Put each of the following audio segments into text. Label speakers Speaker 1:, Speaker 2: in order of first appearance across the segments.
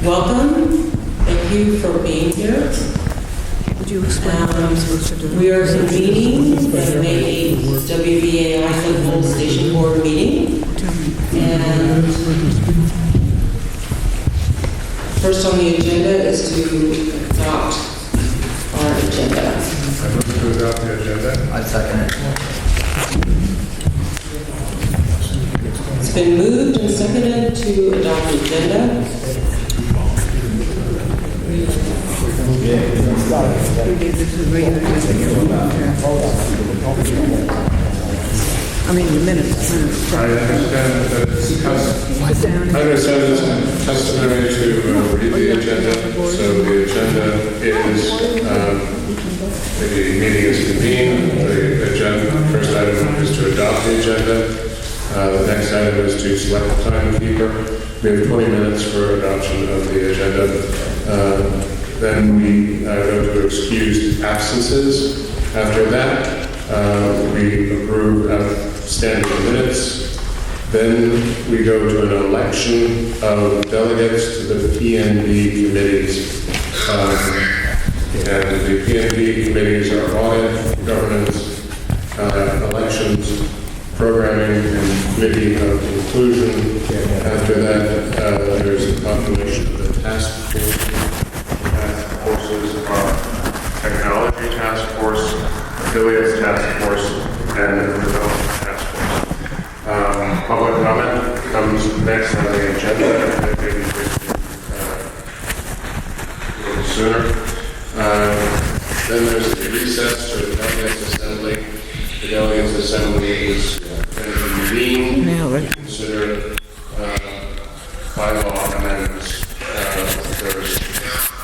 Speaker 1: Welcome. Thank you for being here.
Speaker 2: Would you explain what I'm supposed to do?
Speaker 1: We are convening the May 8th WBAI Central Station Board meeting. And first on the agenda is to adopt our agenda.
Speaker 3: I move to adopt the agenda.
Speaker 4: I second it.
Speaker 1: It's been moved and seconded to adopt the agenda.
Speaker 2: I mean, the minutes.
Speaker 3: I understand that it's customary to read the agenda. So the agenda is the meeting is convened. The agenda, first item is to adopt the agenda. The next item is to select the timekeeper. We have 20 minutes for adoption of the agenda. Then we go to excused absences. After that, we approve outstanding minutes. Then we go to an election of delegates to the PNB committees. And the PNB committees are audit, governance, elections, programming, and committee of inclusion. After that, there's a population of the task force. Forces are technology task force, affiliates task force, and the development task force. Public comment comes next on the agenda, maybe a little sooner. Then there's the recess to the delegates assembly. The delegates assembly is convened to consider bylaw amendments. There's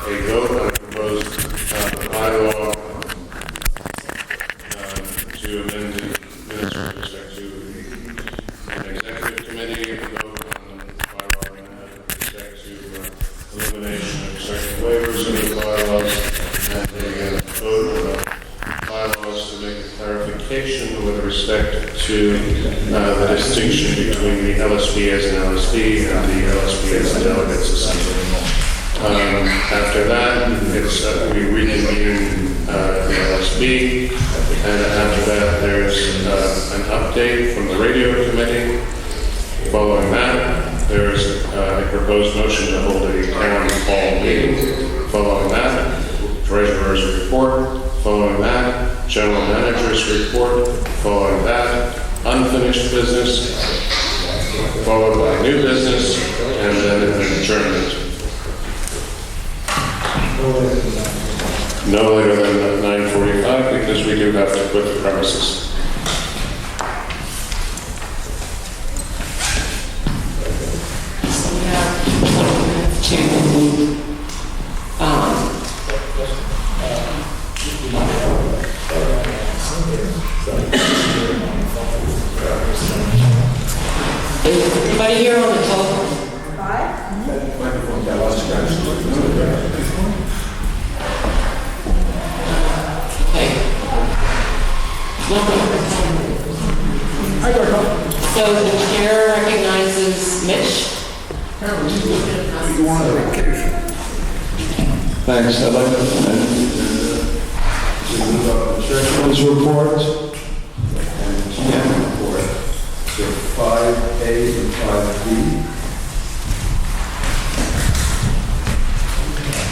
Speaker 3: a vote on a proposed bylaw to amend the minutes with respect to the executive committee, a vote on the bylaw amendment with respect to elimination of certain waivers of the bylaws, and a vote on bylaws to make a clarification with respect to the distinction between the LSB as an LSB and the LSB as a delegates assembly. After that, it's we reconvene the LSB, and after that, there's an update from the radio committee. Following that, there's a proposed motion to hold a town hall meeting. Following that, treasurer's report. Following that, general manager's report. Following that, unfinished business, followed by new business, and then an adjournment. No later than 9:45, because we do have to quit the premises.
Speaker 1: So we have to is everybody here on the telephone? So the chair recognizes Mitch.
Speaker 5: Thanks. I'd like to move up the treasurer's report and GM report to 5A and 5B.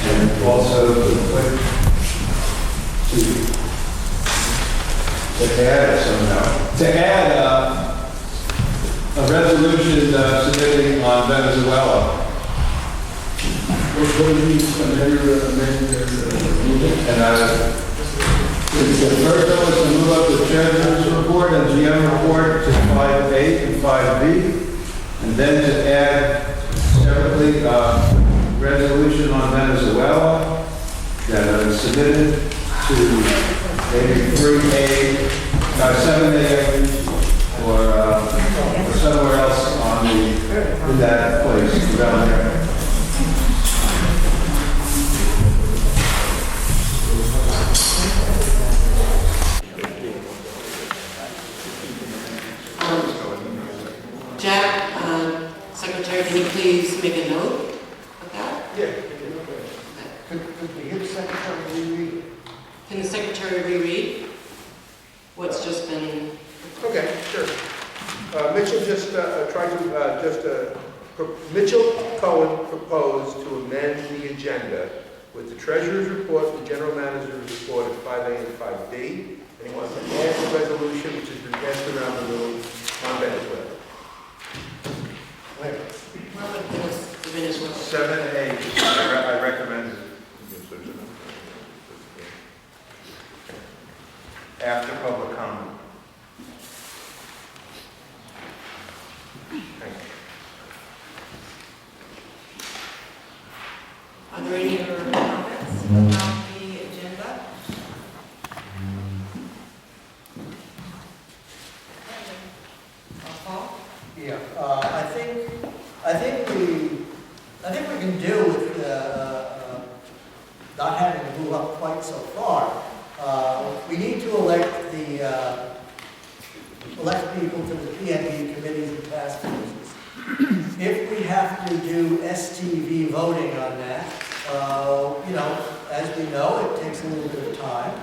Speaker 5: And also to add a resolution submitting on Venezuela. And the first one was to move up the treasurer's report and GM report to 5A and 5B, and then to add separately resolution on Venezuela that was submitted to maybe 3A, 7A, or somewhere else in that place around there.
Speaker 1: Jack, Secretary, can you please make a note of that?
Speaker 4: Yeah. Could we hit secretary reread?
Speaker 1: Can the secretary reread what's just been?
Speaker 4: Okay, sure. Mitchell just Mitchell Cohen proposed to amend the agenda with the treasurer's report, the general manager's report at 5A and 5B, and he wants to add the resolution, which has been passed around the room, on Venezuela. Where?
Speaker 1: Well, the Venezuela.
Speaker 5: 7A, I recommend after public comment.
Speaker 1: Are there any other comments about the agenda? Paul?
Speaker 6: Yeah, I think we can do with not having to move up quite so far. We need to elect people to the PNB committees and task forces. If we have to do STV voting on that, as we know, it takes a little bit of time.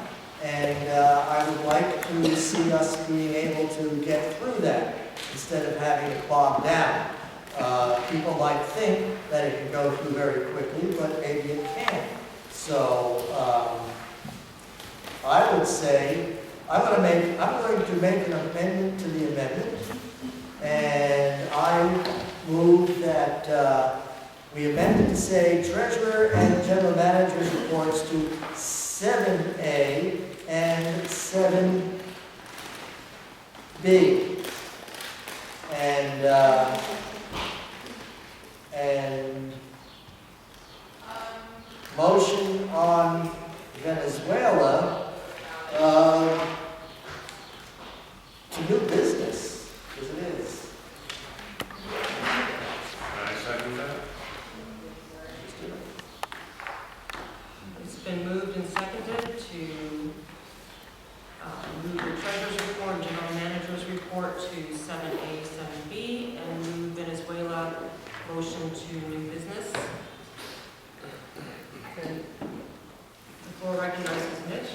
Speaker 6: And I would like to see us being able to get through that instead of having it bogged down. People might think that it can go through very quickly, but maybe it can. So I would say, I'm going to make an amendment to the amendment, and I move that we amend it to say treasurer and general manager's reports to 7A and 7B. And motion on Venezuela to new business, as it is.
Speaker 3: I second that.
Speaker 1: It's been moved and seconded to move the treasurer's report and general manager's report to 7A, 7B, and move Venezuela motion to new business. The floor recognizes Mitch.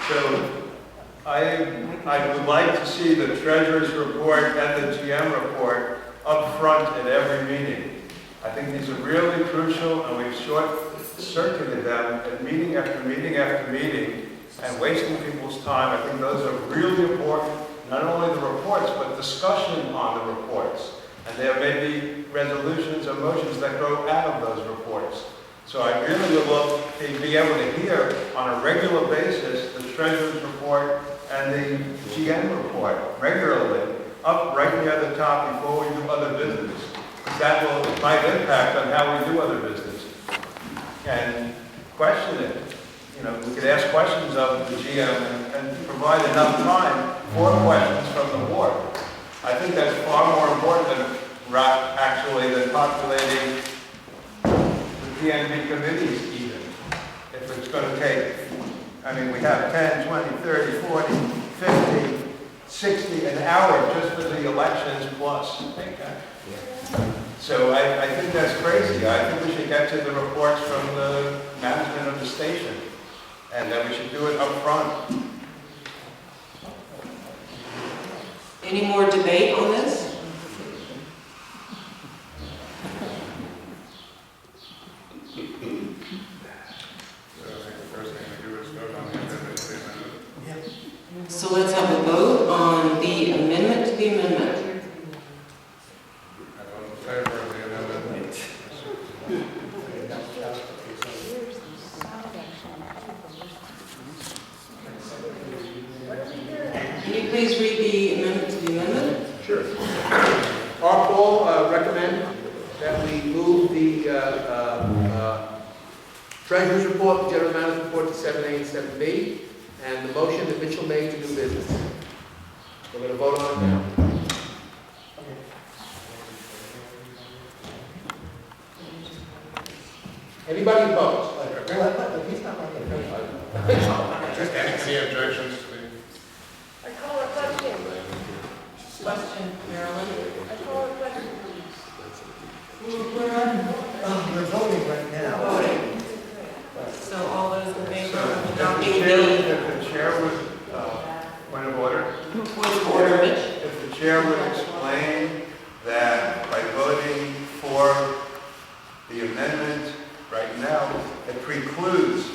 Speaker 5: So I would like to see the treasurer's report and the GM report up front at every meeting. I think these are really crucial, and we've short-circuited them at meeting after meeting after meeting and wasting people's time. I think those are really important, not only the reports, but discussion on the reports. And there may be resolutions or motions that grow out of those reports. So I really would love to be able to hear on a regular basis the treasurer's report and the GM report regularly, up right near the top before we do other business. That might impact on how we do other business. And question it. We could ask questions of the GM and provide enough time for questions from the board. I think that's far more important than populating the PNB committees even. If it's going to take, we have 10, 20, 30, 40, 50, 60 an hour just for the elections plus. So I think that's crazy. I think we should get to the reports from the management of the station, and that we should do it up front.
Speaker 1: Any more debate on this? So let's have a vote on the amendment to the amendment.
Speaker 3: I vote in favor of the amendment.
Speaker 1: Can you please read the amendment to the amendment?
Speaker 4: Sure. Our Paul recommend that we move the treasurer's report, the general manager's report to 7A and 7B, and the motion that Mitchell made to do business. We're going to vote on it now. Anybody opposed?
Speaker 6: He's not going to
Speaker 3: Just any objections to the...
Speaker 7: I call a question.
Speaker 1: Question, Marilyn?
Speaker 6: We're voting right now.
Speaker 1: Voting. So all those in favor of
Speaker 5: If
Speaker 1: adopting the
Speaker 5: the chair would, point of order,
Speaker 1: point of order, Mitch?
Speaker 5: if the chair would explain that by voting for the amendment right now, it precludes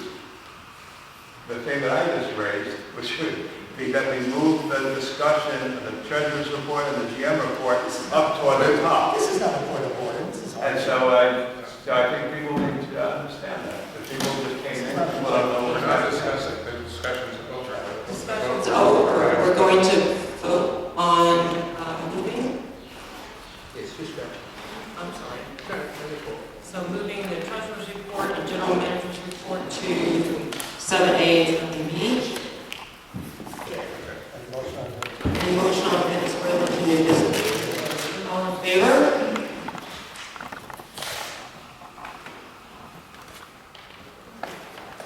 Speaker 5: the thing that I just raised, which would be that we move the discussion of the treasurer's report and the GM report up toward the top.
Speaker 6: This is not a point of order, this is.
Speaker 5: And so I think people need to understand that. The people just came in, people don't know
Speaker 3: We're
Speaker 5: what's
Speaker 3: not
Speaker 5: happening.
Speaker 3: discussing, the discussion's over.
Speaker 1: Discussion's over. We're going to vote on moving,
Speaker 4: It's just that.
Speaker 1: I'm sorry. So moving the treasurer's report and general manager's report to 7A and 7B. Any motion on minutes for the new business? All in favor?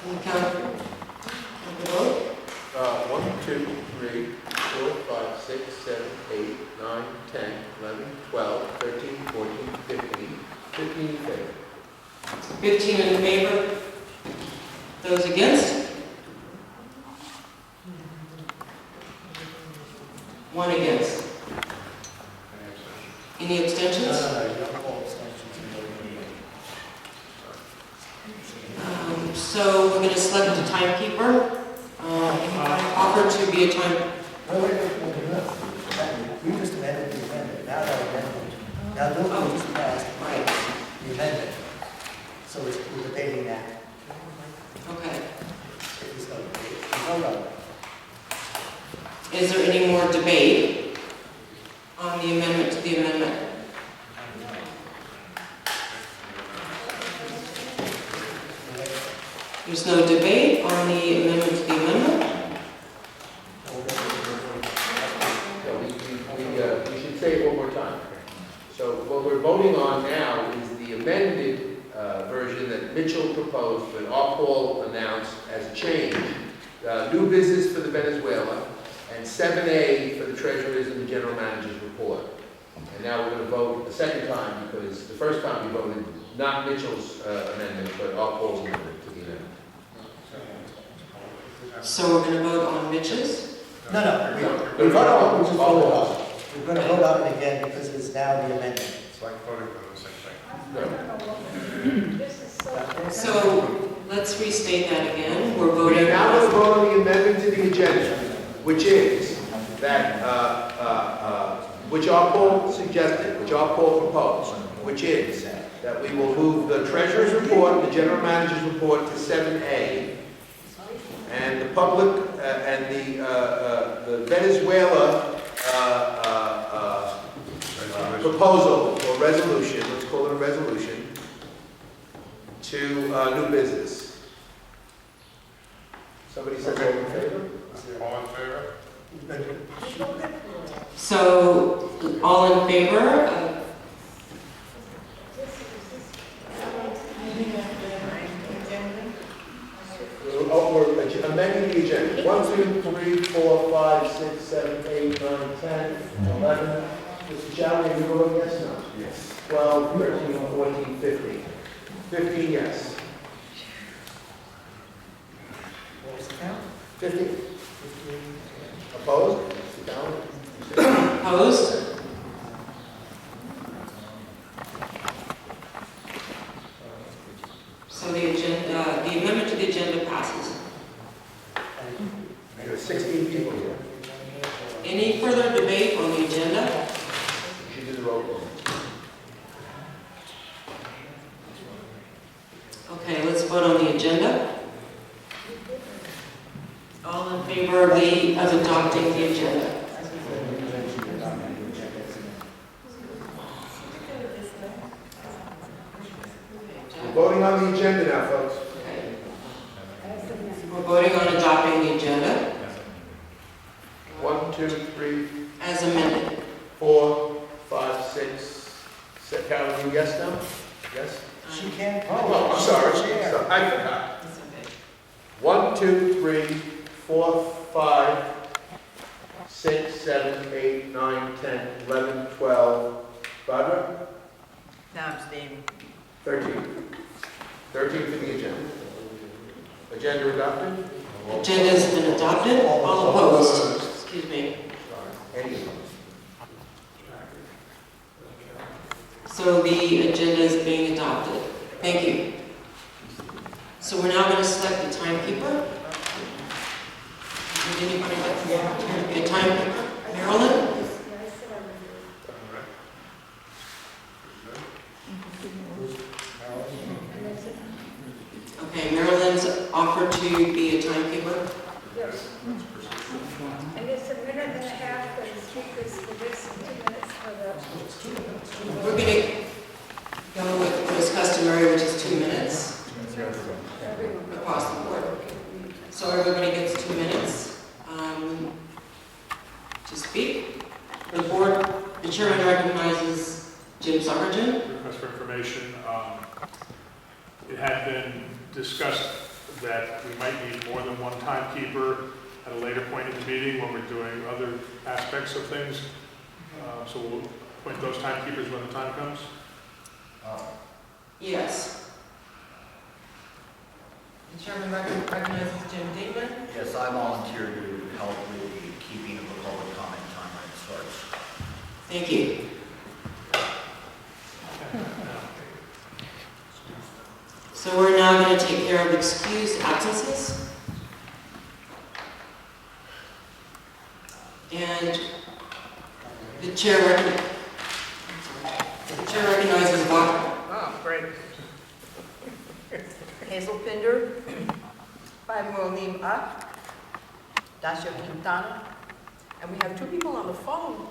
Speaker 1: Can you count the vote?
Speaker 4: 1, 2, 3, 4, 5, 6, 7, 8, 9, 10, 11, 12, 13, 14, 15. 15 in favor.
Speaker 1: 15 in favor. Those against? 1 against. Any abstentions?
Speaker 6: No, you don't call extensions in the meeting.
Speaker 1: So we're going to select a timekeeper. Anybody offer to be a time?
Speaker 6: We just amended the amendment, now that amendment, now look, we just passed
Speaker 1: Right.
Speaker 6: the amendment. So we're debating that.
Speaker 1: Okay.
Speaker 6: There's no debate. Hold on.
Speaker 1: Is there any more debate on the amendment to the amendment? There's no debate on the amendment to the amendment?
Speaker 4: We should say it one more time. So what we're voting on now is the amended version that Mitchell proposed, but Paul announced as a change. New business for the Venezuela, and 7A for the treasurer's and the general manager's report. And now we're going to vote the second time, because the first time we voted not Mitchell's amendment, but Paul's amendment to the amendment.
Speaker 1: So we're going to vote on Mitch's?
Speaker 6: No, we voted on, we just voted on. We're going to vote on it again because it's now the amendment.
Speaker 3: It's like voting for the same thing.
Speaker 1: So let's restate that again. We're
Speaker 4: We're
Speaker 1: voting
Speaker 4: now going to
Speaker 1: on...
Speaker 4: vote on the amendment to the agenda, which is that, which Paul suggested, which Paul proposed, which is that we will move the treasurer's report and the general manager's report to 7A, and the public, and the Venezuela proposal or resolution, let's call it a resolution, to new business. Somebody says all in favor?
Speaker 3: All in favor?
Speaker 1: So all in favor of...
Speaker 4: We're amending the agenda. 1, 2, 3, 4, 5, 6, 7, 8, 9, 10, 11. Mr. Chowley, you voting yes, no? Yes. 12, 13, 14, 15. 15 yes.
Speaker 6: What was the count?
Speaker 4: 15. Opposed? Mr. Chowley?
Speaker 1: Opposed? So the agenda, the amendment to the agenda passes.
Speaker 4: There are 16 people here.
Speaker 1: Any further debate on the agenda?
Speaker 4: You should do the roll call.
Speaker 1: Okay, let's vote on the agenda. All in favor of adopting the agenda?
Speaker 4: We're voting on the agenda now, folks.
Speaker 1: Okay. We're voting on adopting the agenda
Speaker 4: 1, 2, 3,
Speaker 1: as amended.
Speaker 4: 4, 5, 6. Carolyn, you yes, no? Yes?
Speaker 6: She can't vote.
Speaker 4: Oh, I'm sorry.
Speaker 6: Chair.
Speaker 4: So I forgot.
Speaker 1: It's okay.
Speaker 4: 1, 2, 3, 4, 5, 6, 7, 8, 9, 9, 10, 11, 12. Barbara?
Speaker 2: No, I'm staying.
Speaker 4: 13. 13 for the agenda. Agenda adopted?
Speaker 1: Agenda's been adopted. All opposed? Excuse me.
Speaker 4: Any opposed?
Speaker 1: So the agenda is being adopted. Thank you. So we're now going to select the timekeeper. Would anybody like to be a timekeeper? Marilyn? Okay, Marilyn's offered to be a timekeeper.
Speaker 7: Yes. And it's a minute and a half for the speakers for this, 2 minutes for the.
Speaker 1: We're going to go with what is customary, which is 2 minutes across the board. So everybody gets 2 minutes to speak. The board, the chairman recognizes Jim Summerton.
Speaker 8: Request for information. It had been discussed that we might need more than one timekeeper at a later point in the meeting when we're doing other aspects of things. So we'll appoint those timekeepers when the time comes.
Speaker 1: Yes. The chairman recognizes Jim Dingman.
Speaker 9: Yes, I volunteer to help with the keeping of the public comment time when it starts.
Speaker 1: Thank you. So we're now going to take care of excused absences. And the chair recognizes Bob.
Speaker 2: Oh, great. Hazel Pinder, by Marlene Up, Dasha Quintana, and we have 2 people on the phone,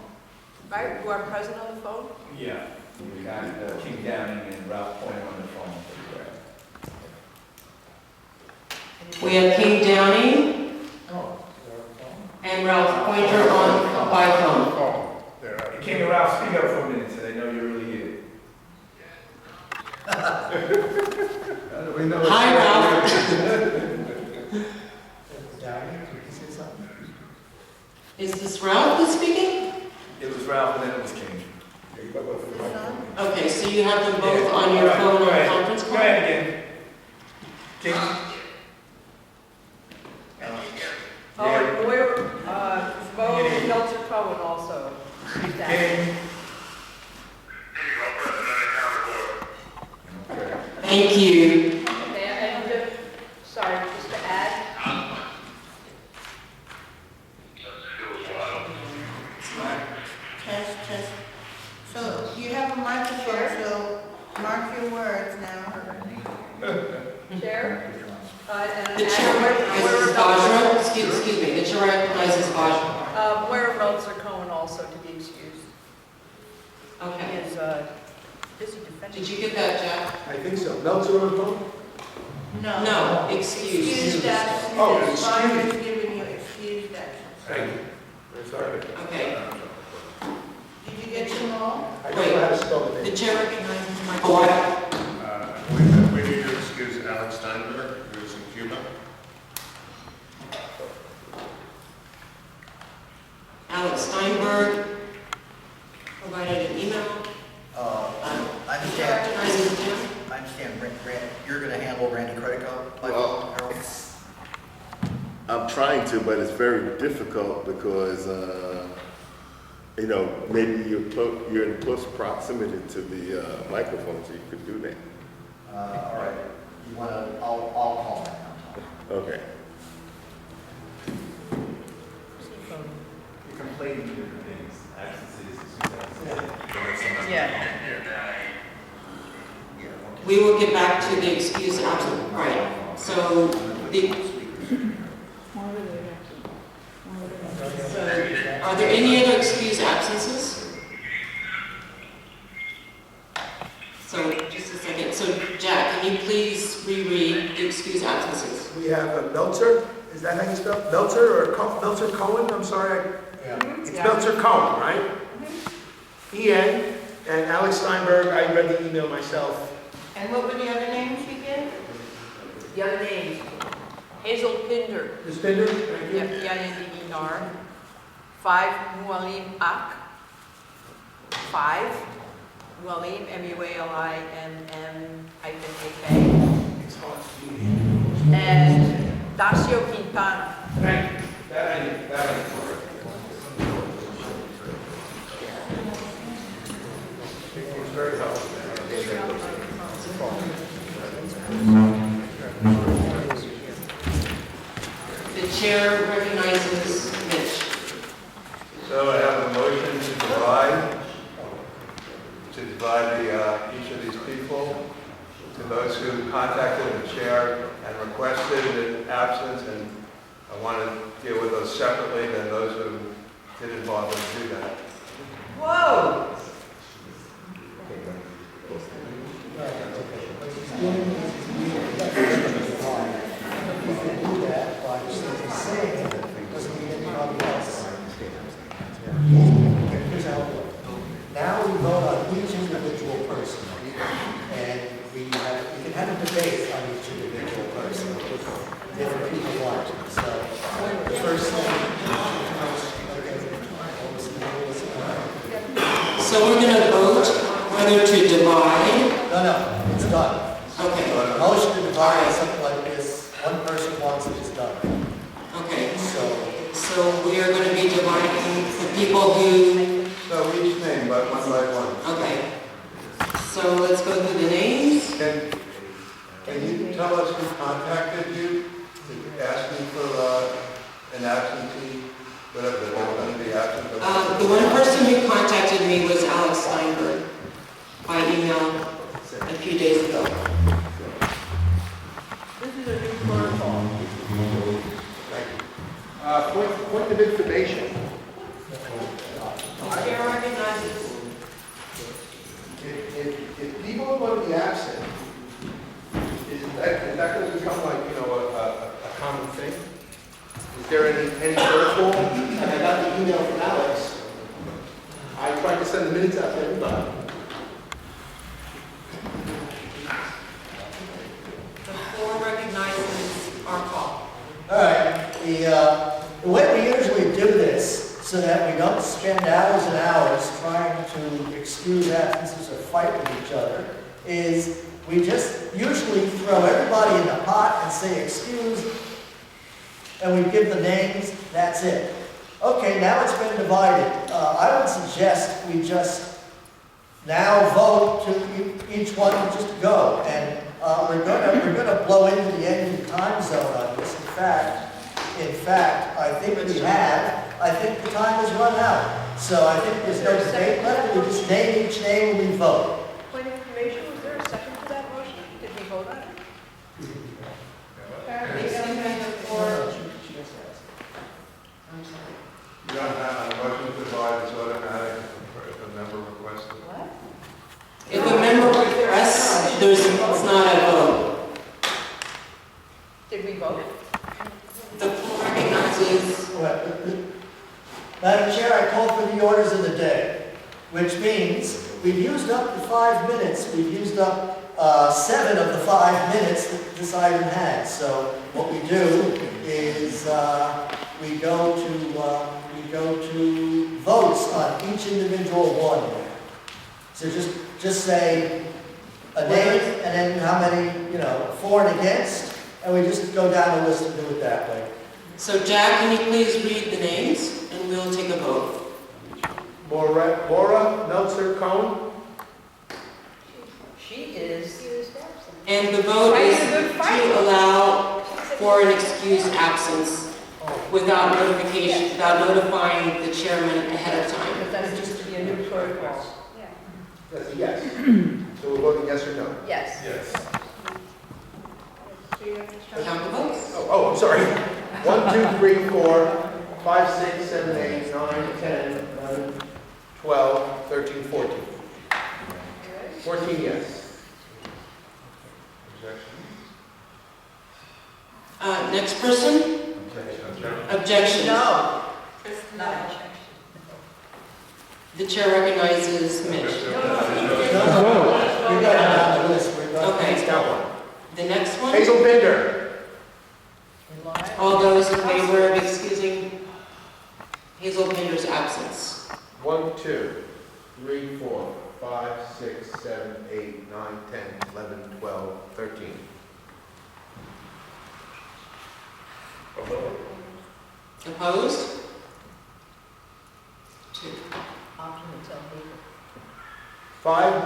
Speaker 2: right, who are present on the phone?
Speaker 5: Yeah, we got King Downing and Ralph Pointer on the phone.
Speaker 1: We have King Downey and Ralph Pointer on by phone.
Speaker 5: King and Ralph, speak up for a minute so they know you're really here.
Speaker 1: Hi, Ralph. Is this Ralph that's speaking?
Speaker 5: It was Ralph and then it was King.
Speaker 1: Okay, so you have them both on your phone on the conference call?
Speaker 5: Go ahead again. King?
Speaker 2: Oh, we're, Bo Meltzer Cohen also. She's down.
Speaker 5: King?
Speaker 1: Thank you.
Speaker 7: Okay, and sorry, just to add,
Speaker 10: Test. So you have a microphone, so mark your words now.
Speaker 7: Chair, and
Speaker 1: The chair recognizes Bajra. Excuse me, the chair recognizes Bajra.
Speaker 2: Where Meltzer Cohen also to be excused. He
Speaker 1: Okay.
Speaker 2: is busy defending.
Speaker 1: Did you get that, Jack?
Speaker 4: I think so. Meltzer on the phone?
Speaker 1: No, excuse.
Speaker 10: Excused absence.
Speaker 4: Oh,
Speaker 10: Barbara's
Speaker 4: excused.
Speaker 10: giving you excused absence.
Speaker 4: Thank you. Very sorry.
Speaker 1: Okay.
Speaker 10: Did you get them all?
Speaker 4: I don't know how to spell the
Speaker 1: The
Speaker 4: name.
Speaker 1: chair recognizes my boy.
Speaker 3: We need to excuse Alex Steinberg, who's in Cuba.
Speaker 1: Alex Steinberg provided an email.
Speaker 9: I
Speaker 1: The chair
Speaker 9: understand,
Speaker 1: recognizes Jim.
Speaker 9: I understand, you're going to handle Randy Credico?
Speaker 11: Well, I'm trying to, but it's very difficult because, you know, maybe you're in close proximity to the microphone, so you could do that.
Speaker 9: All right, you want to, I'll call that now.
Speaker 11: Okay.
Speaker 5: You're complaining different things.
Speaker 2: Yeah.
Speaker 1: We will get back to the excuse absent. Right. So are there any other excused absences? So just a second. So Jack, can you please reread the excused absences?
Speaker 4: We have Meltzer. Is that how you spell it? Meltzer or Meltzer Cohen? I'm sorry. It's
Speaker 2: Yeah.
Speaker 4: Meltzer Cohen, right? E-N. And Alex Steinberg, I read the email myself.
Speaker 10: And what were the other names again?
Speaker 2: The other names, Hazel Pinder,
Speaker 4: Ms. Pinder, thank you.
Speaker 2: P-I-N-D-E-R, 5 Mualim Ak, 5, Mualim, M-U-A-L-I-M-M-A-K, and Dacio Quintana.
Speaker 4: Thank you. That I need. It's very helpful.
Speaker 1: The chair recognizes Mitch.
Speaker 5: So I have a motion to divide each of these people, to those who contacted the chair and requested an absence, and I want to deal with those separately than those who didn't bother to do that.
Speaker 2: Whoa!
Speaker 6: Now we vote on each individual person, and we can have a debate on each individual person, different people want to. So, the first thing.
Speaker 1: So we're going to vote whether to divide.
Speaker 6: No, it's done.
Speaker 1: Okay.
Speaker 6: A motion to divide is something like this, one person wants it, it's done.
Speaker 1: Okay.
Speaker 6: So,
Speaker 1: So we are going to be dividing the people who.
Speaker 5: So each name, but one by one.
Speaker 1: Okay. So let's go through the names.
Speaker 5: Can you tell us who contacted you to ask me for an absentee, whatever they're going to be absent?
Speaker 1: The one person who contacted me was Alex Steinberg by email a few days ago.
Speaker 2: This is a new protocol.
Speaker 4: Point of information.
Speaker 1: Chair recognizes.
Speaker 4: If people are going to be absent, is that going to become like, a common thing? Is there any protocol? And I got the email from Alex. I tried to send the minutes out to everybody.
Speaker 1: The floor recognizes our call.
Speaker 6: all right, the way we usually do this, so that we don't spend hours and hours trying to excuse absences or fight with each other, is we just usually throw everybody in the pot and say excuse, and we give the names, that's it. Okay, now it's been divided. I would suggest we just now vote to each one just go, and we're gonna blow into the end of the time zone on this. In fact, I think the time has run out. So I think there's no debate left. We just name each name and we vote.
Speaker 2: Point of information, was there a second to that motion? Did we vote on it?
Speaker 1: They seem to have the floor.
Speaker 5: You don't have a motion to divide, it's automatic if a member requests it.
Speaker 2: What?
Speaker 1: If a member requests, it's not a vote.
Speaker 2: Did we vote?
Speaker 1: The floor recognizes.
Speaker 6: Madam Chair, I call for the orders of the day, which means we've used up the 5 minutes. We've used up 7 of the 5 minutes that this item had. So what we do is we go to votes on each individual one. So just say a name and then how many, for and against, and we just go down the list and do it that way.
Speaker 1: So Jack, can you please read the names and we'll take a vote.
Speaker 4: Maura Meltzer Cohen.
Speaker 2: She is.
Speaker 1: And the vote is to allow for an excused absence without notification, without notifying the chairman ahead of time.
Speaker 2: Because that is just to be a new protocol.
Speaker 4: That's a yes. So we're voting yes or no?
Speaker 2: Yes.
Speaker 5: Yes.
Speaker 1: Count the votes.
Speaker 4: Oh, I'm sorry. 1, 2, 3, 4, 5, 6, 7, 8, 9, 10, 11, 12, 13, 14. 14 yes.
Speaker 1: Next person? Objection.
Speaker 2: No. It's not a check.
Speaker 1: The chair recognizes Mitch.
Speaker 6: No. We're going down the list.
Speaker 1: Okay.
Speaker 4: Got one.
Speaker 1: The next one?
Speaker 4: Hazel Binder.
Speaker 1: All those in favor of excusing Hazel Pinder's absence?
Speaker 4: 1, 2, 3, 4, 5, 6, 7, 8, 9, 10, 11, 12, 13.
Speaker 1: Opposed? 2.
Speaker 2: Alternate tell people.
Speaker 4: 5,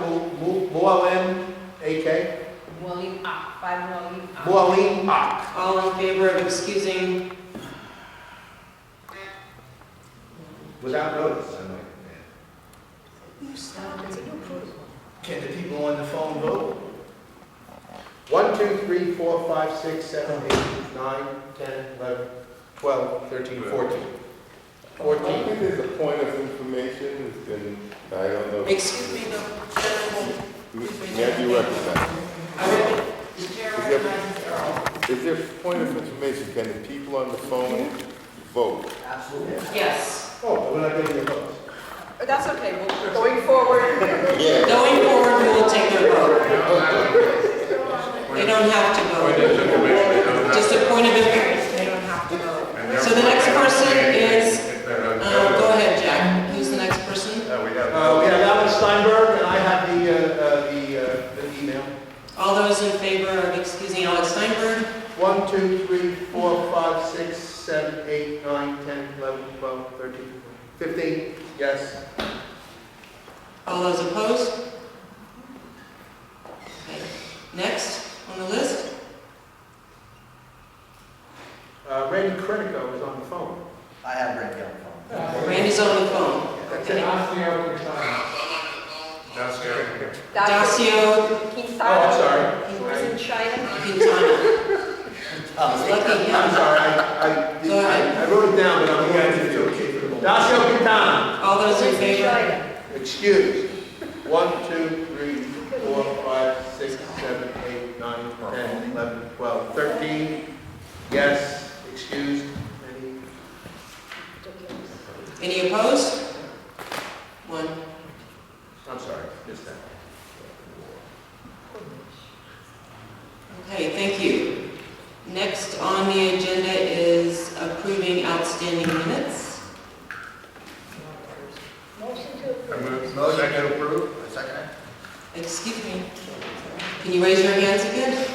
Speaker 4: Mualim, AK.
Speaker 2: Mualim Ak, 5 Mualim Ak.
Speaker 4: Mualim Ak.
Speaker 1: All in favor of excusing?
Speaker 4: Without notice, I might
Speaker 2: It's a new protocol.
Speaker 6: Can the people on the phone vote?
Speaker 4: 1, 2, 3, 4, 5, 6, 7, 8, 9, 10, 11, 12, 13, 14.
Speaker 11: I think there's a point of information, it's been, I don't know.
Speaker 1: Excuse me, the chair
Speaker 11: May you recognize?
Speaker 1: the chair recognizes Earl.
Speaker 11: Is there a point of information, can the people on the phone vote?
Speaker 6: Absolutely.
Speaker 1: Yes.
Speaker 4: Oh, we're not getting your votes.
Speaker 2: That's okay, we're going forward.
Speaker 11: Yeah.
Speaker 1: Going forward, we will take their vote. They don't have to vote. Just a point of information, they don't have to vote. So the next person is, go ahead, Jack. Who's the next person?
Speaker 4: We have Alex Steinberg, and I have the email.
Speaker 1: All those in favor of excusing Alex Steinberg?
Speaker 4: 1, 2, 3, 4, 5, 6, 7, 8, 9, 10, 11, 12, 13, 15. Yes.
Speaker 1: All those opposed? Okay. Next on the list?
Speaker 4: Randy Crenico is on the phone.
Speaker 6: I have Randy on the phone.
Speaker 1: Randy's on the phone.
Speaker 4: That's
Speaker 1: Okay. Dacio
Speaker 2: Quintana.
Speaker 4: Oh, I'm sorry.
Speaker 2: He was in China.
Speaker 1: Quintana. Lucky him.
Speaker 4: I'm sorry,
Speaker 1: Go ahead.
Speaker 4: I wrote it down, but I'm going to do it. Dacio Quintana.
Speaker 1: All those in
Speaker 2: He was in
Speaker 1: favor?
Speaker 2: China.
Speaker 4: Excused. 1, 2, 3, 4, 5, 6, 7, 8, 9, 10, 11, 12, 13. Yes. Excused.
Speaker 1: Any opposed? 1.
Speaker 4: I'm sorry, missed that.
Speaker 1: Okay, thank you. Next on the agenda is approving outstanding minutes.
Speaker 7: Motion to approve.
Speaker 6: Motion to approve. Second it.
Speaker 1: Excuse me. Can you raise your hands again?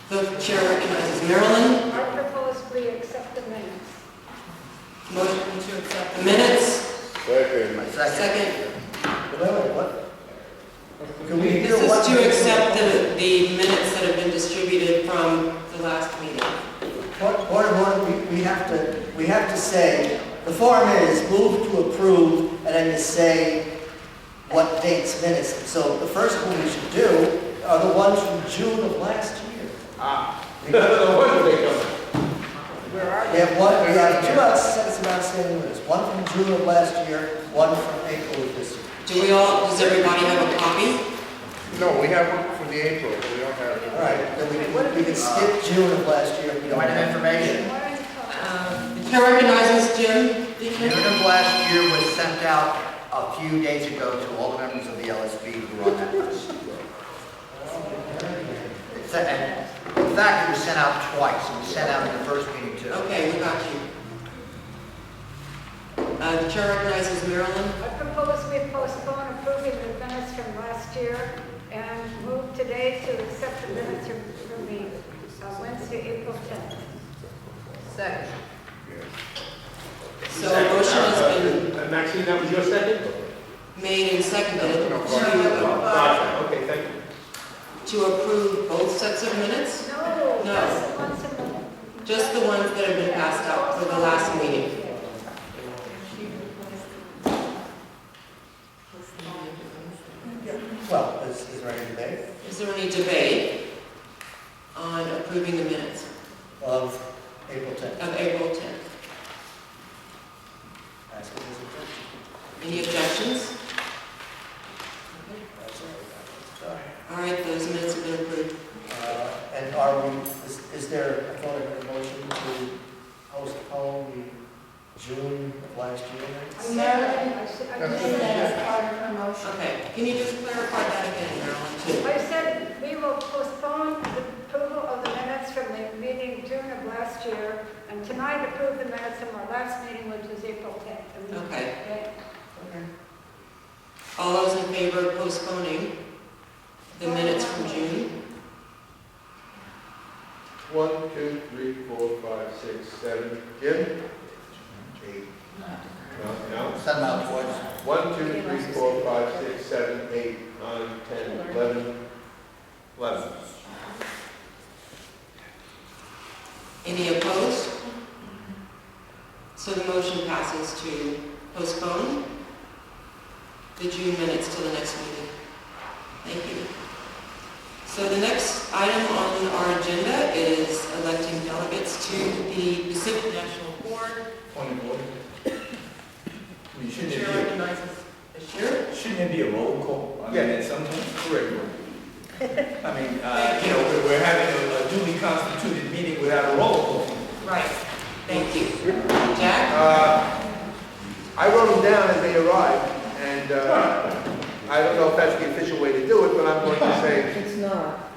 Speaker 1: The chair recognizes Marilyn.
Speaker 7: I propose we accept the minutes.
Speaker 1: Motion to accept the minutes.
Speaker 11: Second.
Speaker 1: Second.
Speaker 6: Wait, what? Can we hear
Speaker 1: This
Speaker 6: what?
Speaker 1: is to accept the minutes that have been distributed from the last meeting.
Speaker 6: Point of order, we have to say, the form is move to approve, and then you say what dates minutes. So the first one we should do are the ones from June of last year.
Speaker 4: No wonder they come.
Speaker 2: Where are
Speaker 6: We have two sets of outstanding minutes, one from June of last year, one from April of this year.
Speaker 1: Does everybody have a copy?
Speaker 3: No, we have one for the April, we don't have.
Speaker 6: All right, then we can skip June of last year if we don't
Speaker 9: Point of
Speaker 6: have.
Speaker 9: information,
Speaker 1: The chair recognizes Jim.
Speaker 9: June of last year was sent out a few days ago to all the members of the LSB who were on that list. And in fact, it was sent out twice. It was sent out in the first meeting too.
Speaker 1: Okay, we got you. The chair recognizes Marilyn.
Speaker 7: I propose we postpone approving the minutes from last year and move today to accept the minutes from the Wednesday, April 10th.
Speaker 2: Second.
Speaker 1: So a motion has been
Speaker 4: Maxine, that was your second?
Speaker 1: made and seconded
Speaker 4: Okay, thank you.
Speaker 1: to approve both sets of minutes.
Speaker 7: No,
Speaker 1: No.
Speaker 7: that's the ones in the...
Speaker 1: Just the ones that have been passed out for the last meeting.
Speaker 6: Well, is there any debate
Speaker 1: Is there any debate on approving the minutes
Speaker 6: of April 10th?
Speaker 1: of April 10th?
Speaker 6: Ask if there's objection.
Speaker 1: Any objections?
Speaker 6: That's all right.
Speaker 1: All right, those minutes have been approved.
Speaker 6: And are we, is there, I thought I heard a motion to postpone the June of last year minutes?
Speaker 7: I said as part of her motion.
Speaker 1: Okay, can you just clarify that again, Marilyn, too?
Speaker 7: I said we will postpone the approval of the minutes from the meeting June of last year, and tonight approve the minutes from our last meeting, which was April 10th.
Speaker 1: Okay.
Speaker 7: Okay?
Speaker 6: Okay.
Speaker 1: All those in favor of postponing the minutes from June?
Speaker 4: 1, 2, 3, 4, 5, 6, 7. Jim? 8. No?
Speaker 9: Send them out towards.
Speaker 4: 1, 2, 3, 4, 5, 6, 7, 8, 9, 10, 11. 11.
Speaker 1: Any opposed? So the motion passes to postpone the June minutes to the next meeting. Thank you. So the next item on our agenda is electing delegates to the Pacific National Board.
Speaker 12: Point of order.
Speaker 2: Chair recognizes the chair.
Speaker 12: Shouldn't there be a roll call? I mean, at some point?
Speaker 4: Correct.
Speaker 12: I mean, we're having a duly constituted meeting without a roll call.
Speaker 1: Right. Thank you. Jack?
Speaker 4: I wrote them down as they arrived, and I don't know if that's the official way to do it, but I'm going to say.
Speaker 2: It's not.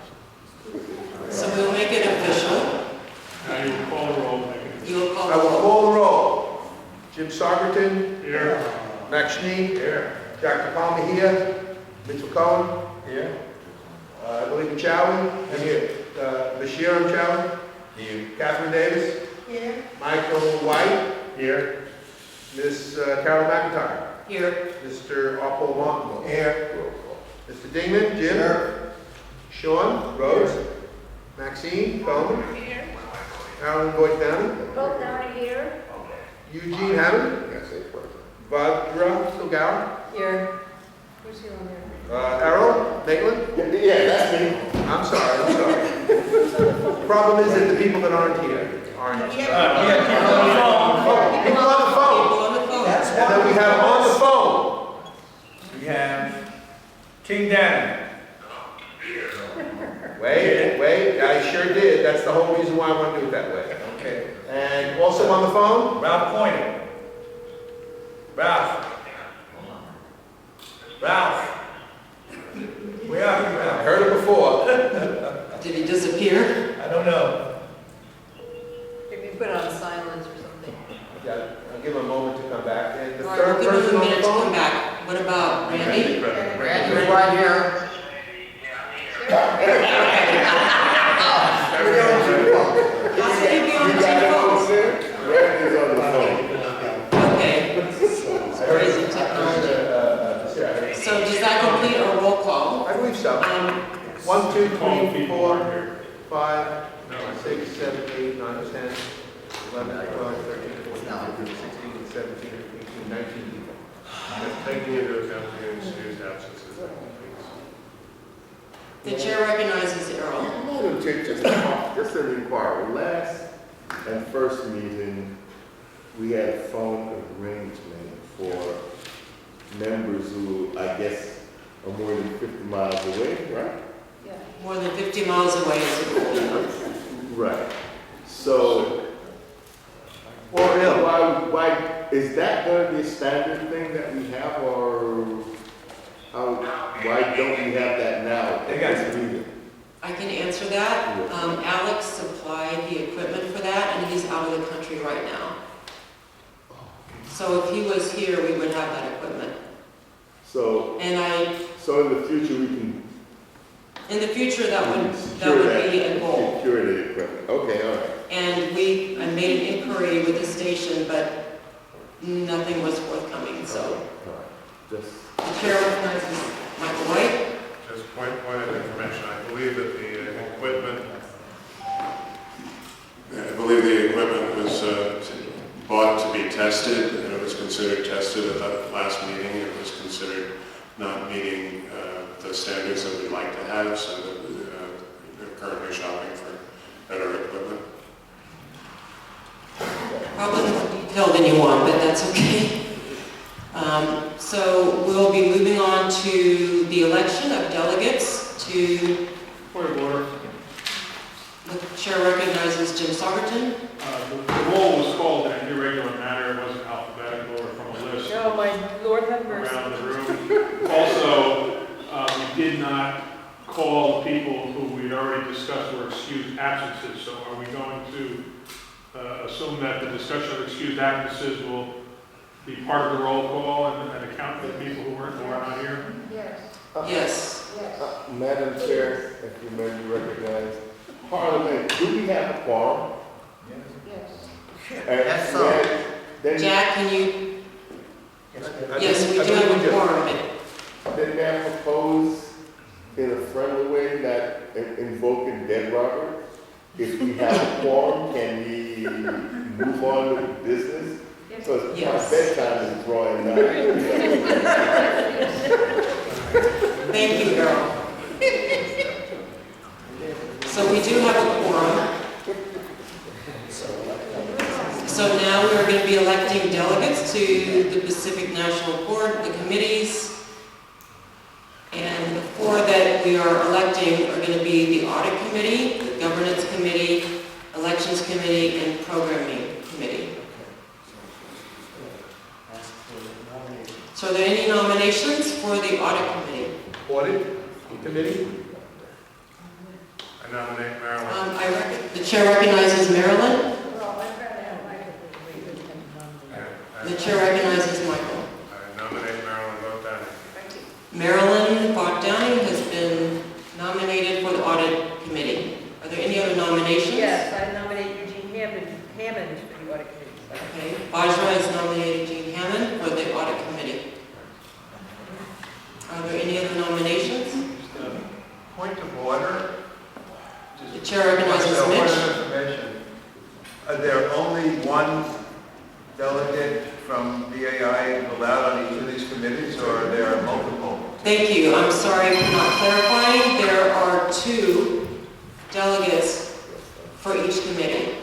Speaker 1: So we'll make it official.
Speaker 8: Now you will call the roll.
Speaker 1: You will call
Speaker 4: I
Speaker 1: the
Speaker 4: will
Speaker 1: roll.
Speaker 4: call the roll. Jim Sargerton,
Speaker 8: Here.
Speaker 4: Max Schnee, here. Dr. Palmer here. Mitchell Cohen,
Speaker 12: Here?
Speaker 4: I believe Chowie, here. Bashir Chowie,
Speaker 12: Here.
Speaker 4: Catherine Davis,
Speaker 10: Here.
Speaker 4: Michael White,
Speaker 8: Here.
Speaker 4: Miss Carol McIntyre,
Speaker 1: Here.
Speaker 4: Mr. Paul Martin, here. Mr. Dingman, Jim, Sean Rhodes, Maxine Coleman,
Speaker 7: Here.
Speaker 4: Alan Boyd Downey,
Speaker 7: Both down here.
Speaker 4: Eugene Hammond, Vajra Silgar,
Speaker 2: Here. Who's here on there?
Speaker 4: Errol Maitland.
Speaker 11: Yeah, that's me.
Speaker 4: I'm sorry. The problem is that the people that aren't here aren't.
Speaker 10: Yeah.
Speaker 4: People on the phone.
Speaker 1: People on the phone.
Speaker 6: That's
Speaker 4: And then we have on the phone.
Speaker 12: We have King Danny.
Speaker 4: Wait, I sure did. That's the whole reason why I want to do it that way.
Speaker 12: Okay.
Speaker 4: And also on the phone,
Speaker 12: Ralph Pointer. Ralph. Ralph. Where are you,
Speaker 4: I
Speaker 12: Ralph?
Speaker 4: heard it before.
Speaker 1: Did he disappear?
Speaker 12: I don't know.
Speaker 2: Maybe put it on silence or something.
Speaker 4: Yeah, I'll give him a moment to come back. And the
Speaker 1: All right,
Speaker 4: third
Speaker 1: we'll give
Speaker 4: person
Speaker 1: him a
Speaker 4: on the
Speaker 1: minute to come
Speaker 4: phone.
Speaker 1: back. What about Randy?
Speaker 9: Randy's right here.
Speaker 1: How can he be on the two phones?
Speaker 11: Randy's on the phone.
Speaker 1: Okay.
Speaker 4: I heard
Speaker 1: Crazy
Speaker 4: it.
Speaker 1: technology. So does that complete our roll call?
Speaker 4: I believe so. 1, 2,
Speaker 8: Call
Speaker 4: 3,
Speaker 8: people
Speaker 4: 4,
Speaker 8: here.
Speaker 4: 5, 6, 7, 8, 9, 10, 11, 12, 13, 14, 15, 16, 17, 18, 19 people.
Speaker 3: Taking into account the excused absences.
Speaker 1: The chair recognizes Errol.
Speaker 11: Madam Chair, just an inquiry. Last and first meeting, we had a phone arrangement for members who, I guess, are more than 50 miles away, right?
Speaker 1: More than 50 miles away is a goal.
Speaker 11: Right. So,
Speaker 4: Or ill.
Speaker 11: why is that going to be a standard thing that we have, or why don't we have that now?
Speaker 12: They got to
Speaker 11: do it.
Speaker 1: I can answer that. Alex supplied the equipment for that, and he's out of the country right now. So if he was here, we would have that equipment.
Speaker 11: So in the future, we can
Speaker 1: in the future, that would be a goal.
Speaker 11: secure the equipment. Okay, all right.
Speaker 1: And I made an inquiry with the station, but nothing was forthcoming, so.
Speaker 11: All right. Just
Speaker 1: The chair recognizes Michael White.
Speaker 3: Just point of information, I believe that the equipment was bought to be tested, and it was considered tested at that last meeting. It was considered not meeting the standards that we'd like to have, so that they're currently shopping for better equipment.
Speaker 1: Probably more detailed than you want, but that's okay. So we'll be moving on to the election of delegates to,
Speaker 8: Point of order.
Speaker 1: the chair recognizes Jim Saugerton.
Speaker 8: The roll was called in an irregular manner. It wasn't alphabetical or from a list
Speaker 2: Oh, my Lord have mercy.
Speaker 8: around the room. Also, we did not call the people who we'd already discussed were excused absences. So are we going to assume that the discussion of excused absences will be part of the roll call and account for the people who are not here?
Speaker 1: Yes.
Speaker 11: Madam Chair, if you may be recognized, Parliament, do we have a quorum?
Speaker 9: Yes, sir.
Speaker 11: Then,
Speaker 1: Jack, can you? Yes, we do have a quorum.
Speaker 11: then may I propose in a friendly way, not invoking dead Robert? If we have a quorum, can we move on with business? Because my
Speaker 1: Yes.
Speaker 11: bedtime is drawing nigh.
Speaker 1: Thank you, Earl. So we do have a quorum. So now we are going to be electing delegates to the Pacific National Board, the committees. And the four that we are electing are going to be the Audit Committee, the Governance Committee, Elections Committee, and Programming Committee. So are there any nominations for the Audit Committee?
Speaker 4: Audit Committee?
Speaker 8: I nominate Marilyn.
Speaker 1: The chair recognizes Marilyn.
Speaker 7: Well, I'd rather have Michael be
Speaker 1: The chair recognizes Michael.
Speaker 8: I nominate Marilyn Bogdani.
Speaker 1: Marilyn Bogdani has been nominated for the Audit Committee. Are there any other nominations?
Speaker 2: Yes, I nominate Eugene Hammond for the audit committee.
Speaker 1: Okay, Vajra has nominated Jean Hammond for the Audit Committee. Are there any other nominations?
Speaker 5: Point of order.
Speaker 1: The chair recognizes
Speaker 5: Point
Speaker 1: Mitch.
Speaker 5: of information. Are there only one delegate from BAI allowed on each of these committees, or are there multiple?
Speaker 1: Thank you. I'm sorry for not clarifying. There are 2 delegates for each committee.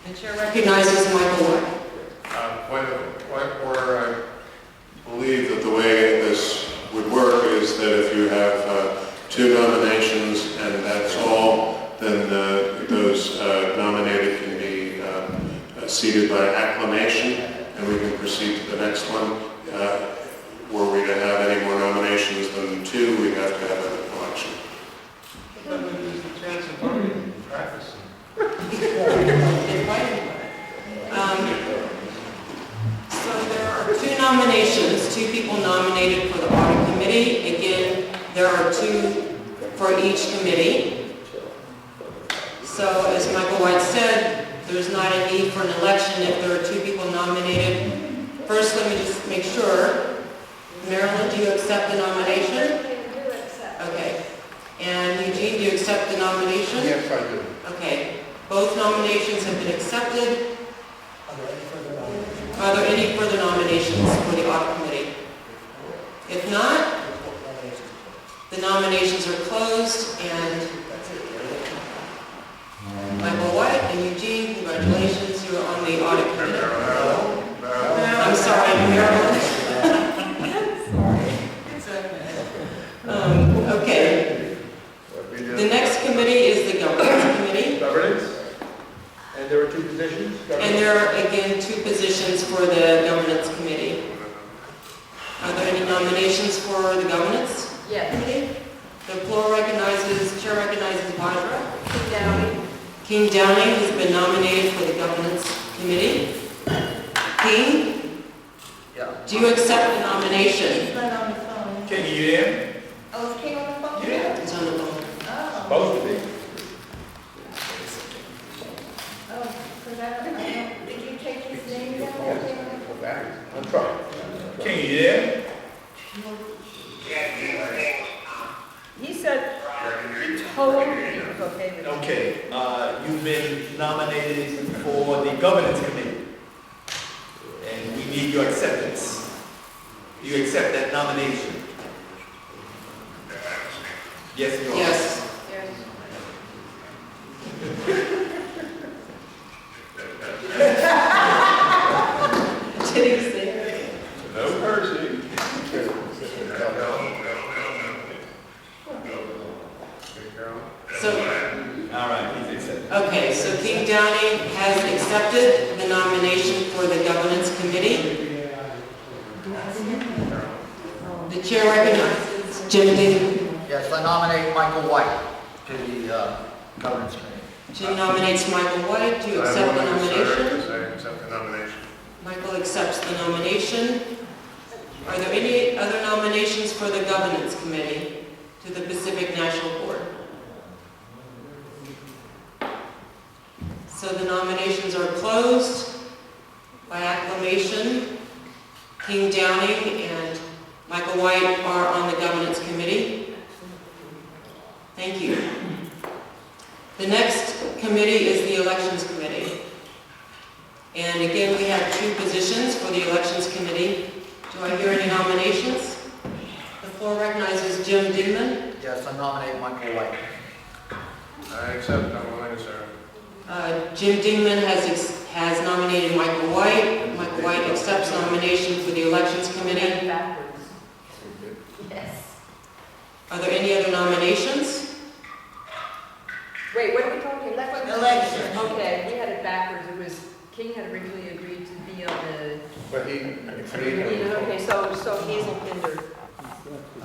Speaker 2: The chair
Speaker 1: Recognizes Michael White.
Speaker 3: Point of order, I believe that the way this would work is that if you have 2 nominations and that's all, then those nominated can be seated by acclamation, and we can proceed to the next one. Were we to have any more nominations than 2, we'd have to have an election.
Speaker 5: That would use the chance of voting in practice.
Speaker 1: So there are 2 nominations, 2 people nominated for the Audit Committee. Again, there are 2 for each committee. So as Michael White said, there's not a need for an election if there are 2 people nominated. First, let me just make sure. Marilyn, do you accept the nomination?
Speaker 7: do accept.
Speaker 1: Okay. And Eugene, do you accept the nomination?
Speaker 4: Yes, I do.
Speaker 1: Okay. Both nominations have been accepted. Are there any further nominations for the Audit Committee? If not, the nominations are closed, and Michael White and Eugene, congratulations, you are on the Audit Committee. I'm sorry, Marilyn. Okay. The next committee is the Governance Committee.
Speaker 4: Governance? And there are 2 positions?
Speaker 1: And there are, again, 2 positions for the Governance Committee. Are there any nominations for the Governance
Speaker 2: Yes.
Speaker 1: Committee? The floor recognizes, chair recognizes Vajra.
Speaker 2: Downey.
Speaker 1: King Downing has been nominated for the Governance Committee. King,
Speaker 9: Yeah.
Speaker 1: do you accept the nomination?
Speaker 10: He's not on the phone.
Speaker 12: King, you there?
Speaker 10: Oh, is King on the phone?
Speaker 12: Yeah.
Speaker 1: He's on the phone.
Speaker 10: Oh,
Speaker 4: Supposed to be.
Speaker 10: because I don't, did you take his name down?
Speaker 4: I'm trying.
Speaker 12: King, you there?
Speaker 2: He said, he told me it was okay with him.
Speaker 12: Okay, you've been nominated for the governance committee. And we need your acceptance. You accept that nomination? Yes, you are.
Speaker 1: Yes. Did he say it?
Speaker 12: No mercy.
Speaker 1: So,
Speaker 12: All right, he's accepted.
Speaker 1: okay, so King Downing has accepted the nomination for the Governance Committee. The chair recognizes Jim Dean.
Speaker 9: Yes, I nominate Michael White to the governance committee.
Speaker 1: Jim nominates Michael White. Do you accept the nomination?
Speaker 3: Yes, I accept the nomination.
Speaker 1: Michael accepts the nomination. Are there any other nominations for the Governance Committee to the Pacific National Board. So the nominations are closed by acclamation. King Downing and Michael White are on the Governance Committee. Thank you. The next committee is the Elections Committee. And again, we have 2 positions for the Elections Committee. Do I hear any nominations? The floor recognizes Jim Dingman.
Speaker 9: Yes, I nominate Michael White.
Speaker 3: I accept nomination, sir.
Speaker 1: Jim Dingman has nominated Michael White. Michael White accepts nomination for the Elections Committee.
Speaker 2: Backwards.
Speaker 7: Yes.
Speaker 1: Are there any other nominations?
Speaker 2: Wait, what are we talking?
Speaker 10: Election.
Speaker 2: Okay, we had it backwards. It was, King had originally agreed to be on the,
Speaker 3: But he
Speaker 2: okay, so Hazel Pinder.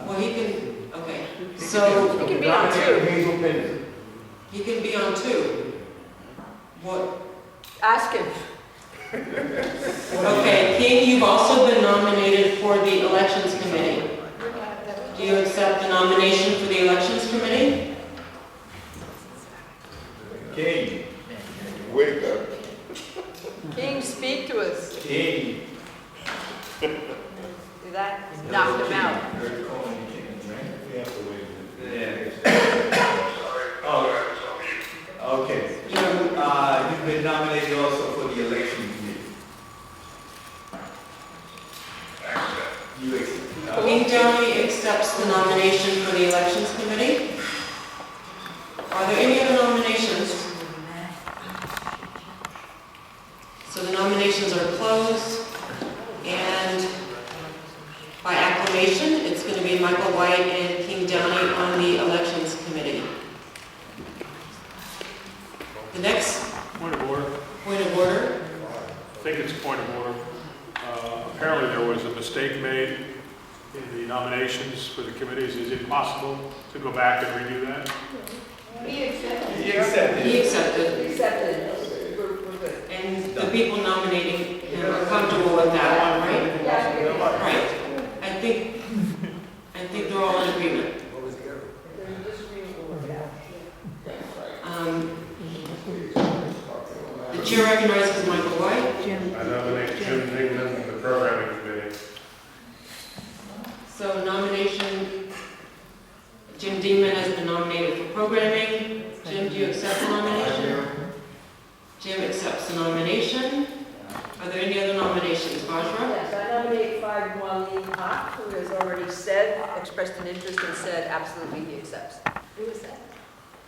Speaker 1: Well, he can, okay. So
Speaker 2: He can be on 2.
Speaker 4: Hazel Pinder.
Speaker 1: he can be on 2. What?
Speaker 2: Ask him.
Speaker 1: Okay, King, you've also been nominated for the Elections Committee. Do you accept the nomination for the Elections Committee?
Speaker 5: King,
Speaker 11: Wake up.
Speaker 2: King, speak to us.
Speaker 5: King.
Speaker 2: See that? Knocked him out.
Speaker 5: Oh, okay. You've been nominated also for the election committee. You accept.
Speaker 1: King Downey accepts the nomination for the Elections Committee. Are there any other nominations? So the nominations are closed, and by acclamation, it's going to be Michael White and King Downey on the Elections Committee. The next
Speaker 8: Point of order.
Speaker 1: point of order.
Speaker 8: I think it's a point of order. Apparently there was a mistake made in the nominations for the committees. Is it possible to go back and redo that?
Speaker 10: He accepted.
Speaker 5: He accepted.
Speaker 1: He accepted,
Speaker 2: Accepted. We're good.
Speaker 1: and the people nominating him are comfortable with that, right?
Speaker 2: Yeah.
Speaker 1: Right. I think they're all in agreement.
Speaker 4: What was the error?
Speaker 2: There's a disagreement, we'll work it out.
Speaker 1: The chair recognizes Michael White.
Speaker 3: I nominate Jim Dingman for the Programming Committee.
Speaker 1: So nomination, Jim Dingman has been nominated for programming. Jim, do you accept the nomination? Jim accepts the nomination. Are there any other nominations? Barbara?
Speaker 2: Yes, I nominate 5 Mualim Haq, who has already expressed an interest and said absolutely he accepts.
Speaker 7: Who is that?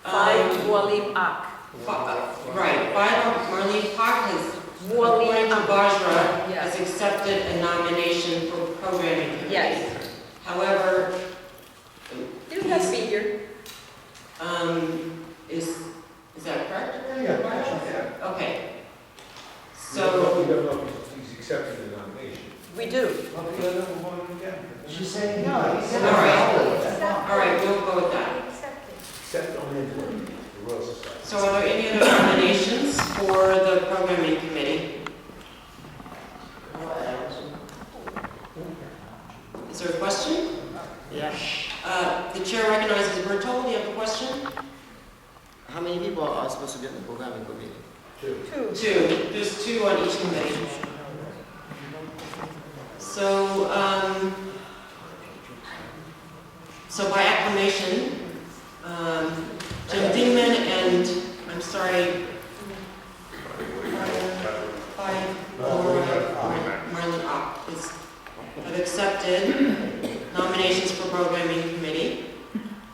Speaker 2: 5 Mualim Haq.
Speaker 1: Right, Marlene Park has, according to
Speaker 2: Mualim
Speaker 1: Bajra,
Speaker 2: Yes.
Speaker 1: has accepted a nomination for programming committee.
Speaker 2: Yes.
Speaker 1: However,
Speaker 2: You don't have to be here.
Speaker 1: is that correct?
Speaker 4: Yeah.
Speaker 1: Okay.
Speaker 4: So,
Speaker 1: So,
Speaker 4: we don't know if he's accepting the nomination.
Speaker 2: We do.
Speaker 6: She's saying no.
Speaker 1: all right, we'll go with that.
Speaker 7: Accepted.
Speaker 4: Except on the Royal Society.
Speaker 1: So are there any other nominations for the programming committee? Is there a question?
Speaker 13: Yes.
Speaker 1: The chair recognizes Bertol. Do you have a question?
Speaker 13: How many people are supposed to be in the programming committee?
Speaker 2: 2.
Speaker 1: 2. There's 2 on each committee. So, so by acclamation, Jim Dingman and, I'm sorry, Marlon Ock have accepted nominations for programming committee.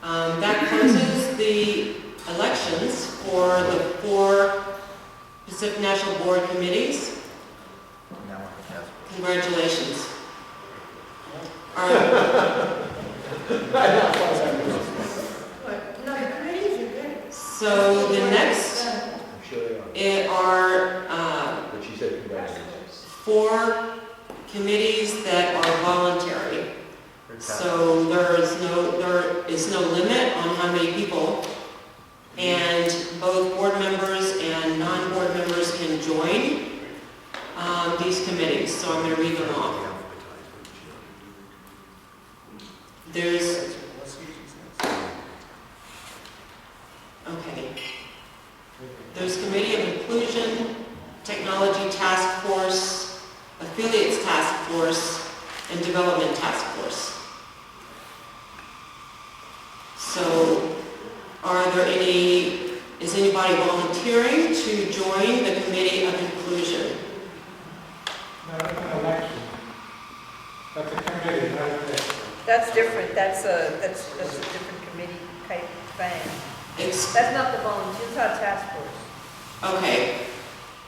Speaker 1: That closes the elections for the 4 Pacific National Board committees. Congratulations. All right.
Speaker 10: No, the committees are good.
Speaker 1: So the next
Speaker 4: I'm sure they are.
Speaker 1: are
Speaker 4: But she said congratulations.
Speaker 1: 4 committees that are voluntary. So there is no limit on how many people, and both board members and non-board members can join these committees. So I'm going to read them off. There's, okay. There's Committee of Inclusion, Technology Task Force, Affiliates Task Force, and Development Task Force. So, is anybody volunteering to join the Committee of Inclusion?
Speaker 5: Not an election. That's a committee, not an election.
Speaker 2: That's different, that's a different committee type thing.
Speaker 1: It's,
Speaker 2: That's not the volunteer, it's not a task force.
Speaker 1: okay,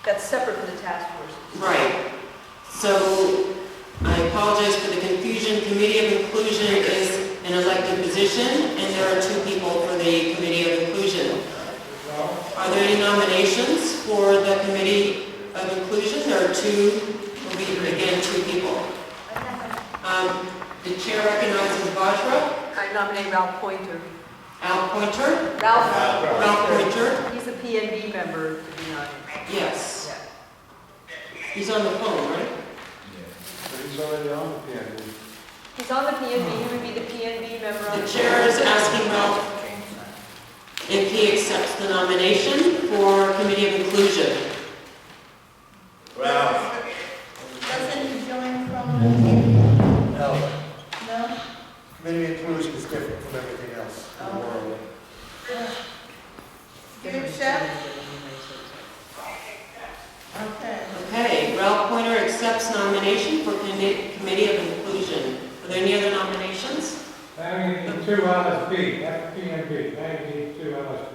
Speaker 2: That's separate from the task force.
Speaker 1: right. So, I apologize for the confusion. Committee of Inclusion is an elected position, and there are 2 people for the Committee of Inclusion. Are there any nominations for the Committee of Inclusion? There are 2, will be again 2 people. The chair recognizes Vajra.
Speaker 2: I nominate Ralph Pointer.
Speaker 1: Al Pointer.
Speaker 2: Ralph
Speaker 1: Pointer.
Speaker 2: He's a PNB member, to be honest.
Speaker 1: Yes.
Speaker 2: Yeah.
Speaker 1: He's on the phone, right?
Speaker 5: But he's already on the PNB.
Speaker 2: He's on the PNB, he would be the PNB member on
Speaker 1: The chair is asking Ralph if he accepts the nomination for Committee of Inclusion.
Speaker 10: Ralph. Doesn't he join from the...
Speaker 6: No,
Speaker 10: No?
Speaker 6: committee of inclusion is different from everything else in the world.
Speaker 10: Do you accept? Okay.
Speaker 1: Okay, Ralph Pointer accepts nomination for Committee of Inclusion. Are there any other nominations?
Speaker 5: I need 2 LSB, that's PNB, I need 2 LSB.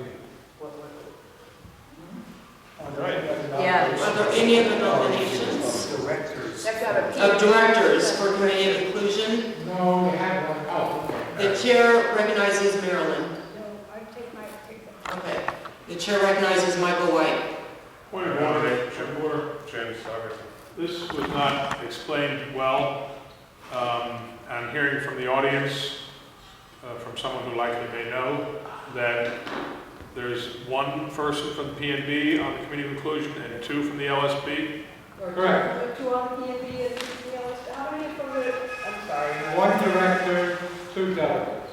Speaker 2: Yeah.
Speaker 1: Are there any other nominations
Speaker 6: Directors.
Speaker 2: Have to have a
Speaker 1: of directors for Committee of Inclusion?
Speaker 5: No, we have one. Oh, okay.
Speaker 1: The chair recognizes Marilyn.
Speaker 7: No, I take that.
Speaker 1: Okay. The chair recognizes Michael White.
Speaker 8: Point of order, James, sorry. This was not explained well. I'm hearing from the audience, from someone who likely may know, that there's 1 person from the PNB on the Committee of Inclusion and 2 from the LSB.
Speaker 5: Correct.
Speaker 2: 2 on the PNB and 2 from the LSB. How many from the, I'm sorry.
Speaker 5: 1 director, 2 delegates,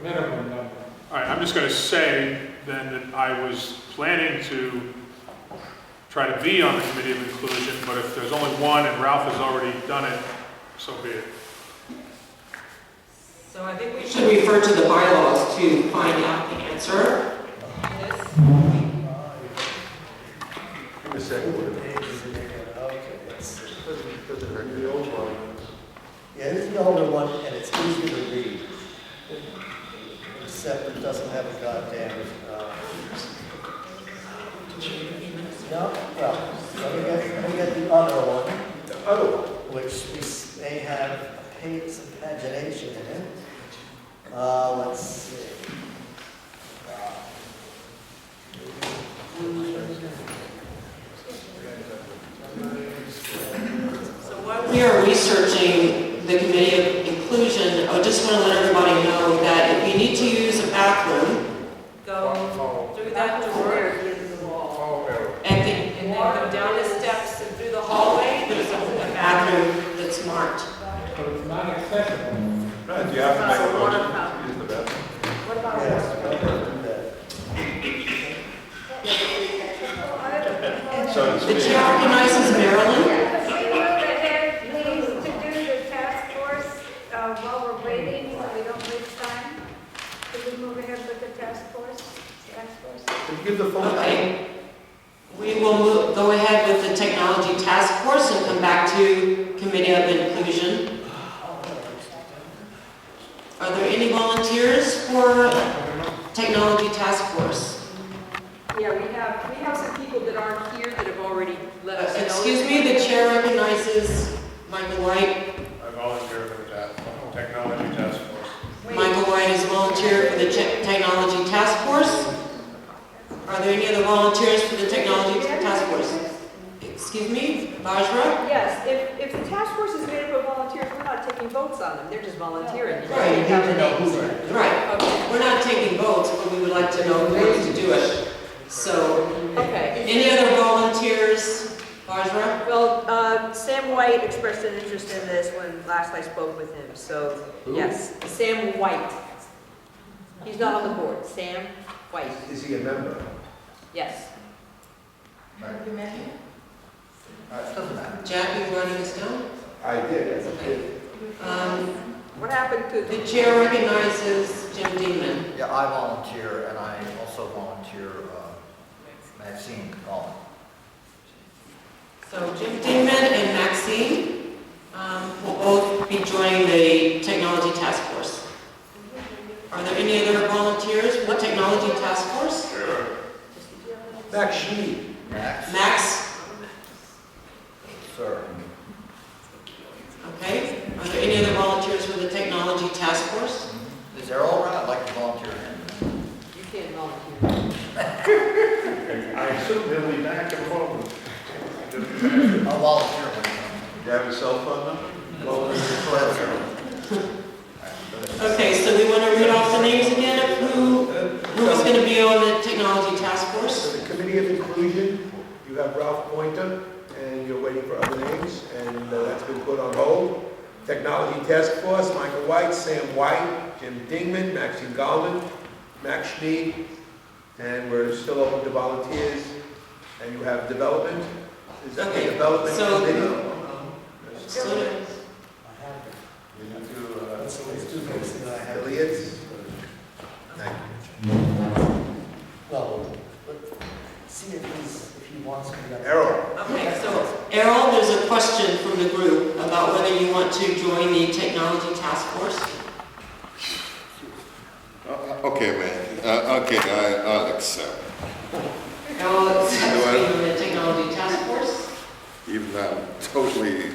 Speaker 5: minimum number.
Speaker 8: All right, I'm just going to say then that I was planning to try to be on the Committee of Inclusion, but if there's only 1 and Ralph has already done it, so be it.
Speaker 1: So I think we should refer to the bylaws to find out the answer.
Speaker 4: Give me a second.
Speaker 6: Okay, let's see.
Speaker 4: Doesn't hurt the old one.
Speaker 6: Yeah, this is the older one, and it's easy to read. Except it doesn't have a goddamn, no, well, let me get the other one.
Speaker 4: The other one.
Speaker 6: Which may have some pagination in it. Let's see.
Speaker 1: So while we are researching the Committee of Inclusion, I just want to let everybody know that if you need to use a bathroom, go through that door and then go down the steps and through the hallway. There's a bathroom that's marked.
Speaker 5: But it's not accessible.
Speaker 4: Right, do you have to make a motion to use the bathroom?
Speaker 2: What about
Speaker 6: Yes, go ahead and do that.
Speaker 4: So it's
Speaker 1: The chair recognizes Marilyn.
Speaker 7: Can we move ahead, please, to do the task force while we're waiting, so we don't waste time? Could we move ahead with the task force?
Speaker 4: Can you give the phone?
Speaker 1: Okay. We will go ahead with the Technology Task Force and come back to Committee of Inclusion. Are there any volunteers for Technology Task Force?
Speaker 2: Yeah, we have some people that aren't here that have already let us know.
Speaker 1: Excuse me, the chair recognizes Michael White.
Speaker 8: I volunteer for the Technology Task Force.
Speaker 1: Michael White is volunteer for the Technology Task Force. Are there any other volunteers for the Technology Task Force? Excuse me, Vajra?
Speaker 2: Yes, if the task force is made up of volunteers, we're not taking votes on them, they're just volunteering.
Speaker 1: Right.
Speaker 2: We have the names.
Speaker 1: Right.
Speaker 2: Okay.
Speaker 1: We're not taking votes, but we would like to know who wants to do it. So,
Speaker 2: Okay.
Speaker 1: any other volunteers? Barbara?
Speaker 2: Well, Sam White expressed an interest in this when last I spoke with him, so, yes, Sam White. He's not on the board, Sam White,
Speaker 4: Is he a member?
Speaker 2: yes.
Speaker 10: You met him?
Speaker 9: Doesn't matter.
Speaker 1: Jack, you writing this down?
Speaker 4: I did, yes, I did.
Speaker 2: What happened to
Speaker 1: The chair recognizes Jim Deeman.
Speaker 9: Yeah, I volunteer, and I also volunteer Maxine Gallman.
Speaker 1: So Jim Deeman and Maxine will both be joining the Technology Task Force. Are there any other volunteers for the Technology Task Force?
Speaker 3: Sure.
Speaker 4: Max Schmid.
Speaker 1: Max?
Speaker 9: Sir.
Speaker 1: Okay. Are there any other volunteers for the Technology Task Force?
Speaker 9: Is Errol around? I'd like to volunteer him.
Speaker 2: You can't volunteer.
Speaker 3: I assume he'll be back in a moment.
Speaker 9: I'll volunteer when he comes.
Speaker 5: Do you have a cell phone number?
Speaker 9: Go ahead, sir.
Speaker 1: Okay, so we want to read off the names again of who is going to be on the Technology Task Force.
Speaker 4: So the Committee of Inclusion, you have Ralph Pointer, and you're waiting for other names, and that's been put on hold. Technology Task Force, Michael White, Sam White, Jim Dingman, Maxine Goldman, Max Schmid, and we're still open to volunteers. And you have Development. Is that
Speaker 1: Okay,
Speaker 4: the Development
Speaker 1: so-
Speaker 4: Committee?
Speaker 1: So,
Speaker 4: Affiliates? Thank you.
Speaker 6: Well, see if he wants to.
Speaker 4: Errol?
Speaker 1: okay, so Errol, there's a question from the group about whether you want to join the Technology Task Force.
Speaker 11: Okay, man. Okay, I'll accept.
Speaker 1: Errol accepts being on the Technology Task Force.
Speaker 11: Even though I'm totally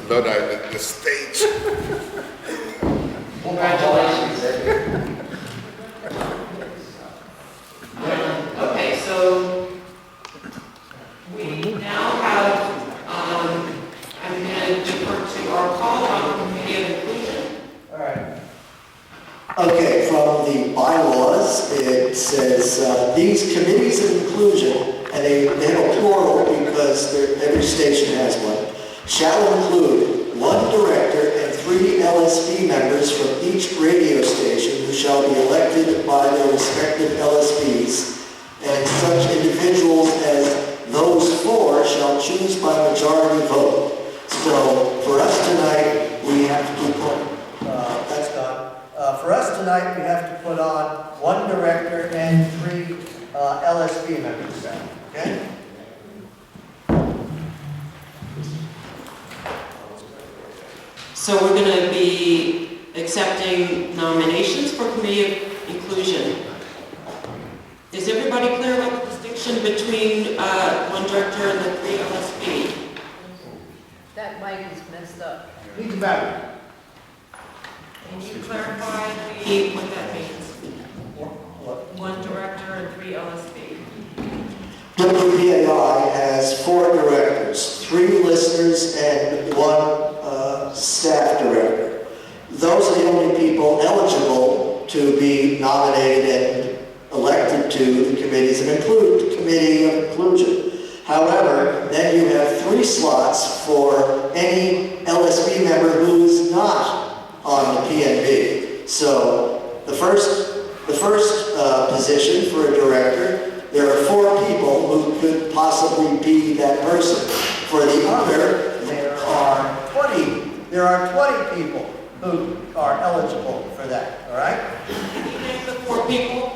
Speaker 11: Luddite at the stage.
Speaker 1: Congratulations. Okay, so we now have, I'm going to defer to our call on Committee of Inclusion.
Speaker 6: All right. Okay, from the bylaws, it says, these committees of inclusion, and they have a plural because every station has one, shall include one director and 3 LSB members from each radio station who shall be elected by their respective LSBs, and such individuals as those 4 shall choose by majority vote. So for us tonight, we have to put, that's done. For us tonight, we have to put on 1 director and 3 LSB members, okay?
Speaker 1: So we're going to be accepting nominations for Committee of Inclusion. Is everybody clear about the distinction between 1 director and the 3 LSB?
Speaker 2: That mic is messed up.
Speaker 4: Needs a battery.
Speaker 1: Can you clarify what that means? 1 director and 3 LSB.
Speaker 6: WBAI has 4 directors, 3 listeners, and 1 staff director. Those are the only people eligible to be nominated and elected to the committees of Committee of Inclusion. However, then you have 3 slots for any LSB member who is not on the PNB. So the first position for a director, there are 4 people who could possibly be that person. For the other, there are 20 people who are eligible for that, all right?
Speaker 1: Can you name the 4 people?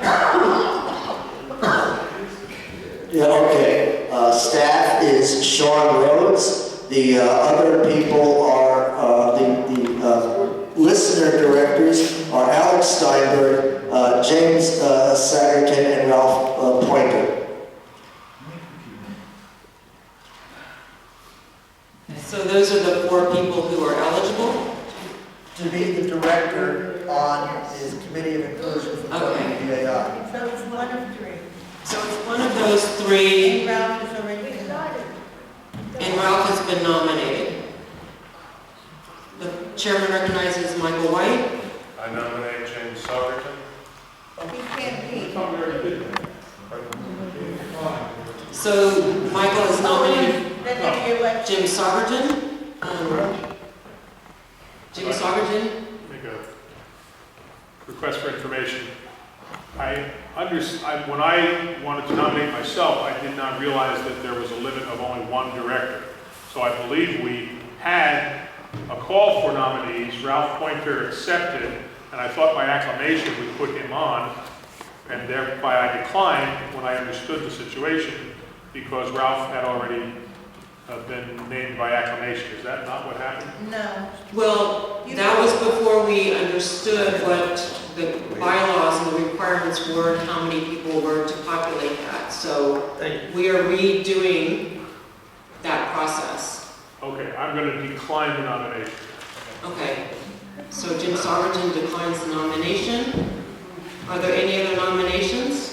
Speaker 6: Yeah, okay. Staff is Sean Rhodes. The other people are, the listener directors are Alex Steinberg, James Sagerton, and Ralph Pointer.
Speaker 1: So those are the 4 people who are eligible?
Speaker 6: To be the director on his Committee of Inclusion for
Speaker 1: Okay.
Speaker 6: WBAI.
Speaker 10: So it's 1 of 3.
Speaker 1: So it's one of those 3,
Speaker 10: And Ralph is already
Speaker 7: We
Speaker 10: in.
Speaker 7: started.
Speaker 1: and Ralph has been nominated. The chairman recognizes Michael White.
Speaker 3: I nominate James Sogerton.
Speaker 10: He can't be.
Speaker 1: So Michael is nominated
Speaker 10: Then you elect.
Speaker 1: Jim Sauberton. Jim Sauberton.
Speaker 8: Make a request for information. When I wanted to nominate myself, I did not realize that there was a limit of only one director. So I believe we had a call for nominees. Ralph Pointer accepted, and I thought by acclamation we put him on, and thereby I declined when I understood the situation because Ralph had already been named by acclamation. Is that not what happened?
Speaker 10: No.
Speaker 1: Well, that was before we understood what the bylaws and the requirements were and how many people were to populate that. So we are redoing that process.
Speaker 8: Okay, I'm going to decline the nomination.
Speaker 1: Okay, so Jim Sauberton declines the nomination. Are there any other nominations?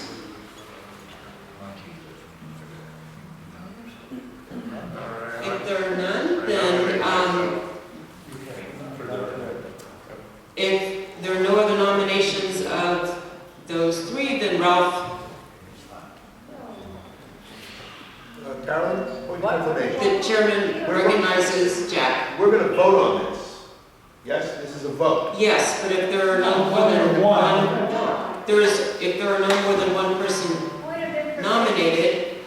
Speaker 1: If there are none, then if there are no other nominations of those three, then Ralph,
Speaker 4: Carolyn, point of information.
Speaker 1: the chairman, recognizes Jack.
Speaker 4: We're going to vote on this. Yes, this is a vote.
Speaker 1: Yes, but if there are no more than one, if there are no more than one person nominated,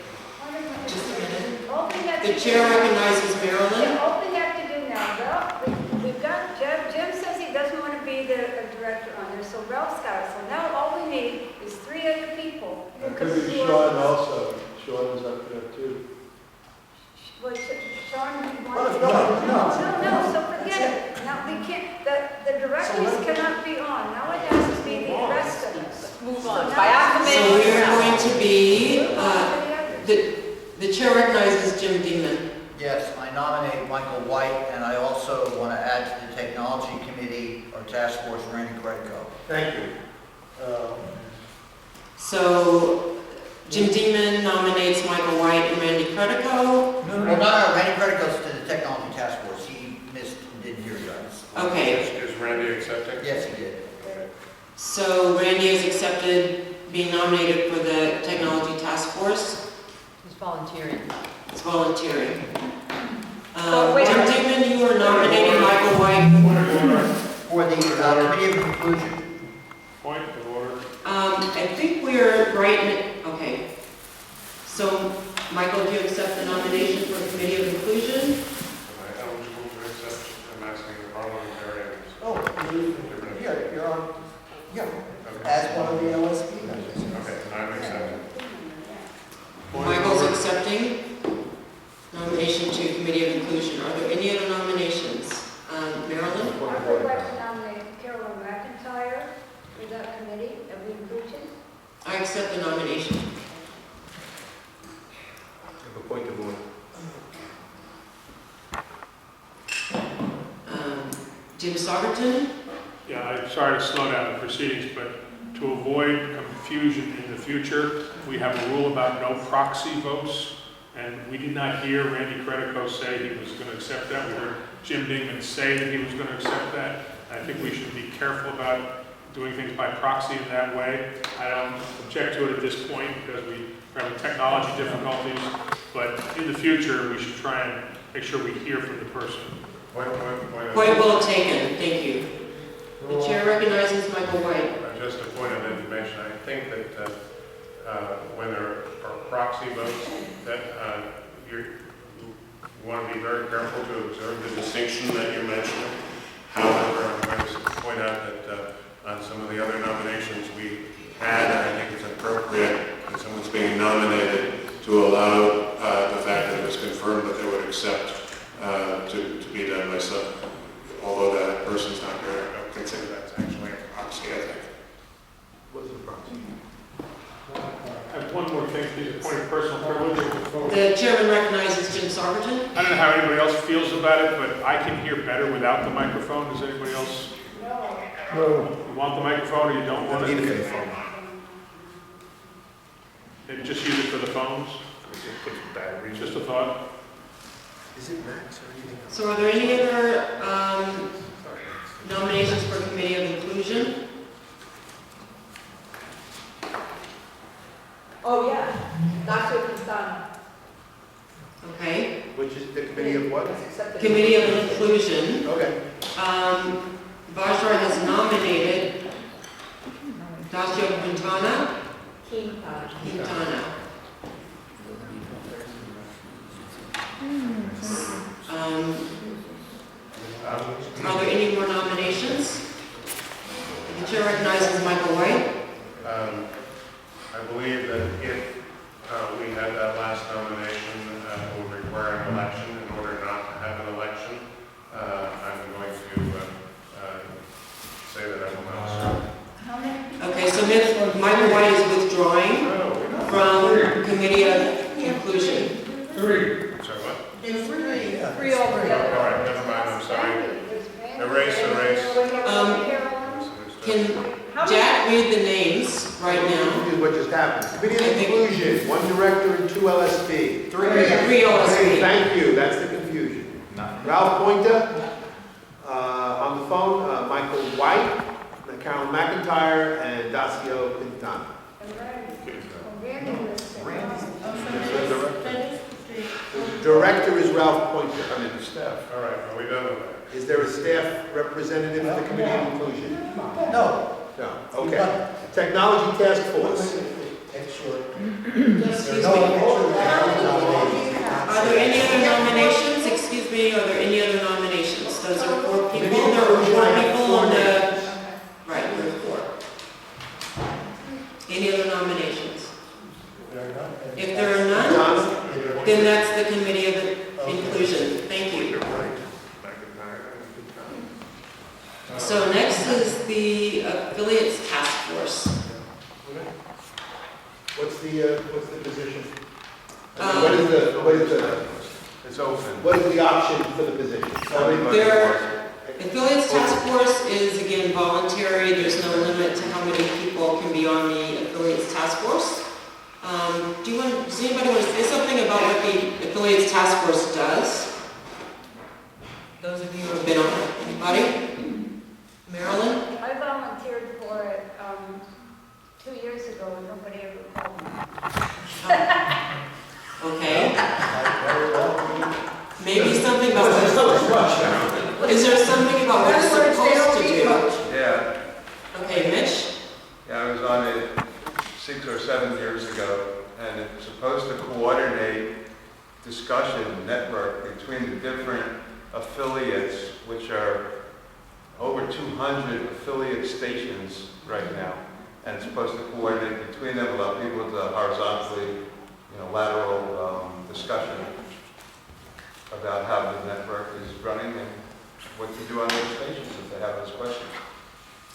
Speaker 1: just a minute, the chair recognizes Marilyn.
Speaker 7: All we have to do now, Ralph, we've got, Jim says he doesn't want to be the director on there, so Ralph's got it. So now all we need is 3 other people.
Speaker 4: It could be Sean also. Sean is up there too.
Speaker 7: Well, Sean, you want
Speaker 6: Well,
Speaker 7: to...
Speaker 6: no.
Speaker 7: So forget it. Now, we can't, the directors cannot be on. Now it has to be the rest of us.
Speaker 2: Move on.
Speaker 7: So
Speaker 2: By
Speaker 7: now-
Speaker 1: So we
Speaker 2: acclamation.
Speaker 1: are going to be, the chair recognizes Jim Dingman.
Speaker 9: Yes, I nominate Michael White, and I also want to add to the Technology Committee or Task Force Randy Greco.
Speaker 4: Thank you.
Speaker 1: So Jim Dingman nominates Michael White and Randy Credico.
Speaker 9: No, Randy Greco's to the Technology Task Force. He missed and didn't hear you guys.
Speaker 1: Okay,
Speaker 3: Is Randy accepting?
Speaker 9: Yes, he did.
Speaker 1: so Randy has accepted being nominated for the Technology Task Force.
Speaker 2: He's volunteering.
Speaker 1: It's volunteering.
Speaker 2: So wait a
Speaker 1: Jim
Speaker 2: minute.
Speaker 1: Dingman, you are nominating Michael White.
Speaker 9: For the Committee of Inclusion.
Speaker 8: Point of order.
Speaker 1: I think we're right in, okay. So, Michael, do you accept the nomination for Committee of Inclusion?
Speaker 3: Am I eligible to accept? I'm asking the parliamentarians.
Speaker 6: Oh, you're on, yeah,
Speaker 3: Okay.
Speaker 6: as one of the LSB members.
Speaker 3: Okay, I'm accepting.
Speaker 1: Michael's accepting nomination to Committee of Inclusion. Are there any other nominations? Marilyn?
Speaker 7: I would like to nominate Carolyn McIntyre for that committee of inclusion.
Speaker 1: I accept the nomination.
Speaker 4: Have a point of order.
Speaker 1: Jim Sauberton?
Speaker 8: Yeah, I'm sorry to slow down the proceedings, but to avoid confusion in the future, we have a rule about no proxy votes, and we did not hear Randy Credico say he was going to accept that. We heard Jim Dingman say that he was going to accept that. I think we should be careful about doing things by proxy in that way. I don't object to it at this point because we are having technology difficulties, but in the future, we should try and make sure we hear from the person.
Speaker 3: Point.
Speaker 1: Point well taken, thank you. The chair recognizes Michael White.
Speaker 3: Just a point of information, I think that when there are proxy votes, that you want to be very careful to observe the distinction that you mentioned. However, I'm going to point out that on some of the other nominations we had, and I think it's appropriate when someone's being nominated to allow the fact that it was confirmed that they would accept to be done by some, although that person's not going to consider that's actually a proxy, I think.
Speaker 4: What's the proxy?
Speaker 8: I have one more thing, please, a point of personal privilege.
Speaker 1: The chairman recognizes Jim Sauberton.
Speaker 8: I don't know how anybody else feels about it, but I can hear better without the microphone. Does anybody else?
Speaker 4: No.
Speaker 8: You want the microphone or you don't want
Speaker 4: Need it
Speaker 8: it?
Speaker 4: for the phone.
Speaker 8: Maybe just use it for the phones? Just a thought.
Speaker 4: Is it Max or anything else?
Speaker 1: So are there any other nominations for Committee of Inclusion?
Speaker 2: Oh,
Speaker 1: Committee of Inclusion.
Speaker 12: Okay.
Speaker 1: Bajra has nominated Dacio Quintana. Are there any more nominations? The chair recognizes Michael White.
Speaker 3: I believe that if we had that last nomination, it would require an election. In order not to have an election, I'm going to say that I will not serve.
Speaker 10: How many?
Speaker 1: Okay, so Michael White is withdrawing from Committee of Inclusion.
Speaker 3: Sorry, what?
Speaker 10: There's three.
Speaker 2: Three altogether.
Speaker 3: All right, never mind, I'm sorry. Erase.
Speaker 1: Can Jack read the names right now?
Speaker 4: Here's what just happened. Committee of Inclusion, 1 director and 2 LSP.
Speaker 1: Three LSP.
Speaker 4: Thank you, that's the confusion. Ralph Pointer, on the phone, Michael White, Carolyn McIntyre, and Dacio Quintana. Director is Ralph Pointer.
Speaker 3: I mean, the staff. All right, are we done with that?
Speaker 4: Is there a staff representative of the Committee of Inclusion?
Speaker 6: No.
Speaker 4: No, okay. Technology Task Force.
Speaker 1: Excuse me. Are there any other nominations? Excuse me, are there any other nominations? Those are 4 people. There are 4 people on the, right, there are 4. Any other nominations? If there are none, then that's the Committee of Inclusion. Thank you. So next is the Affiliates Task Force.
Speaker 4: What's the position? What is the,
Speaker 3: It's open.
Speaker 4: what is the option for the position?
Speaker 1: Their Affiliates Task Force is again voluntary. There's no limit to how many people can be on the Affiliates Task Force. Does anybody want to say something about what the Affiliates Task Force does? Those of you who have been on it. Anybody? Marilyn?
Speaker 7: I volunteered for it 2 years ago, and nobody ever called me.
Speaker 1: Okay. Maybe something about what is there something about what it's supposed to do?
Speaker 5: Yeah,
Speaker 1: Okay, Mitch?
Speaker 5: yeah, I was on it 6 or 7 years ago, and it's supposed to coordinate discussion network between the different affiliates, which are over 200 affiliate stations right now. And it's supposed to coordinate between them, allow people to horizontally, lateral discussion about how the network is running and what to do on those stations if they have those questions.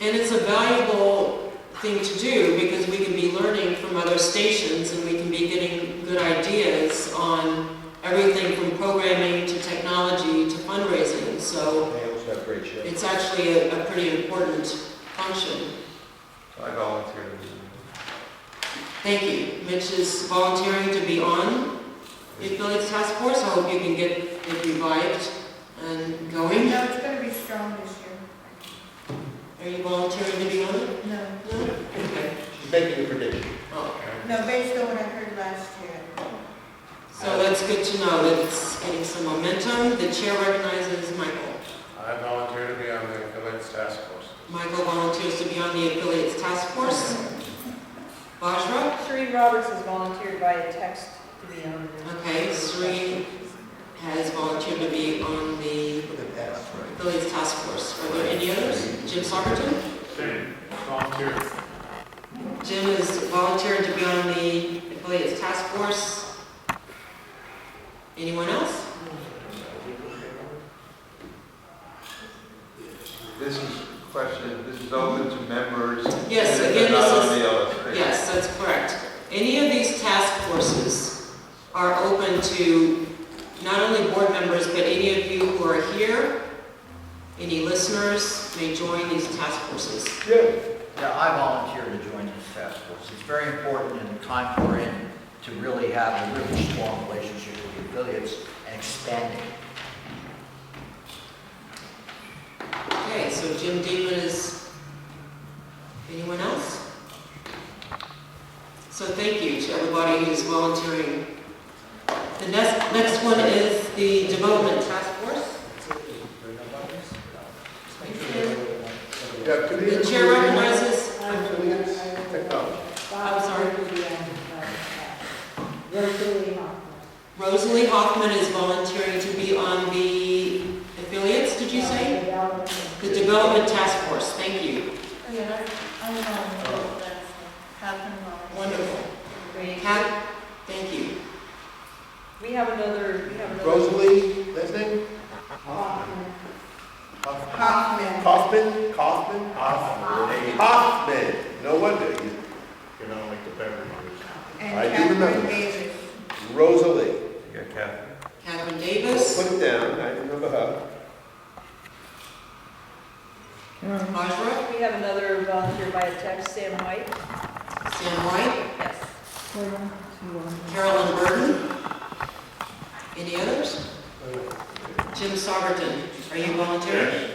Speaker 1: And it's a valuable thing to do because we can be learning from other stations and we can be getting good ideas on everything from programming to technology to fundraising. So
Speaker 4: They also have great shows.
Speaker 1: it's actually a pretty important function.
Speaker 5: So I volunteered.
Speaker 1: Thank you. Mitch is volunteering to be on the Affiliates Task Force. I hope you can get it revived and going.
Speaker 10: No, it's gonna be strong this year.
Speaker 1: Are you volunteering to be on it?
Speaker 10: No.
Speaker 1: No? Okay.
Speaker 4: She's making a prediction.
Speaker 1: Oh.
Speaker 10: No, based on what I heard last year.
Speaker 1: So that's good to know that it's getting some momentum. The chair recognizes Michael.
Speaker 3: I volunteer to be on the Affiliates Task Force.
Speaker 1: Michael volunteers to be on the Affiliates Task Force. Bajra?
Speaker 2: Shereen Roberts has volunteered via text to be on the.
Speaker 1: Okay, Sri has volunteered to be on the Affiliates Task Force. Are there any others? Jim Saugerton?
Speaker 8: Same, volunteer.
Speaker 1: Jim is volunteering to be on the Affiliates Task Force. Anyone else?
Speaker 5: This is this is open to members.
Speaker 1: Yes,
Speaker 5: and
Speaker 1: again,
Speaker 5: not
Speaker 1: this
Speaker 5: on
Speaker 1: is-
Speaker 5: the LSP.
Speaker 1: Yes, that's correct. Any of these task forces are open to not only board members, but any of you who are here, any listeners may join these task forces.
Speaker 9: Yeah, I volunteer to join this task force. It's very important in the time we're in to really have a really strong relationship with the affiliates and expand it.
Speaker 1: Okay, so Jim Demon is, anyone else? So thank you to everybody who's volunteering. The next one is the Development Task Force.
Speaker 4: Yeah, committee
Speaker 1: The chair recognizes,
Speaker 4: affiliates, technology.
Speaker 1: I'm sorry.
Speaker 7: Rosalie
Speaker 1: Rosalie Hoffman is volunteering to be on the affiliates, did you say? The Development Task Force, thank you.
Speaker 10: Oh, yeah, that's, I'm on that. Happened on.
Speaker 1: Wonderful. Kat, thank you.
Speaker 2: We have another.
Speaker 4: Rosalie, last name?
Speaker 10: Hoffman.
Speaker 4: Kaufman? Hoffman. No wonder.
Speaker 3: You know, like the beverages.
Speaker 10: And
Speaker 4: I do
Speaker 10: Catherine
Speaker 4: remember.
Speaker 10: Davis.
Speaker 4: Rosalie.
Speaker 12: You got Catherine.
Speaker 1: Catherine Davis,
Speaker 4: Put it down, I remember her.
Speaker 1: Hajra,
Speaker 2: We have another volunteer by text, Sam White.
Speaker 1: Sam White,
Speaker 2: Yes.
Speaker 1: Carolyn Burton. Any others? Jim Saugerton, are you volunteering?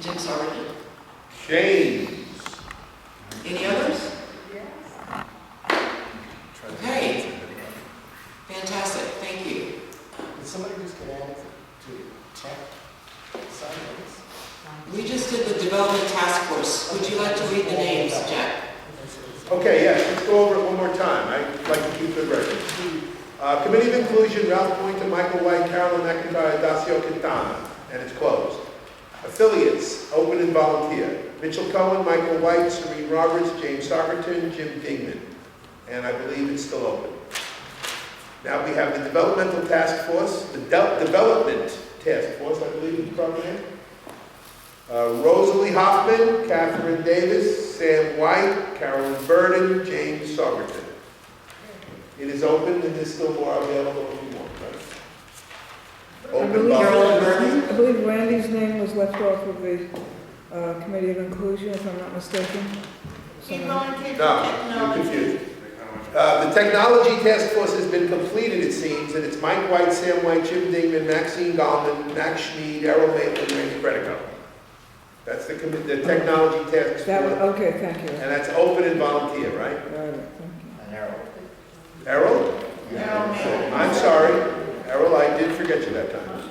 Speaker 1: Jim Saugerton.
Speaker 4: James.
Speaker 1: Any others? Okay, fantastic, thank you.
Speaker 6: Did somebody just get added to tech assignments?
Speaker 1: We just did the Development Task Force. Would you like to read the names, Jack?
Speaker 4: Okay, yes, let's go over it one more time. I'd like to keep good record. Committee of Inclusion, Ralph Boynton, Michael White, Carolyn McIntyre, Dacio Quintana, and it's closed. Affiliates, open and volunteer. Mitchell Cohen, Michael White, Serene Roberts, James Saugerton, Jim Dingman. And I believe it's still open. Now we have the Developmental Task Force, the Development Task Force, I believe is the proper name. Rosalie Hoffman, Catherine Davis, Sam White, Carolyn Burden, James Saugerton. It is open and there's still more available if you want, right? Open
Speaker 1: Carolyn Burton?
Speaker 14: I believe Randy's name was left off of the Committee of Inclusion, if I'm not mistaken.
Speaker 10: He volunteered for
Speaker 4: No, you're
Speaker 10: technology.
Speaker 4: confused. The Technology Task Force has been completed, it seems, and it's Mike White, Sam White, Jim Dingman, Maxine Gallman, Max Schmid, Errol Maitland, Randy Credico. That's the Technology Task
Speaker 14: That was,
Speaker 4: Force.
Speaker 14: okay, thank you.
Speaker 4: And that's open and volunteer, right?
Speaker 14: Thank you.
Speaker 9: And Errol.
Speaker 4: Errol?
Speaker 10: Errol Maitland.
Speaker 4: I'm sorry. Errol, I did forget you that time.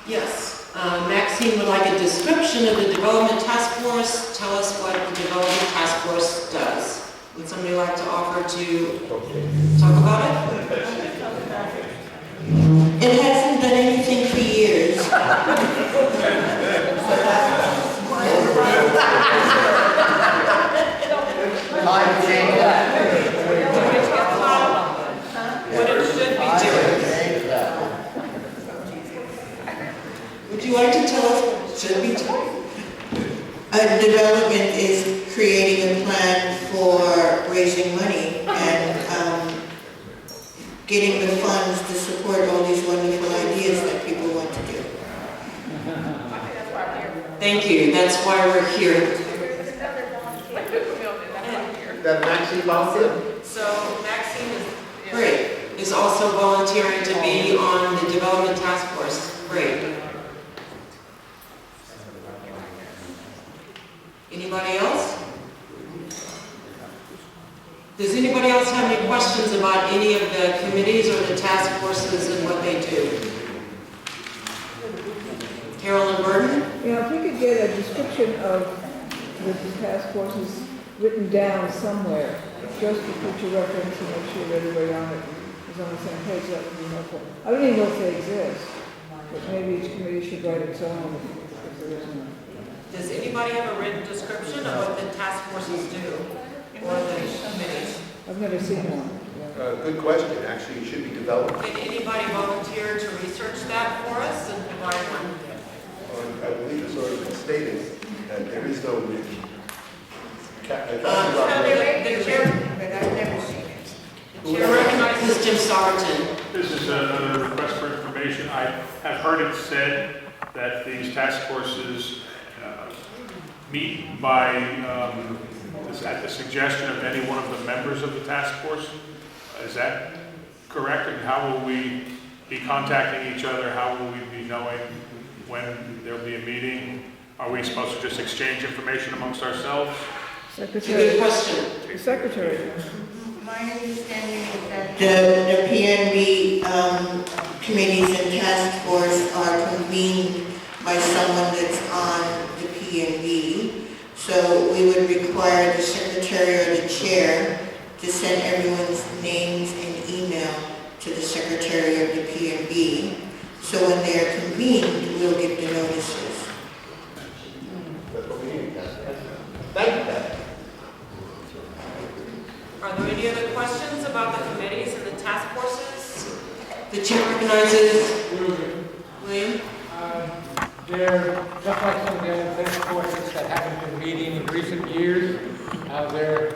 Speaker 1: Yes. Maxine would like a description of the Development Task Force. Tell us what the Development Task Force does. Would somebody like to offer to talk about it?
Speaker 10: It hasn't done anything for years.
Speaker 9: Time to change that.
Speaker 1: What it should be doing.
Speaker 9: Change that.
Speaker 1: Would you like to tell us what it should be doing?
Speaker 10: Development is creating a plan for raising money and getting the funds to support all these wonderful ideas that people want to do.
Speaker 1: Thank you. That's why we're here.
Speaker 4: That Maxine volunteer?
Speaker 1: So Maxine is great. Is also volunteering to be on the Development Task Force. Great. Anybody else? Does anybody else have any questions about any of the committees or the task forces and what they do? Carolyn Burton?
Speaker 14: Yeah, if we could get a description of the task forces written down somewhere, just for future reference and make sure that everybody on it is on the same page, that would be helpful. I don't even know if they exist, but maybe each committee should write its own if there isn't one.
Speaker 1: Does anybody have a written description of what the task forces do or the committees?
Speaker 14: I've never seen one.
Speaker 4: Good question. Actually, it should be developed.
Speaker 1: Can anybody volunteer to research that for us and provide one?
Speaker 4: I believe it's already been stated that there is no written.
Speaker 1: The chair recognizes Jim Saugerton.
Speaker 8: This is another request for information. I have heard it said that these task forces meet by, at the suggestion of any one of the members of the task force. Is that correct? And how will we be contacting each other? How will we be knowing when there'll be a meeting? Are we supposed to just exchange information amongst ourselves?
Speaker 1: It's a good question.
Speaker 14: The secretary.
Speaker 10: My understanding is that the PNB committees and task force are convened by someone that's on the P&B. So we would require the secretary or the chair to send everyone's names and email to the secretary of the P&B. So when they're convened, we'll get the notices.
Speaker 4: That's what we need. Thank you, Kathy.
Speaker 1: Are there any other questions about the committees and the task forces? The chair recognizes William.
Speaker 15: They're just like some of the other task forces that haven't been meeting in recent years. There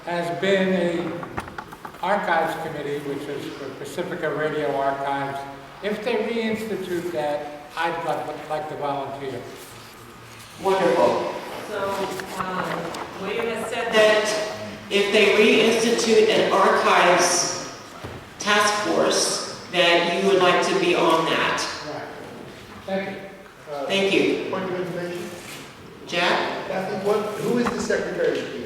Speaker 15: has been a archives committee, which is for Pacifica Radio Archives. If they reinstitute that, I'd like to volunteer.
Speaker 1: Wonderful. So William has said that if they reinstitute an archives task force, that you would like to be on that.
Speaker 15: Right. Thank you.
Speaker 1: Thank you.
Speaker 4: Point of information.
Speaker 1: Jack?
Speaker 4: Kathy, who is the secretary of the P&B?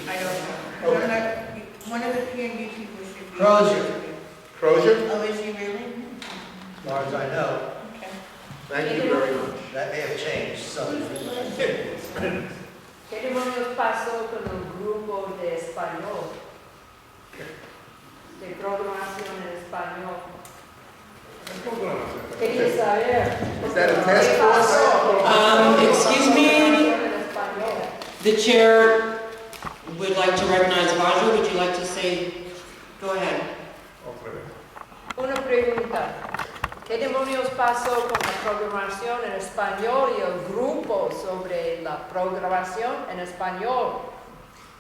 Speaker 10: I don't know.
Speaker 4: Okay.
Speaker 10: One of the P&B people should be.
Speaker 6: Crozier.
Speaker 4: Crozier?
Speaker 10: Oh, is he really?
Speaker 6: As far as I know,
Speaker 4: Thank you very much.
Speaker 6: that may have changed, so.
Speaker 2: ¿Qué demonios pasó con el grupo de español? De programación en español. Quería saber.
Speaker 4: Is that a task force?
Speaker 1: Excuse me, the chair would like to recognize Vajra. Would you like to say, go ahead.
Speaker 2: Una pregunta. ¿Qué demonios pasó con la programación en español y el grupo sobre la programación en español?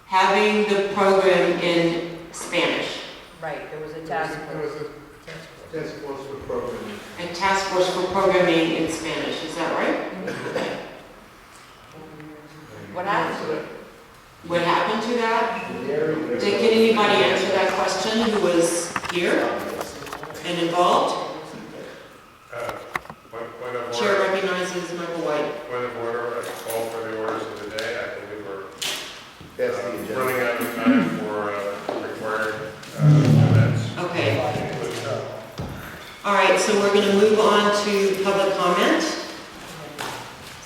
Speaker 1: Having the program in Spanish.
Speaker 2: Right, there was a task force.
Speaker 4: Task force for programming.
Speaker 1: And task force for programming in Spanish, is that right?
Speaker 2: What happened to it?
Speaker 1: What happened to that? Can anybody answer that question who was here and involved?
Speaker 3: Point of
Speaker 1: Chair
Speaker 3: order.
Speaker 1: recognizes Michael White.
Speaker 3: Point of order, I call for the orders of the day. I believe we're
Speaker 4: That's the agenda.
Speaker 3: running out of time for required events.
Speaker 1: Okay. All right, so we're going to move on to public comment.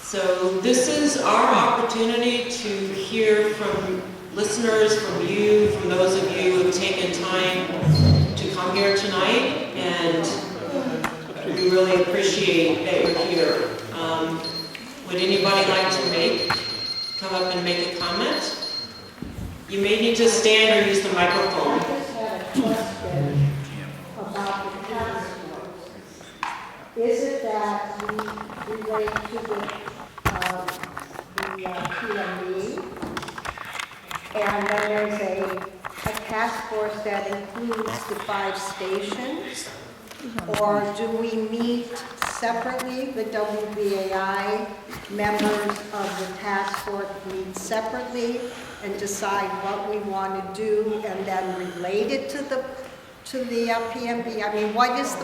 Speaker 1: So this is our opportunity to hear from listeners, from you, from those of you who have taken time to come here tonight, and we really appreciate that you're here. Would anybody like to come up and make a comment? You may need to stand or use the microphone.
Speaker 7: I just had a question about the task force. Is it that we relate to the PME? And then there's a task force that includes the 5 stations? Or do we meet separately, the WBAI members of the task force meet separately and decide what we want to do and then relate it to the PMB? I mean, what's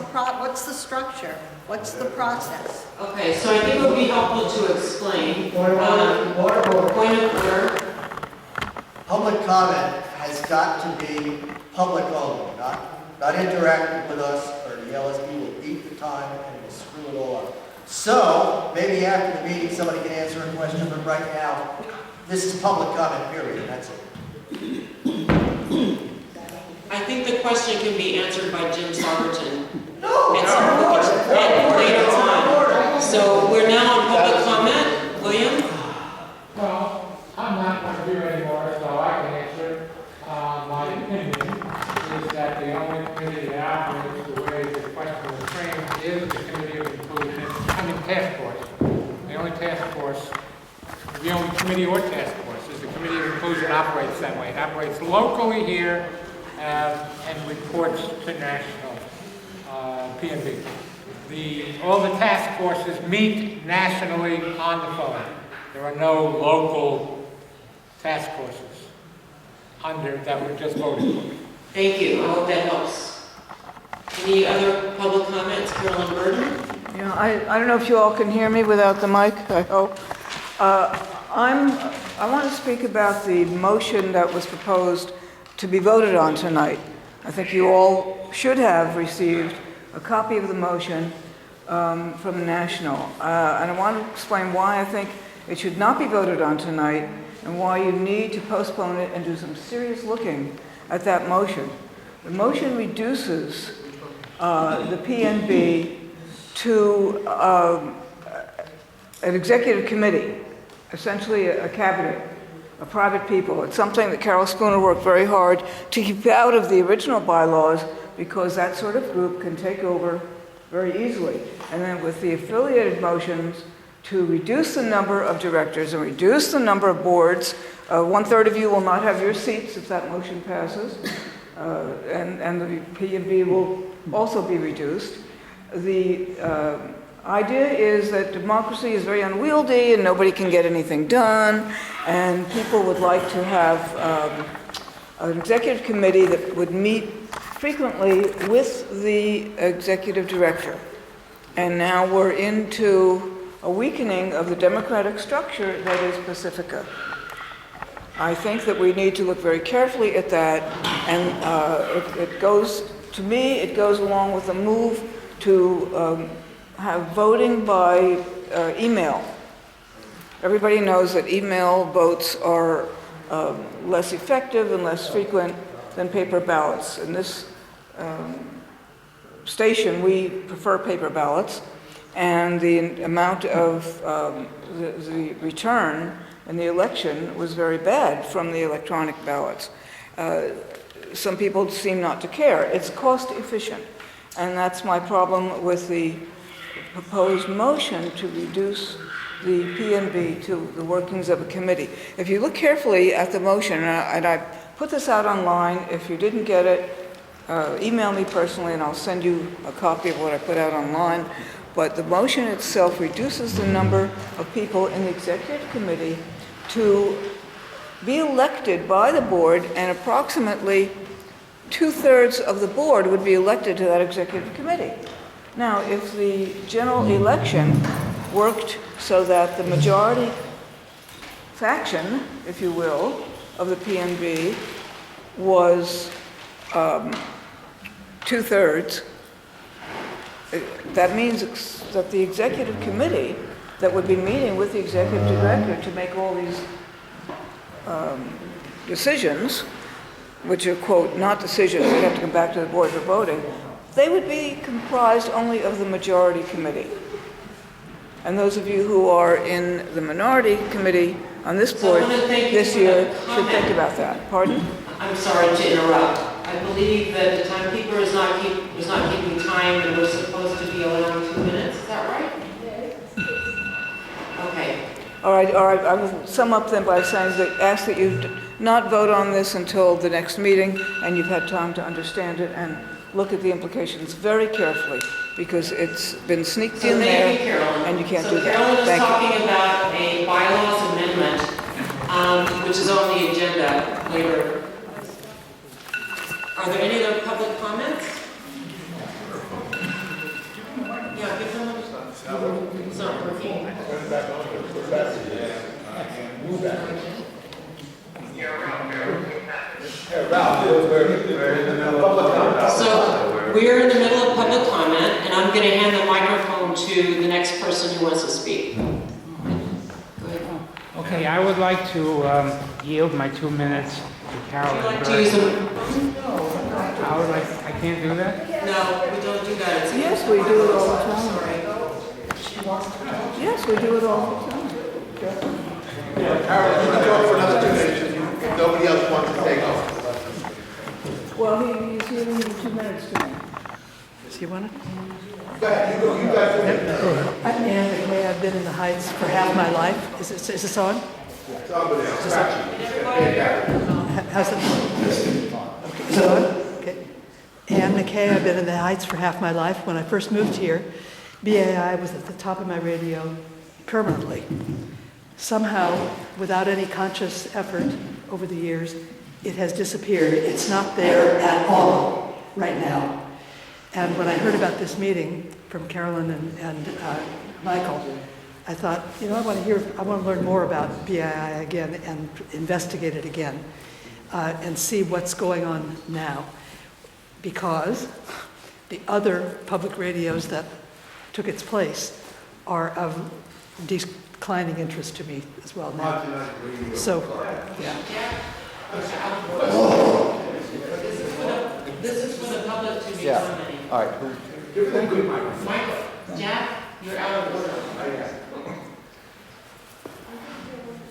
Speaker 7: the structure? What's the process?
Speaker 1: Okay, so I think it would be helpful to explain.
Speaker 6: Point of order.
Speaker 1: Point of order.
Speaker 6: Public comment has got to be public only, not interactive with us, or the LSB will eat the time and will screw it all up. So, maybe after the meeting, somebody can answer a question, but right now, this is public comment, period, that's it.
Speaker 1: I think the question can be answered by Jim Sarberton.
Speaker 6: No,
Speaker 1: At a later time. So we're now on public comment. William?
Speaker 15: Well, I'm not going to do anymore, so I can answer. My opinion is that the only committee that operates the way the question was framed is the Committee of Inclusion, task force. The only task force, the only committee or task force is the Committee of Inclusion operates that way. It operates locally here and reports to national PMB. All the task forces meet nationally on the phone. There are no local task forces that were just voted for.
Speaker 1: Thank you. I hope that helps. Any other public comments? Carolyn Burton?
Speaker 14: Yeah, I don't know if you all can hear me without the mic, I hope. I want to speak about the motion that was proposed to be voted on tonight. I think you all should have received a copy of the motion from the National. And I want to explain why I think it should not be voted on tonight and why you need to postpone it and do some serious looking at that motion. The motion reduces the PNB to an executive committee, essentially a cabinet of private people. It's something that Carol Spooner worked very hard to keep out of the original bylaws because that sort of group can take over very easily. And then with the affiliated motions to reduce the number of directors and reduce the number of boards, 1/3 of you will not have your seats if that motion passes, and the P&B will also be reduced. The idea is that democracy is very unwieldy and nobody can get anything done, and people would like to have an executive committee that would meet frequently with the executive director. And now we're into a weakening of the democratic structure that is Pacifica. I think that we need to look very carefully at that, and it goes, to me, it goes along with the move to have voting by email. Everybody knows that email votes are less effective and less frequent than paper ballots. In this station, we prefer paper ballots, and the amount of the return in the election was very bad from the electronic ballots. Some people seem not to care. It's cost efficient, and that's my problem with the proposed motion to reduce the PNB to the workings of a committee. If you look carefully at the motion, and I put this out online, if you didn't get it, email me personally and I'll send you a copy of what I put out online. But the motion itself reduces the number of people in the executive committee to be elected by the board, and approximately 2/3 of the board would be elected to that executive committee. Now, if the general election worked so that the majority faction, if you will, of the PNB was 2/3, that means that the executive committee that would be meeting with the executive director to make all these decisions, which are, quote, not decisions, they have to come back to the board for voting, they would be comprised only of the majority committee. And those of you who are in the minority committee on this board this year should think about that. Pardon?
Speaker 1: I'm sorry to interrupt. I believe that the timekeeper is not keeping time, and we're supposed to be allowing 2 minutes. Is that right? Okay.
Speaker 14: All right. I will sum up then by saying that ask that you not vote on this until the next meeting, and you've had time to understand it and look at the implications very carefully, because it's been sneaked in there,
Speaker 1: Thank you, Carolyn.
Speaker 14: and you can't
Speaker 1: so
Speaker 14: do that.
Speaker 1: Carolyn is
Speaker 14: Thank
Speaker 1: talking
Speaker 14: you.
Speaker 1: about a bylaws amendment, which is on the agenda later. Are there any other public comments? Yeah, give them a... It's not working. So we're in the middle of public comment, and I'm going to hand the microphone to the next person who wants to speak. Go ahead.
Speaker 15: Okay, I would like to yield my 2 minutes to Carol.
Speaker 1: Would you like to use them?
Speaker 15: I would like, I can't do that?
Speaker 1: No, we don't do that. It's
Speaker 14: Yes, we do it all the time.
Speaker 1: Sorry.
Speaker 14: Yes, we do it all the time.
Speaker 4: Carol, you can talk for another 2 minutes if nobody else wants to take over.
Speaker 14: Well, he's giving you 2 minutes to me.
Speaker 2: Does you want it?
Speaker 4: Go ahead, you got 2 minutes.
Speaker 2: I'm Ann McKay. I've been in the Heights for half my life. Is this on?
Speaker 4: It's on, but it's scratchy.
Speaker 2: How's it? Okay, is it on? Okay. Ann McKay. I've been in the Heights for half my life. When I first moved here, BAI was at the top of my radio permanently. Somehow, without any conscious effort over the years, it has disappeared. It's not there at all right now. And when I heard about this meeting from Carolyn and Michael, I thought, I want to learn more about BAI again and investigate it again and see what's going on now. Because The other public radios that took its place are of declining interest to me as well now. So, yeah.
Speaker 1: This is for the public to be
Speaker 9: Yeah.
Speaker 1: commenting.
Speaker 9: All right.
Speaker 4: Give it a good mic.
Speaker 1: Michael, Jack, you're out of order.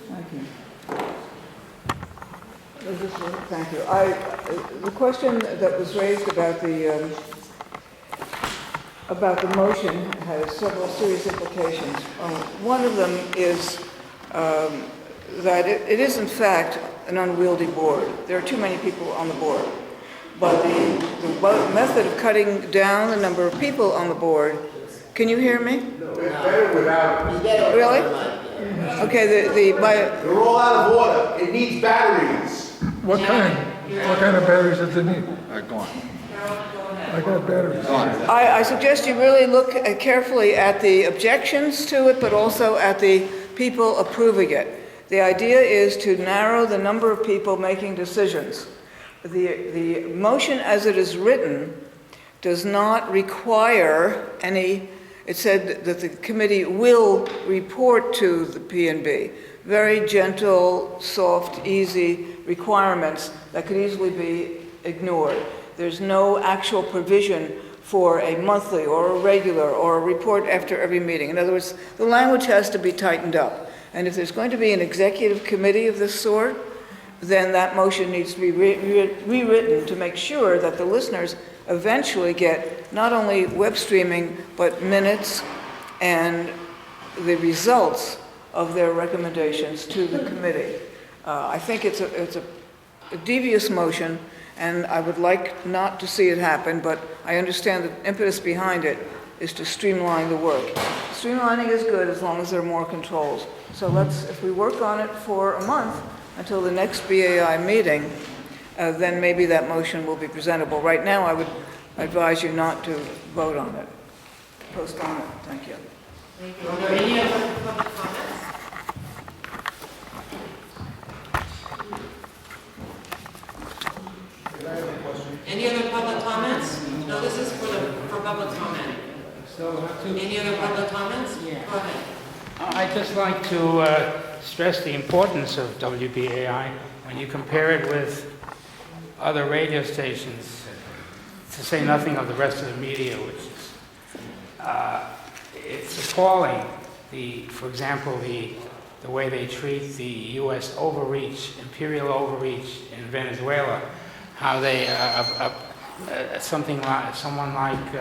Speaker 14: Thank you. Thank you. The question that was raised about the motion has several serious implications. One of them is that it is in fact an unwieldy board. There are too many people on the board. But the method of cutting down the number of people on the board, can you hear me?
Speaker 4: No, it's better without.
Speaker 14: Really? Okay,
Speaker 4: They're all out of order. It needs batteries.
Speaker 16: What kind of batteries does it need?
Speaker 9: All right, go on.
Speaker 16: I got batteries.
Speaker 14: I suggest you really look carefully at the objections to it, but also at the people approving it. The idea is to narrow the number of people making decisions. The motion as it is written does not require any, it said that the committee will report to the P&B. Very gentle, soft, easy requirements that could easily be ignored. There's no actual provision for a monthly or a regular or a report after every meeting. In other words, the language has to be tightened up. And if there's going to be an executive committee of this sort, then that motion needs to be rewritten to make sure that the listeners eventually get not only web streaming, but minutes and the results of their recommendations to the committee. I think it's a devious motion, and I would like not to see it happen, but I understand the impetus behind it is to streamline the work. Streamlining is good as long as there are more controls. So if we work on it for a month, until the next BAI meeting, then maybe that motion will be presentable. Right now, I would advise you not to vote on it. Postpone it. Thank you.
Speaker 1: Thank you. Are there any other public comments? Any other public comments? No, this is for public comment. Any other public comments?
Speaker 15: Yeah.
Speaker 1: Go ahead.
Speaker 15: I'd just like to stress the importance of WBAI when you compare it with other radio stations, to say nothing of the rest of the media, which is, it's appalling. For example, the way they treat the U.S. overreach, imperial overreach in Venezuela, how they, someone like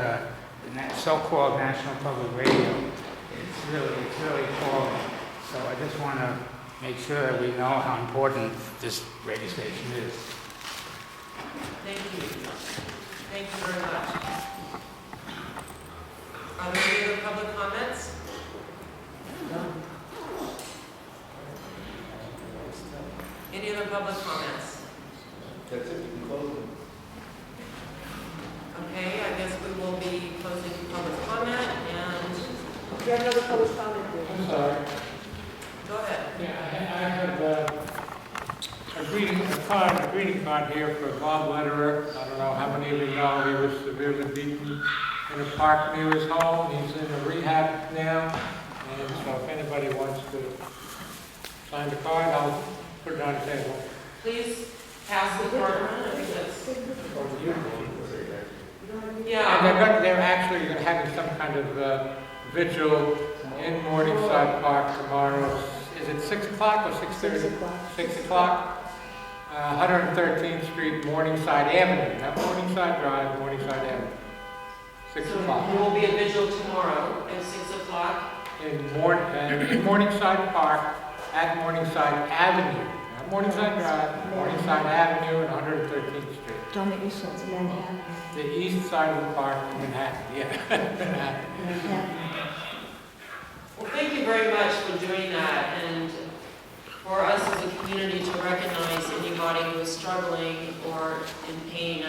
Speaker 15: so-called National Public Radio, it's really appalling. So I just want to make sure that we know how important this radio station is.
Speaker 1: Thank you. Thank you very much. Are there any other public comments? Any other public comments?
Speaker 4: That's it, we can close it.
Speaker 1: Okay, I guess we will be closing public comment and...
Speaker 7: You have another public comment?
Speaker 15: I'm sorry.
Speaker 1: Go ahead.
Speaker 15: Yeah, I have a greeting card here for Bob Lederer. I don't know how many of you know he was severely beaten in a park near his home. He's in a rehab now. And so if anybody wants to sign the card, I'll put it on the table.
Speaker 1: Please pass the card around. I think that's... Yeah.
Speaker 15: And they're actually having some kind of vigil in Morningside Park tomorrow. Is it 6 o'clock or 6:30? 6 o'clock. 113th Street, Morningside Avenue. Not Morningside Drive, Morningside Avenue. 6 o'clock.
Speaker 1: There will be a vigil tomorrow at 6 o'clock.
Speaker 15: In Morningside Park at Morningside Avenue. Not Morningside Drive, Morningside Avenue and 113th Street.
Speaker 14: It's on the east side of Manhattan.
Speaker 15: The east side of the park, Manhattan, yeah. Manhattan.
Speaker 1: Well, thank you very much for doing that, and for us as a community to recognize anybody who is struggling or in pain.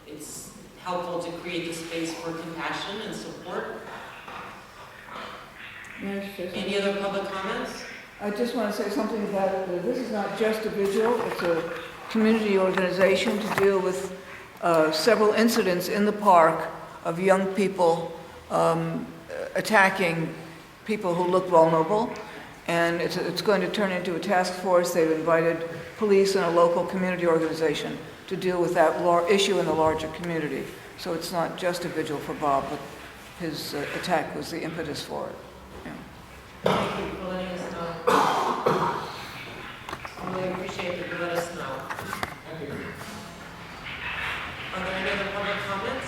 Speaker 1: It's helpful to create the space for compassion and support. Any other public comments?
Speaker 14: I just want to say something about this is not just a vigil, it's a community organization to deal with several incidents in the park of young people attacking people who look vulnerable. And it's going to turn into a task force. They've invited police and a local community organization to deal with that issue in the larger community. So it's not just a vigil for Bob, but his attack was the impetus for it. Yeah.
Speaker 1: Thank you for letting us know. Really appreciate that you let us know.
Speaker 15: Thank you.
Speaker 1: Are there any other public comments?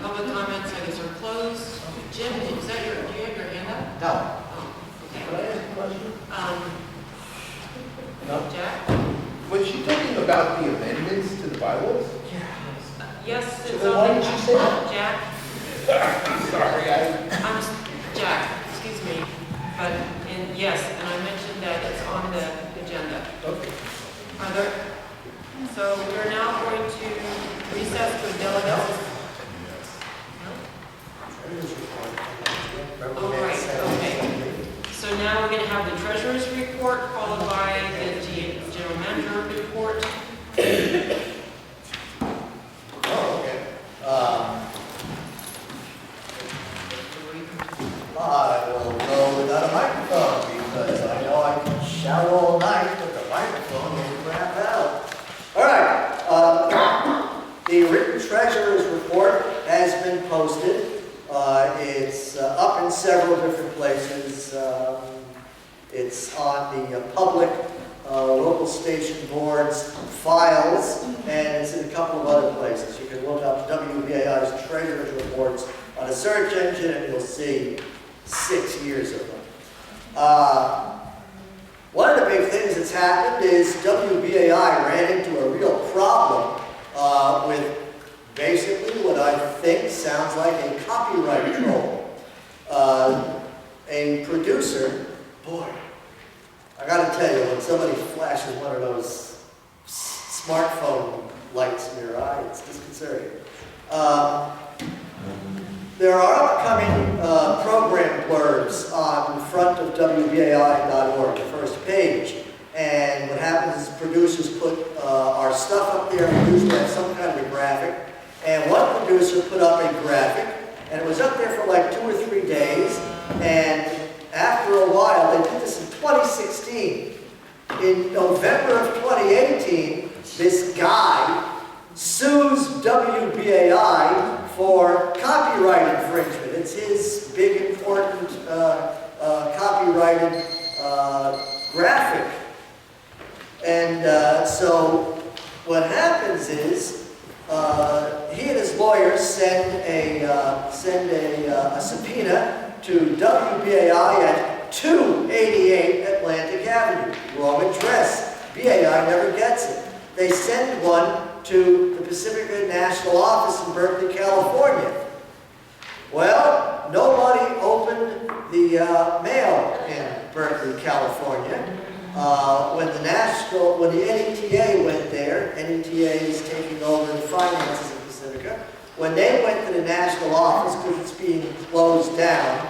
Speaker 1: Public comments, I guess, are closed. Jim, is that do you have your hand up?
Speaker 9: No.
Speaker 1: Oh, okay.
Speaker 4: Can I ask a question? No?
Speaker 1: Jack?
Speaker 4: Was she talking about the amendments to the bylaws?
Speaker 1: Yes,
Speaker 4: So
Speaker 1: it's
Speaker 4: then why
Speaker 1: on.
Speaker 4: did she say that?
Speaker 1: Jack?
Speaker 4: Sorry,
Speaker 1: Jack, excuse me, but, yes, and I mentioned that it's on the agenda.
Speaker 4: Okay.
Speaker 1: Are there, so we're now going to recess to delegate. Oh, right, okay. So now we're going to have the treasurer's report followed by the general manager report.
Speaker 6: Oh, okay. I will go without a microphone because I know I can shout all night, but the microphone will crap out. All right. The written treasurer's report has been posted. It's up in several different places. It's on the public local station board's files, and it's in a couple of other places. You can look up WBAI's treasurer's reports on a search engine, and you'll see 6 years of them. One of the big things that's happened is WBAI ran into a real problem with basically what I think sounds like a copyright troll. A producer, boy, I gotta tell you, when somebody flashes one of those smartphone lights in your eye, it's disconcerting. There are upcoming program blurbs on the front of WBAI.org, the first page. And what happens is producers put our stuff up there, and usually have some kind of a graphic. And one producer put up a graphic, and it was up there for like 2 or 3 days. And after a while, they did this in 2016. In November of 2018, this guy sues WBAI for copyright infringement. It's his big, important copyrighted graphic. And so what happens is he and his lawyers send a subpoena to WBAI at 288 Atlantic Avenue. Wrong address. BAI never gets it. They send one to the Pacifica National Office in Berkeley, California. Well, nobody opened the mail in Berkeley, California. When the NETA went there, NETA is taking over the finances of Pacifica. When they went to the national office, because it's being closed down,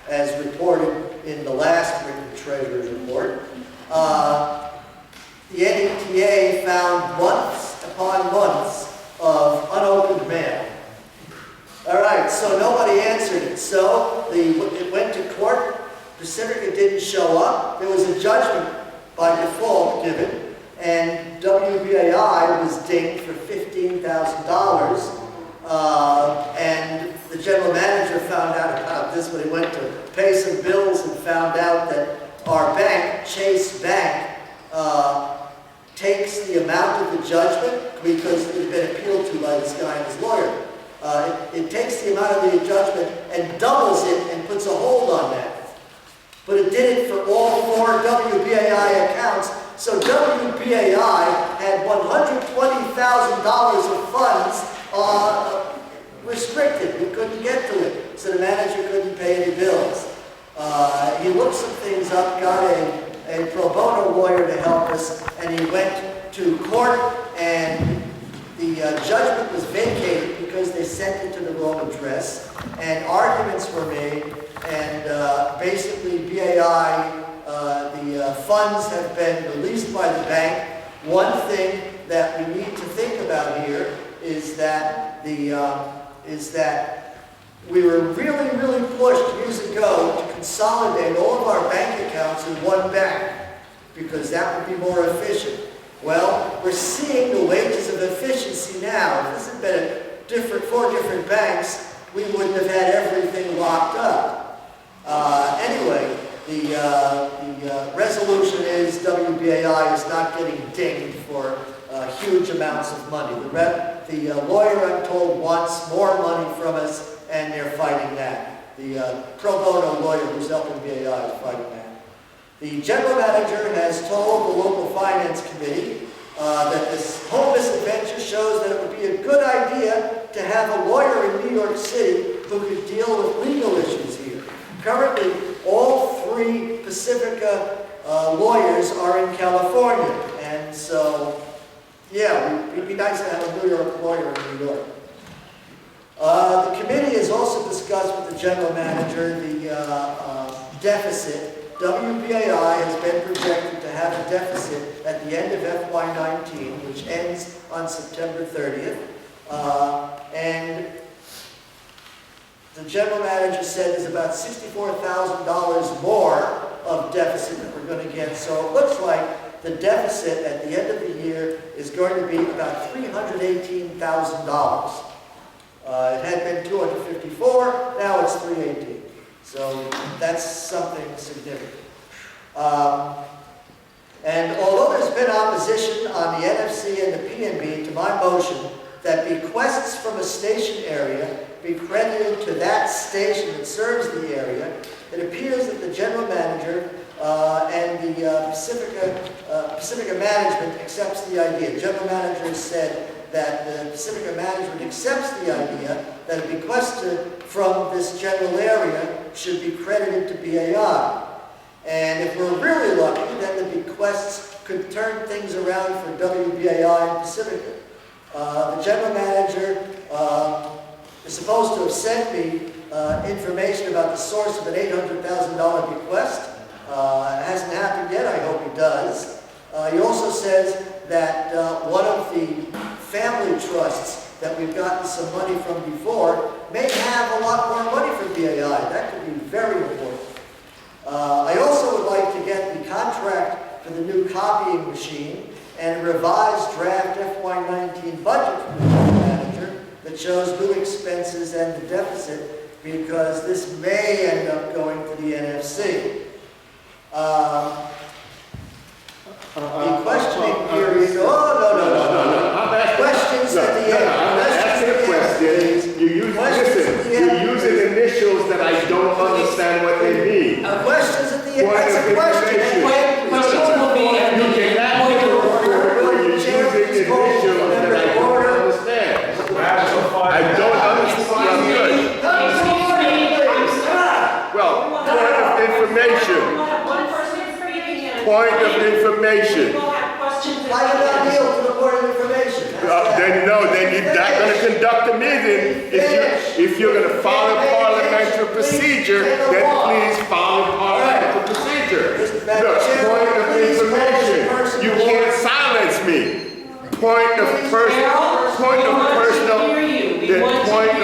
Speaker 6: as reported in the last written treasurer's report, the NETA found months upon months of unopened mail. All right, so nobody answered it. So it went to court. Pacifica didn't show up. There was a judgment by default given, and WBAI was dinged for $15,000. And the general manager found out about this when he went to pay some bills and found out that our bank, Chase Bank, takes the amount of the judgment because it had been appealed to by this guy and his lawyer. It takes the amount of the judgment and doubles it and puts a hold on that. But it did it for all 4 WBAI accounts. So WBAI had $120,000 of funds restricted. We couldn't get to it. So the manager couldn't pay any bills. He looked some things up, got a pro bono lawyer to help us, and he went to court, and the judgment was vacated because they sent it to the wrong address, and arguments were made, and basically BAI The funds have been released by the bank. One thing that we need to think about here is that we were really pushed years ago to consolidate all of our bank accounts in one bank because that would be more efficient. Well, we're seeing the wages of efficiency now. If this had been four different banks, we wouldn't have had everything locked up. Anyway, the resolution is WBAI is not getting dinged for huge amounts of money. The lawyer, I'm told, wants more money from us, and they're fighting that. The pro bono lawyer who's helping BAI is fighting that. The general manager has told the local finance committee that this whole misadventure shows that it would be a good idea to have a lawyer in New York City who could deal with legal issues here. Currently, all 3 Pacifica lawyers are in California, and so, yeah, it'd be nice to have a New York lawyer in New York. The committee has also discussed with the general manager the deficit. WBAI has been projected to have a deficit at the end of FY19, which ends on September 30th. And the general manager said there's about $64,000 more of deficit that we're going to get. So it looks like the deficit at the end of the year is going to be about $318,000. It had been 254, now it's 318. So that's something significant. And although there's been opposition on the NFC and the PNB to my motion that bequests from a station area be credited to that station that serves the area, it appears that the general manager and the Pacifica management accepts the idea. The general manager said that the Pacifica management accepts the idea that a bequest from this general area should be credited to BAI. And if we're really lucky, then the bequests could turn things around for WBAI and Pacifica. The general manager is supposed to have sent me information about the source of an $800,000 bequest. It hasn't happened yet. I hope he does. He also says that one of the family trusts that we've gotten some money from before may have a lot more money for BAI. That could be very important. I also would like to get the contract for the new copying machine and a revised draft FY19 budget from the general manager that shows new expenses and the deficit, because this may end up going to the NFC. The questioning period, no. Questions at the end.
Speaker 11: I'm not asking a question. You're using initials that I don't understand what they mean.
Speaker 6: Questions at the end. That's a question.
Speaker 11: You cannot give a report where you're using initials that I don't understand. I don't understand. Well, point of information. Point of information.
Speaker 6: I did not yield to the point of information.
Speaker 11: Then you're not going to conduct a meeting. If you're going to follow parliamentary procedure, then please follow parliamentary procedure. Look, point of information. You can't silence me. Point of personal privilege. Point of personal privilege. Point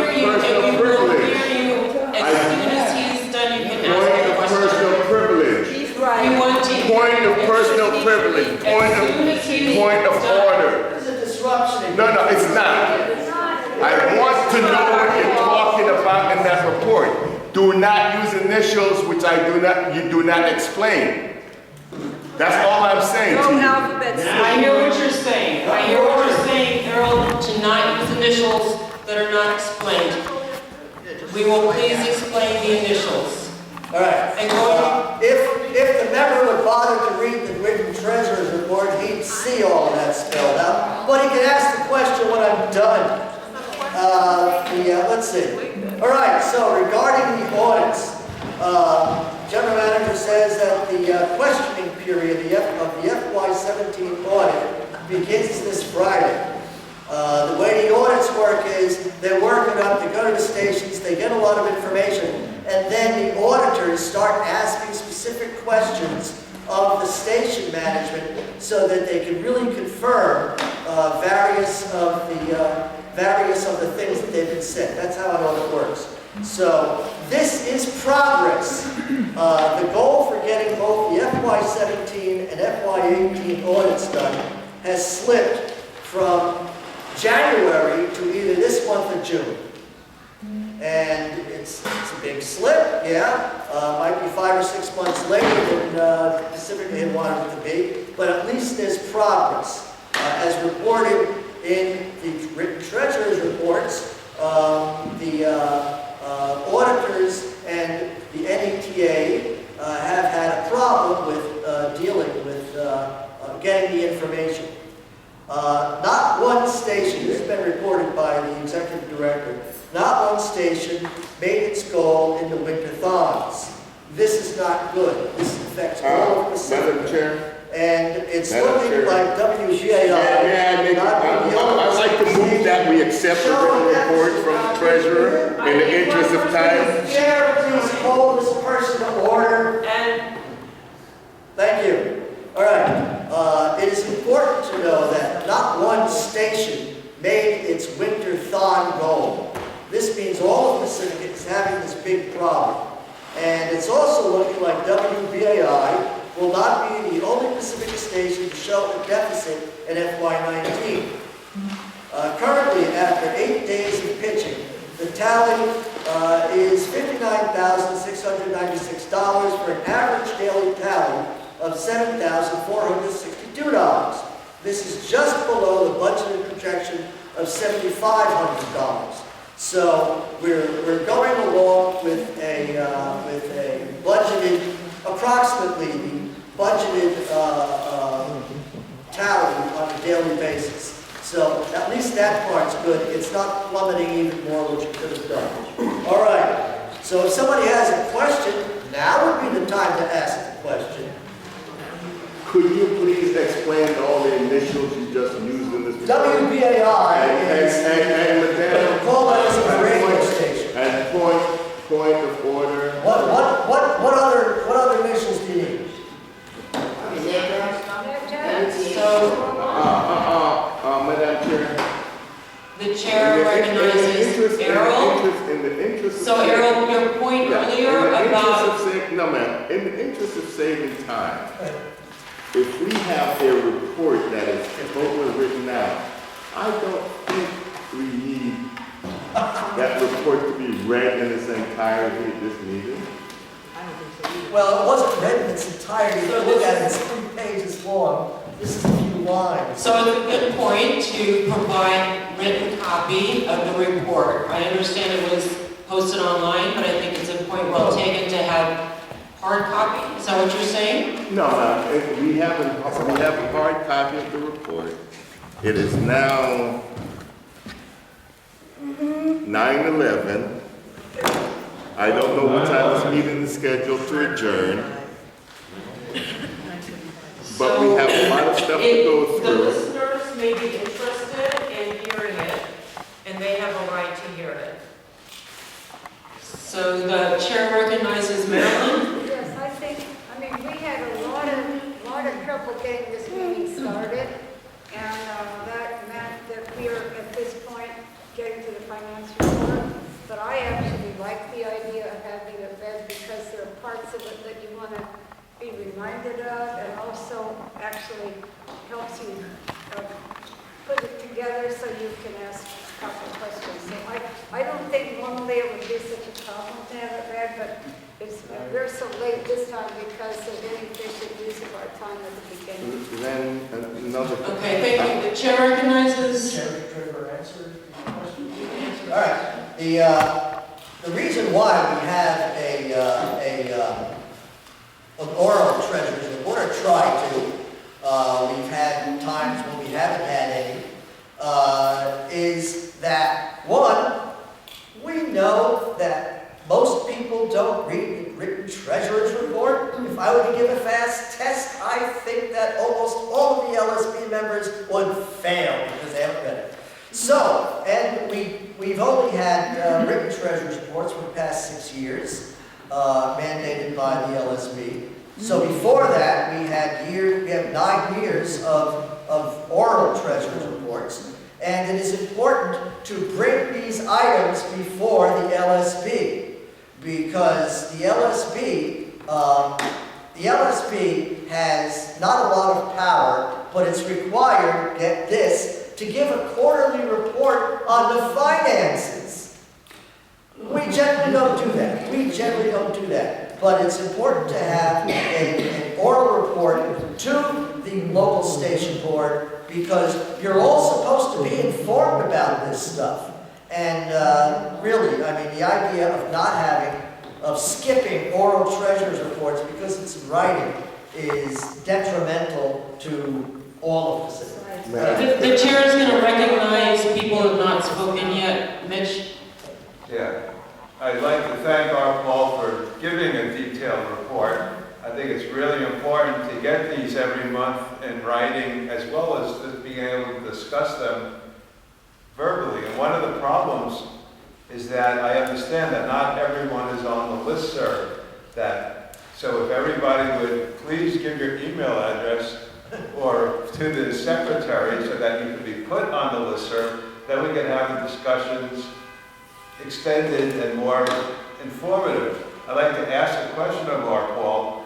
Speaker 11: of personal privilege. Point of order.
Speaker 6: This is a disruption.
Speaker 11: No, it's not. I want to know what you're talking about in that report. Do not use initials which you do not explain. That's all I'm saying to you.
Speaker 1: I hear what you're saying. Harold, to not use initials that are not explained. We will please explain the initials.
Speaker 6: All right.
Speaker 1: And
Speaker 6: if the member would bother to read the written treasurer's report, he'd see all of that spelled out. But he can ask the question when I'm done. Let's see. All right, so regarding the audits, General Manager says that the questioning period of the FY17 audit begins this Friday. The way the audits work is they're working up, they go to the stations, they get a lot of information, and then the auditors start asking specific questions of the station management so that they can really confirm various of the things that they've been said. That's how an audit works. So this is progress. The goal for getting both the FY17 and FY18 audits done has slipped from January to either this month or June. And it's a big slip, yeah. Might be 5 or 6 months later than specifically had wanted it to be, but at least there's progress. As reported in the written treasurer's reports, the auditors and the NETA have had a problem with dealing with getting the information. Not one station, this has been reported by the executive director, not one station made its goal in the winter thaws. This is not good. This affects all of Pacific.
Speaker 11: Madam Chair.
Speaker 6: And it's
Speaker 11: Madam
Speaker 6: looking
Speaker 11: Chair.
Speaker 6: like WBAI.
Speaker 11: I'd like to move that we accept the written report from the treasurer in the interest of time.
Speaker 6: Chair, please hold this person to order. And thank you. All right. It is important to know that not one station made its winter thaw goal. This means all of Pacific is having this big problem. And it's also looking like WBAI will not be the only Pacific station to show a deficit in FY19. Currently, after 8 days of pitching, the tally is $59,696 for an average daily tally of $7,462. This is just below the budgeted projection of $7,500. So we're going along with a budgeted, approximately the budgeted tally on a daily basis. So at least that part's good. It's not plummeting even more, which it could have done. All right. So if somebody has a question, now would be the time to ask the question.
Speaker 11: Could you please explain all the initials you just used in this?
Speaker 6: WBAI is
Speaker 11: Madam,
Speaker 6: call that as a radio station.
Speaker 11: And point of order.
Speaker 6: What other initials do you need?
Speaker 1: So,
Speaker 11: Madam Chair.
Speaker 1: the chair recognizes Errol. So Errol, your point earlier about...
Speaker 11: No, ma'am. In the interest of saving time, if we have a report that is totally written out, I don't think we need that report to be read in its entirety at this meeting.
Speaker 6: Well, it wasn't read in its entirety. If you look at it, it's 3 pages long. This is a few lines.
Speaker 1: So it's a good point to provide written copy of the report. I understand it was posted online, but I think it's a point well taken to have hard copy. Is that what you're saying?
Speaker 11: No, we have a hard copy of the report. It is now 9:11. I don't know what time this meeting is scheduled to adjourn. But we have a lot of stuff to go
Speaker 1: The
Speaker 11: through.
Speaker 1: listeners may be interested in hearing it, and they have a right to hear it. So the chair recognizes Marilyn.
Speaker 17: Yes, I mean, we had a lot of trouble getting this meeting started, and that meant that we are at this point getting to the finance report. But I actually like the idea of having it read because there are parts of it that you want to be reminded of, and also actually helps you put it together so you can ask proper questions. So I don't think normally it would be such a problem to have it read, but we're so late this time because of inefficient use of our time at the beginning.
Speaker 11: Then another.
Speaker 1: Okay, thank you. The chair recognizes.
Speaker 6: Treasurer answered the question. All right. The reason why we have an oral treasurer's report, or try to, we've had times when we haven't had any, is that, one, we know that most people don't read the written treasurer's report. If I were to give a fast test, I think that almost all of the LSB members would fail because they haven't read it. So, and we've only had written treasurer's reports for the past 6 years, mandated by the LSB. So before that, we have 9 years of oral treasurer's reports. And it is important to bring these items before the LSB, because the LSB has not a lot of power, but it's required, get this, to give a quarterly report on the finances. We generally don't do that. But it's important to have an oral report to the local station board, because you're all supposed to be informed about this stuff. And really, I mean, the idea of skipping oral treasurer's reports because it's in writing is detrimental to all of the citizens.
Speaker 1: The chair is going to recognize people who have not spoken yet. Mitch?
Speaker 5: Yeah. I'd like to thank our Paul for giving a detailed report. I think it's really important to get these every month in writing, as well as to be able to discuss them verbally. And one of the problems is that I understand that not everyone is on the listserv. So if everybody would please give your email address or to the secretary so that you could be put on the listserv, then we can have the discussions extended and more informative. I'd like to ask a question of our Paul.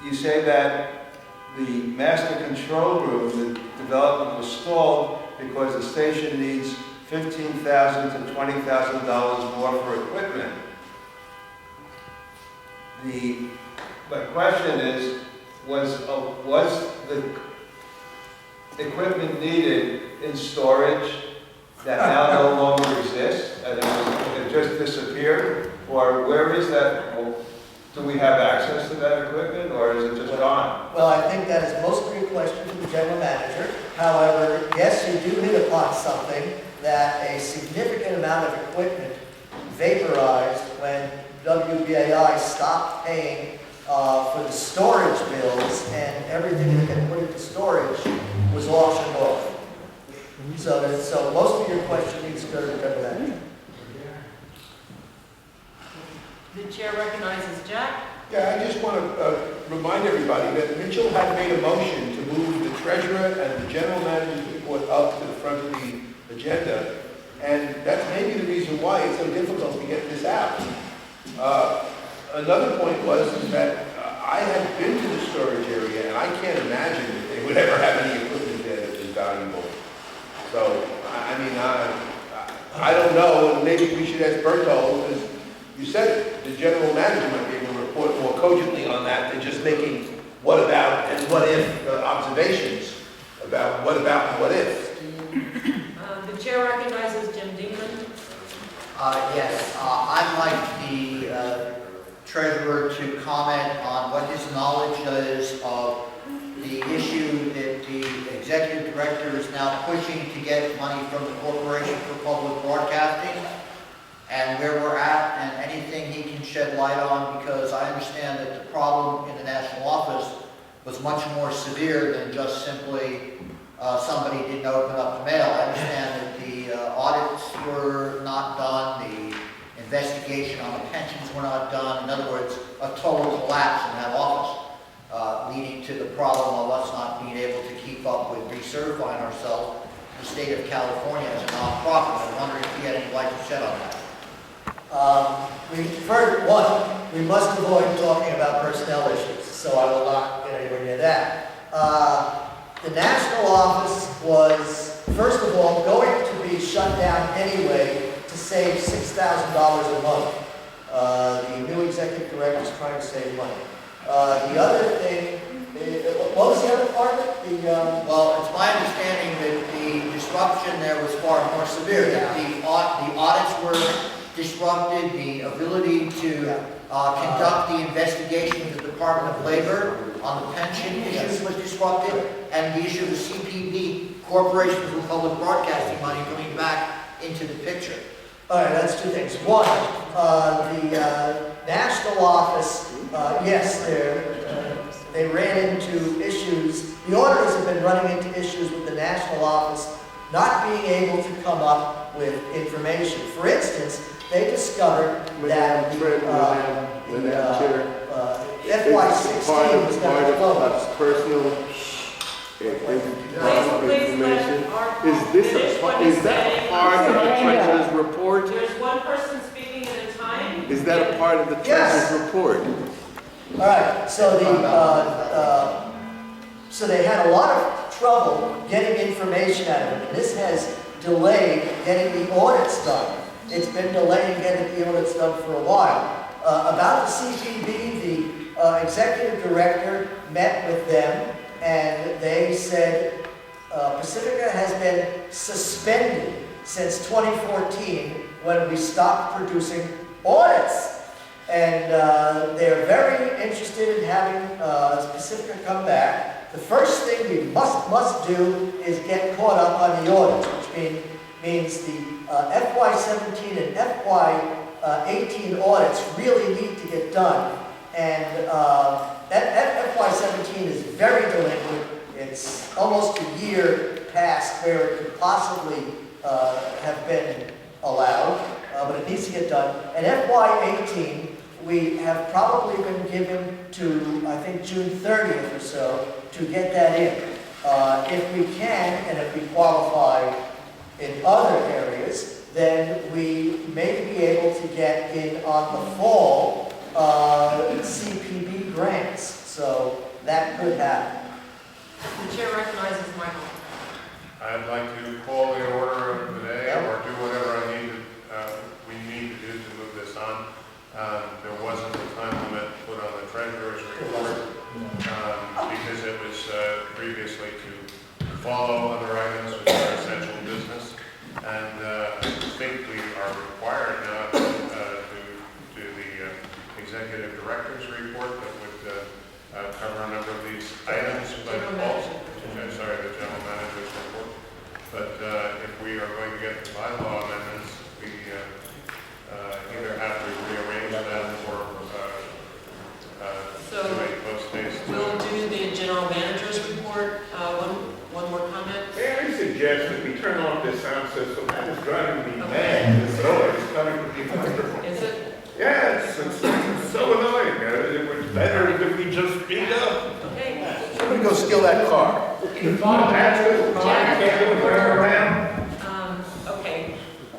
Speaker 5: You say that the master control room, the development was stalled because the station needs $15,000 to $20,000 more for equipment. My question is, was the equipment needed in storage that now no longer exists, and it just disappeared? Or where is that? Do we have access to that equipment, or is it just gone?
Speaker 6: Well, I think that is most of your question to the general manager. However, yes, you do hit upon something, that a significant amount of equipment vaporized when WBAI stopped paying for the storage bills, and everything that had put into storage was auctioned off. So most of your question needs to go to the general manager.
Speaker 1: The chair recognizes Jack.
Speaker 4: Yeah, I just want to remind everybody that Mitchell had made a motion to move the treasurer and the general manager's report up to the front of the agenda, and that's maybe the reason why it's so difficult to get this out. Another point was that I had been to the storage area, and I can't imagine that they would ever have any equipment there that was valuable. So, I mean, I don't know, and maybe we should ask Berthold, because you said the general manager might be able to report more cogently on that than just making what about and what if observations about what if.
Speaker 1: The chair recognizes Jim Dingman.
Speaker 9: Yes, I'd like the treasurer to comment on what his knowledge is of the issue that the executive director is now pushing to get money from the Corporation for Public Broadcasting, and where we're at, and anything he can shed light on, because I understand that the problem in the national office was much more severe than just simply somebody didn't open up the mail. I understand that the audits were not done, the investigation on the pensions were not done. In other words, a total collapse in that office, leading to the problem of us not being able to keep up with recertifying ourselves in the state of California as a nonprofit. I'm wondering if you had any light to shed on that.
Speaker 6: We must avoid talking about personnel issues, so I will not get anywhere near that. The national office was, first of all, going to be shut down anyway to save $6,000 a month. The new executive director is trying to save money. The other thing, what was the other part of it?
Speaker 9: Well, it's my understanding that the disruption there was far more severe. That the audits were disrupted, the ability to conduct the investigation of the Department of Labor on the pension issues was disrupted, and the issue of the CPB, Corporation for Public Broadcasting money, coming back into the picture.
Speaker 6: All right, that's two things. One, the national office, yes, they ran into issues. The auditors have been running into issues with the national office not being able to come up with information. For instance, they discovered that FY16 was
Speaker 11: part
Speaker 6: never closed.
Speaker 11: of personal information. Is this is that part of the treasurer's report?
Speaker 1: There's one person speaking at a time.
Speaker 11: Is that a part of the
Speaker 6: Yes.
Speaker 11: treasurer's report?
Speaker 6: All right, so so they had a lot of trouble getting information out of it, and this has delayed getting the audits done. It's been delaying getting the audits done for a while. About the CPB, the executive director met with them, and they said Pacifica has been suspended since 2014 when we stopped producing audits. And they're very interested in having Pacifica come back. The first thing we must do is get caught up on the audits, which means the FY17 and FY18 audits really need to get done. And FY17 is very delinquent. It's almost a year past where it could possibly have been allowed, but it needs to get done. And FY18, we have probably been given to, I think, June 30th or so to get that in. If we can, and if we qualify in other areas, then we may be able to get in on the fall CPB grants. So that could happen.
Speaker 1: The chair recognizes Michael.
Speaker 3: I'd like to call the order of the day, or do whatever we need to do to move this on. There wasn't a time limit put on the treasurer's report because it was previously to follow other items which are essential business. And I think we are required now to do the executive director's report that would cover a number of these items, but also, the general manager's report. But if we are going to get the bylaw amendments, we either have to rearrange that or do a post-haste.
Speaker 1: We'll do the general manager's report. One more comment.
Speaker 4: May I suggest that we turn off this sound system? That is driving me mad. This noise coming from the microphone.
Speaker 1: Is it?
Speaker 4: Yes, it's so annoying. It was better if we just speed up.
Speaker 1: Okay.
Speaker 4: Somebody go steal that car.
Speaker 1: Okay.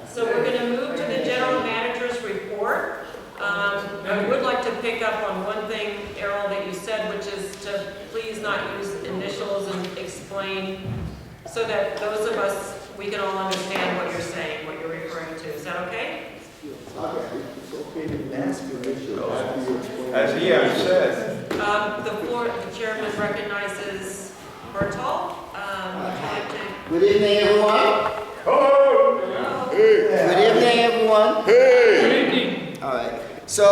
Speaker 1: So we're going to move to the general manager's report. I would like to pick up on one thing, Errol, that you said, which is to please not use initials and explain so that those of us, we can all understand what you're saying, what you're referring to. Is that okay?
Speaker 5: As he said.
Speaker 1: The chairman recognizes Bertol.
Speaker 13: Good evening, everyone.
Speaker 4: Hello.
Speaker 13: Good evening, everyone.
Speaker 11: Hey!
Speaker 13: All right. So,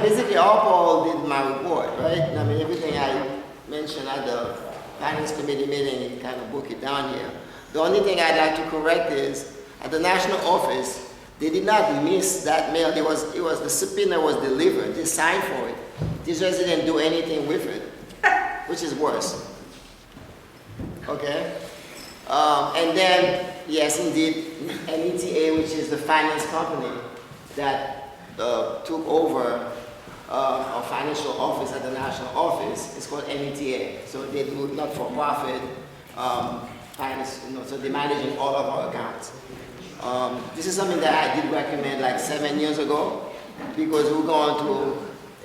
Speaker 13: basically, Paul did my report, right? Everything I mentioned at the Finance Committee meeting, he kind of broke it down here. The only thing I'd like to correct is, at the national office, they did not miss that mail. It was the subpoena was delivered. They signed for it. These residents didn't do anything with it, which is worse. Okay? And then, yes, indeed, NETA, which is the finance company that took over our financial office at the national office, it's called NETA. So they do not-for-profit finance, so they're managing all of our accounts. This is something that I did recommend like 7 years ago, because we're going to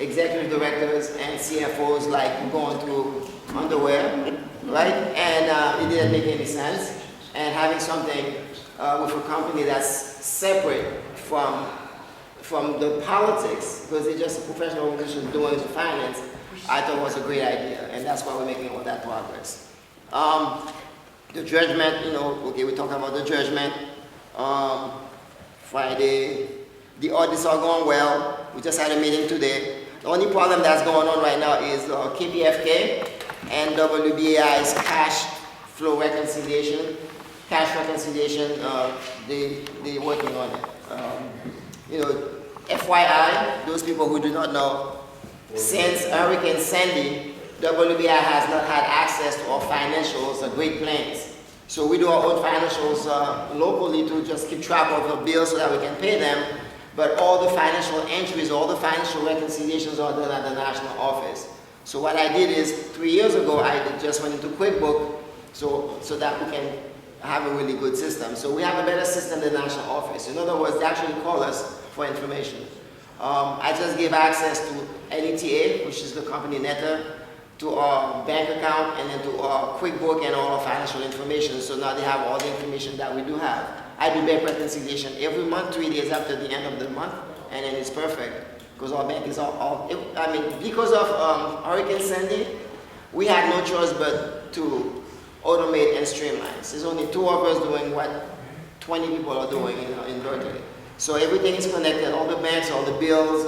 Speaker 13: executive directors and CFOs like we're going to underwear, right? And it didn't make any sense. And having something with a company that's separate from the politics, because it's just a professional organization doing finance, I thought was a great idea, and that's why we're making all that progress. The judgment, okay, we talked about the judgment. Friday, the audits are going well. We just had a meeting today. The only problem that's going on right now is KPFK and WBAI's cash flow reconciliation. Cash reconciliation, they're working on it. FYI, those people who do not know, since Hurricane Sandy, WBI has not had access to our financials at Great Plains. So we do our own financials locally to just keep track of the bills so that we can pay them. but all the financial entries, all the financial reconciliations are done at the national office. So what I did is, 3 years ago, I just went into QuickBook so that we can have a really good system. So we have a better system than the national office. In other words, they actually call us for information. I just gave access to LETA, which is the company Netta, to our bank account, and then to our QuickBook and all our financial information. So now they have all the information that we do have. I do bank reconciliation every month, 3 days after the end of the month, and then it's perfect. Because our bank is because of Hurricane Sandy, we had no choice but to automate and streamline. There's only 2 of us doing what 20 people are doing in Berkeley. So everything is connected, all the banks, all the bills,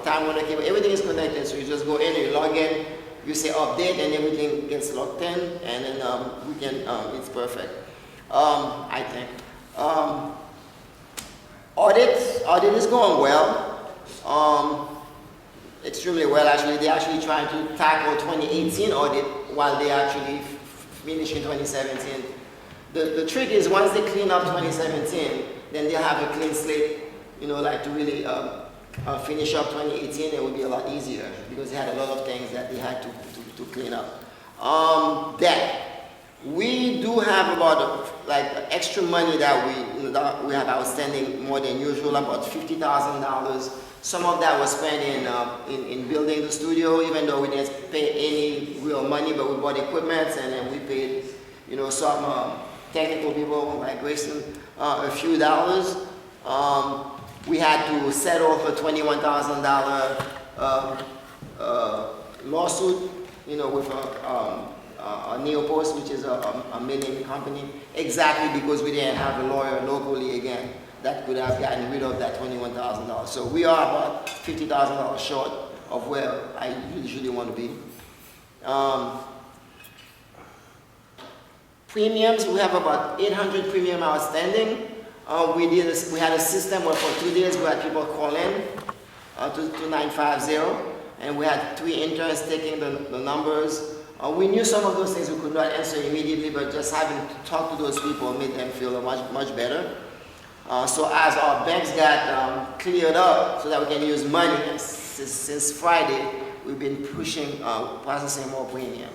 Speaker 13: Time Warner Cable, everything is connected. So you just go in, you log in, you say update, and everything gets logged in, and then we can, it's perfect, I think. Audit is going well, extremely well actually. They're actually trying to tackle 2018 audit while they actually finishing 2017. The trick is once they clean up 2017, then they'll have a clean slate, like to really finish up 2018. It would be a lot easier because they had a lot of things that they had to clean up. Debt. We do have about extra money that we have outstanding more than usual, about $50,000. Some of that was spent in building the studio, even though we didn't pay any real money, but we bought equipment, and then we paid, some technical people like Grayson a few dollars. We had to settle for $21,000 lawsuit, with a Neopost, which is a mailing company, exactly because we didn't have a lawyer locally again that could have gotten rid of that $21,000. So we are about $50,000 short of where I usually want to be. Premiums, we have about 800 premium outstanding. We had a system where for 2 days we had people call in to 2950, and we had 3 interns taking the numbers. We knew some of those things we could not answer immediately, but just having to talk to those people made them feel much better. So as our banks got cleared up so that we can use money, since Friday, we've been pushing, processing more premium.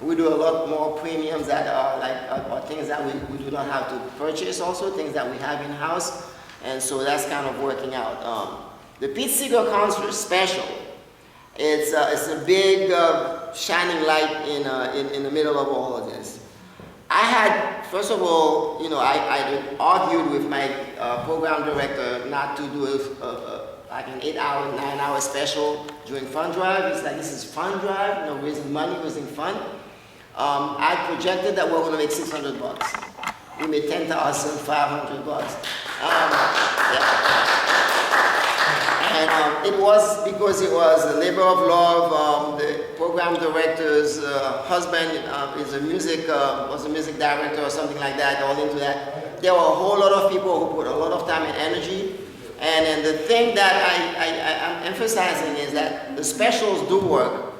Speaker 13: We do a lot more premiums that are things that we do not have to purchase also, things that we have in-house, and so that's kind of working out. The Pete Seeger concert special, it's a big shining light in the middle of all of this. I had, first of all, I argued with my program director not to do like an 8-hour, 9-hour special during fund drive. It's like, this is fund drive, raising money, raising fund. I projected that we're going to make $600. We made $10,500. And it was because it was a labor of love. The program director's husband was a music director or something like that, all into that. There were a whole lot of people who put a lot of time and energy. And the thing that I'm emphasizing is that the specials do work.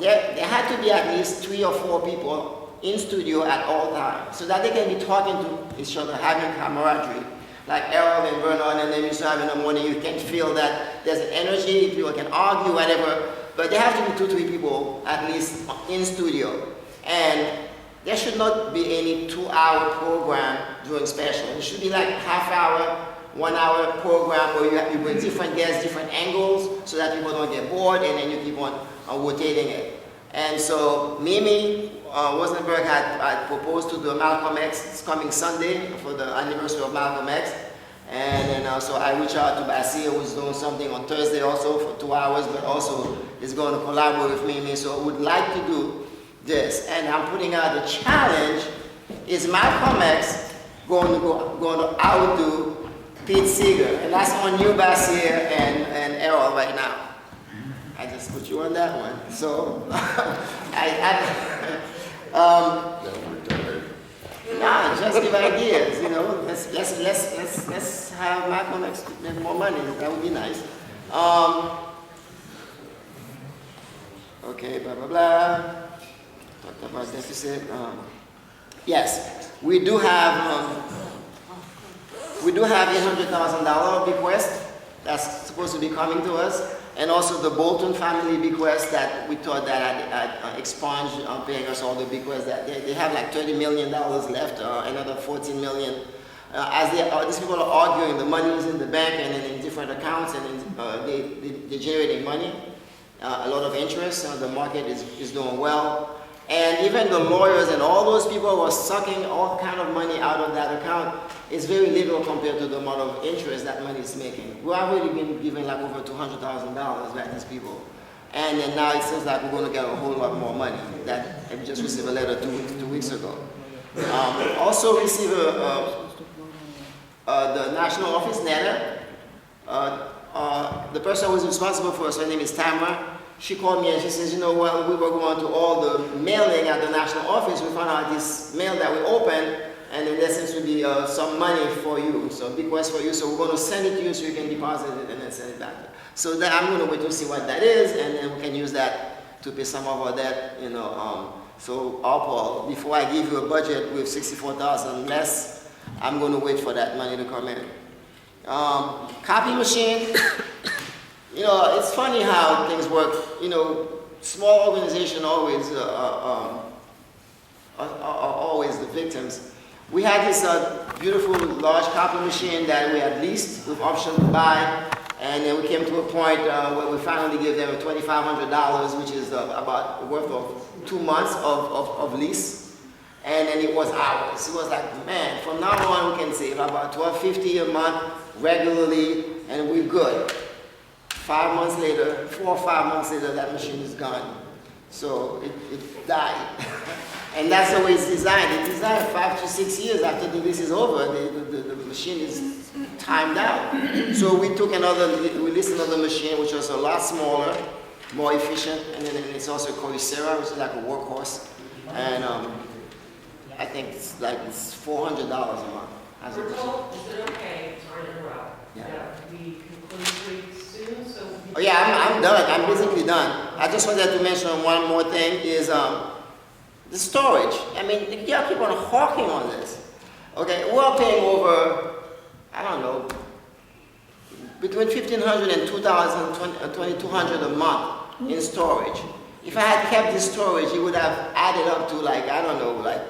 Speaker 13: There had to be at least 3 or 4 people in studio at all times so that they can be talking to each other, having camaraderie. Like Errol and Vernon and then you have in the morning, you can feel that there's an energy, people can argue, whatever, but there have to be 2-3 people at least in studio. And there should not be any 2-hour program during special. It should be like half-hour, 1-hour program where you bring different guests, different angles, so that people don't get bored, and then you keep on rotating it. And so Mimi Rosenberg had proposed to do Malcolm X. It's coming Sunday for the anniversary of Malcolm X. And then so I reached out to Basia, who's doing something on Thursday also for 2 hours, but also is going to collaborate with Mimi. So I would like to do this. And I'm putting out the challenge, is Malcolm X going to outdo Pete Seeger? And that's on you, Basia and Errol right now. I just put you on that one. So, just give ideas, Let's have Malcolm X make more money. That would be nice. Okay, blah, blah, blah. Talked about deficit. Yes, we do have We do have $800,000 bequest that's supposed to be coming to us, and also the Bolton family bequest that we thought that had expunged paying us all the bequests. That they have like $30 million left, another $14 million. These people are arguing, the money is in the bank and in different accounts, and they're generating money, a lot of interest. The market is doing well. And even the lawyers and all those people who are sucking all kind of money out of that account is very little compared to the amount of interest that money is making. We've already been giving like over $200,000 back to these people. And then now it seems like we're going to get a whole lot more money. That we just received a letter two weeks ago. Also received the national office letter. The person who is responsible for us, her name is Tamara. She called me and she says, you know, while we were going to all the mailing at the national office, we found out this mail that we opened, and then there seems to be some money for you, so bequest for you, so we're going to send it to you so you can deposit it and then send it back. So then I'm going to wait to see what that is, and then we can use that to pay some of our debt, you know. So Paul, before I give you a budget with $64,000 less, I'm going to wait for that money to come in. Copy machine. You know, it's funny how things work. You know, small organizations always are always the victims. We had this beautiful large copy machine that we had leased with option to buy, and then we came to a point where we finally gave them $2,500, which is about worth of 2 months of lease, and then it was ours. It was like, man, from now on we can save about $1,250 a month regularly, and we're good. 5 months later, 4 or 5 months later, that machine is gone. So it died. And that's the way it's designed. It's designed 5 to 6 years after the lease is over. The machine is timed out. So we leased another machine, which was a lot smaller, more efficient, and then it's also called Sarah, which is like a workhorse. And I think it's $400 a month.
Speaker 1: Is it okay, sorry to interrupt, that we conclude soon?
Speaker 13: Oh yeah, I'm done. I'm basically done. I just wanted to mention one more thing is the storage. I mean, you gotta keep on hawking on this. Okay, we're paying over, I don't know, between $1,500 and $2,200 a month in storage. If I had kept this storage, it would have added up to like, I don't know, like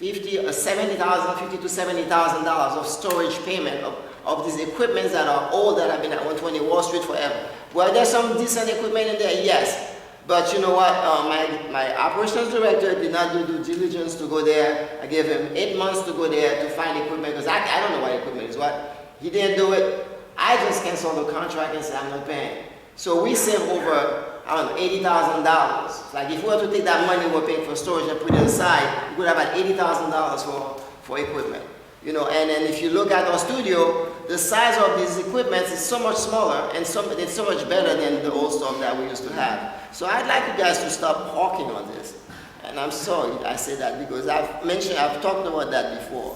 Speaker 13: $50,000 to $70,000 of storage payment of these equipments that are old, that have been at 120 Wall Street forever. Well, there's some decent equipment in there, yes. But you know what? My operations director did not do due diligence to go there. I gave him 8 months to go there to find equipment, because I don't know what equipment is what. He didn't do it. I just canceled the contract and said I'm not paying. So we saved over, I don't know, $80,000. Like if we were to take that money we're paying for storage and put it aside, we would have had $80,000 for equipment. You know, and then if you look at our studio, the size of these equipments is so much smaller, and it's so much better than the old stuff that we used to have. So I'd like you guys to stop hawking on this. And I'm sorry I say that, because I've talked about that before.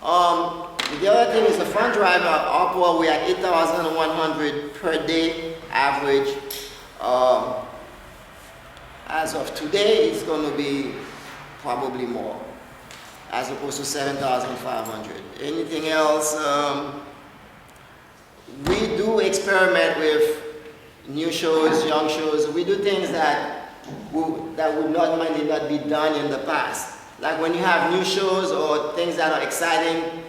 Speaker 13: The other thing is the front driver, Upwell, we are 8,100 per day average. As of today, it's going to be probably more, as opposed to 7,500. Anything else? We do experiment with new shows, young shows. We do things that would normally not be done in the past. Like when you have new shows or things that are exciting,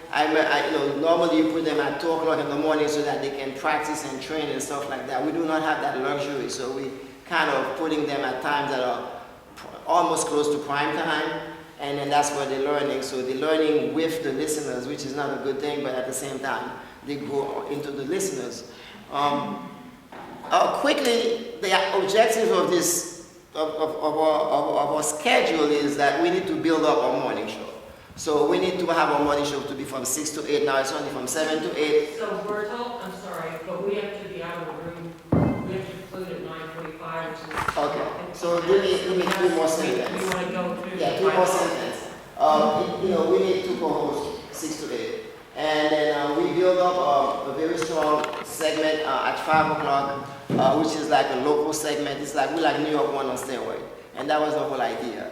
Speaker 13: normally you put them at 2 o'clock in the morning so that they can practice and train and stuff like that. We do not have that luxury, so we kind of putting them at times that are almost close to prime time, and then that's where they're learning. So they're learning with the listeners, which is not a good thing, but at the same time, they go into the listeners. Quickly, the objective of this of our schedule is that we need to build up our morning show. So we need to have our morning show to be from 6 to 8. Now it's only from 7 to 8.
Speaker 1: So Bertel, I'm sorry, but we have to be out of the room. We have to conclude at 9:45, which is...
Speaker 13: Okay, so give me 2 more sentences.
Speaker 1: We want to go through...
Speaker 13: Yeah, 2 more sentences. We need 2 co-hosts, 6 to 8. And then we build up a very strong segment at 5 o'clock, which is like a local segment. It's like, we're like New York 1 on steroid. And that was the whole idea.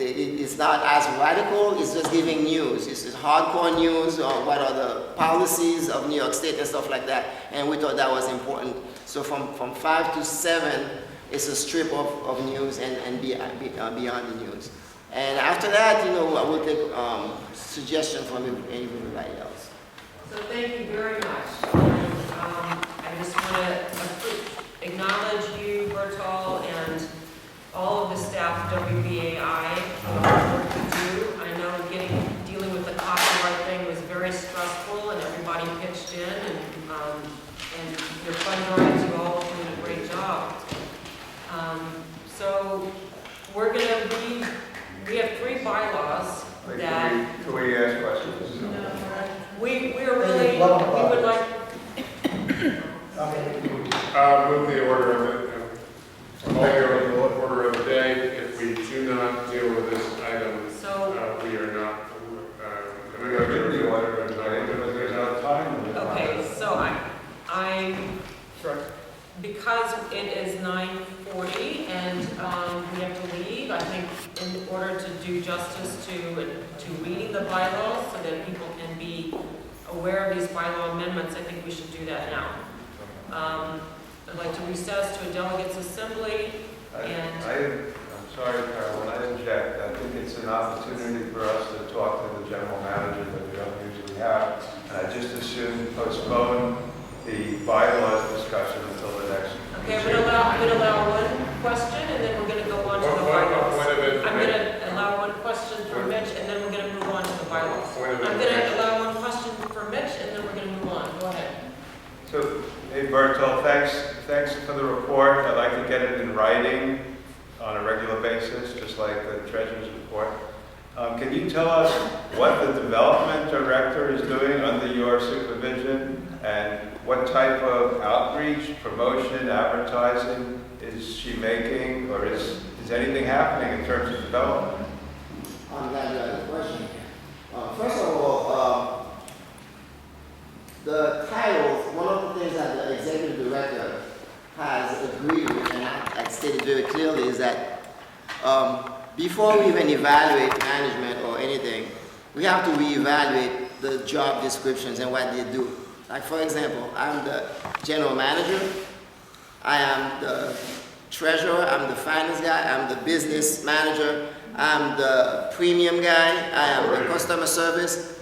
Speaker 13: It's not as radical, it's just giving news. It's just hardcore news on what are the policies of New York State and stuff like that. And we thought that was important. So from 5 to 7, it's a strip of news and beyond the news. And after that, I will take suggestions from everybody else.
Speaker 1: So thank you very much. I just want to acknowledge you, Bertol, and all of the staff of WBAI for the work you do. I know dealing with the copyright thing was very stressful, and everybody pitched in, and your fund drives, you all did a great job. So we're going to read, we have 3 bylaws that...
Speaker 5: Can we ask questions?
Speaker 1: We would like...
Speaker 3: Move the order of the day. If we do not deal with this item, we are not. We go to the order of the day. There's no time.
Speaker 1: Okay, so because it is 9:40 and we have to leave, I think in order to do justice to reading the bylaws so that people can be aware of these bylaw amendments, I think we should do that now. I'd like to recess to a delegates assembly and...
Speaker 5: I'm sorry, Carol, when I inject, I think it's an opportunity for us to talk to the general manager that we don't usually have. And I just assume postpone the bylaws discussion until the next.
Speaker 1: Okay, I'm going to allow one question and then we're going to go on to the bylaws. I'm going to allow one question for Mitch and then we're going to move on to the bylaws. I'm going to allow one question for Mitch and then we're going to move on. Go ahead.
Speaker 5: So, hey Bertol, thanks for the report. I'd like to get it in writing on a regular basis, just like the treasurer's report. Can you tell us what the development director is doing under your supervision and what type of outreach, promotion, advertising is she making, or is anything happening in terms of development?
Speaker 13: I'm glad you had a question. First of all, the titles, one of the things that the executive director has agreed with, and I stated very clearly, is that before we even evaluate management or anything, we have to reevaluate the job descriptions and what they do. Like for example, I'm the general manager, I am the treasurer, I'm the finance guy, I'm the business manager, I'm the premium guy, I am the customer service.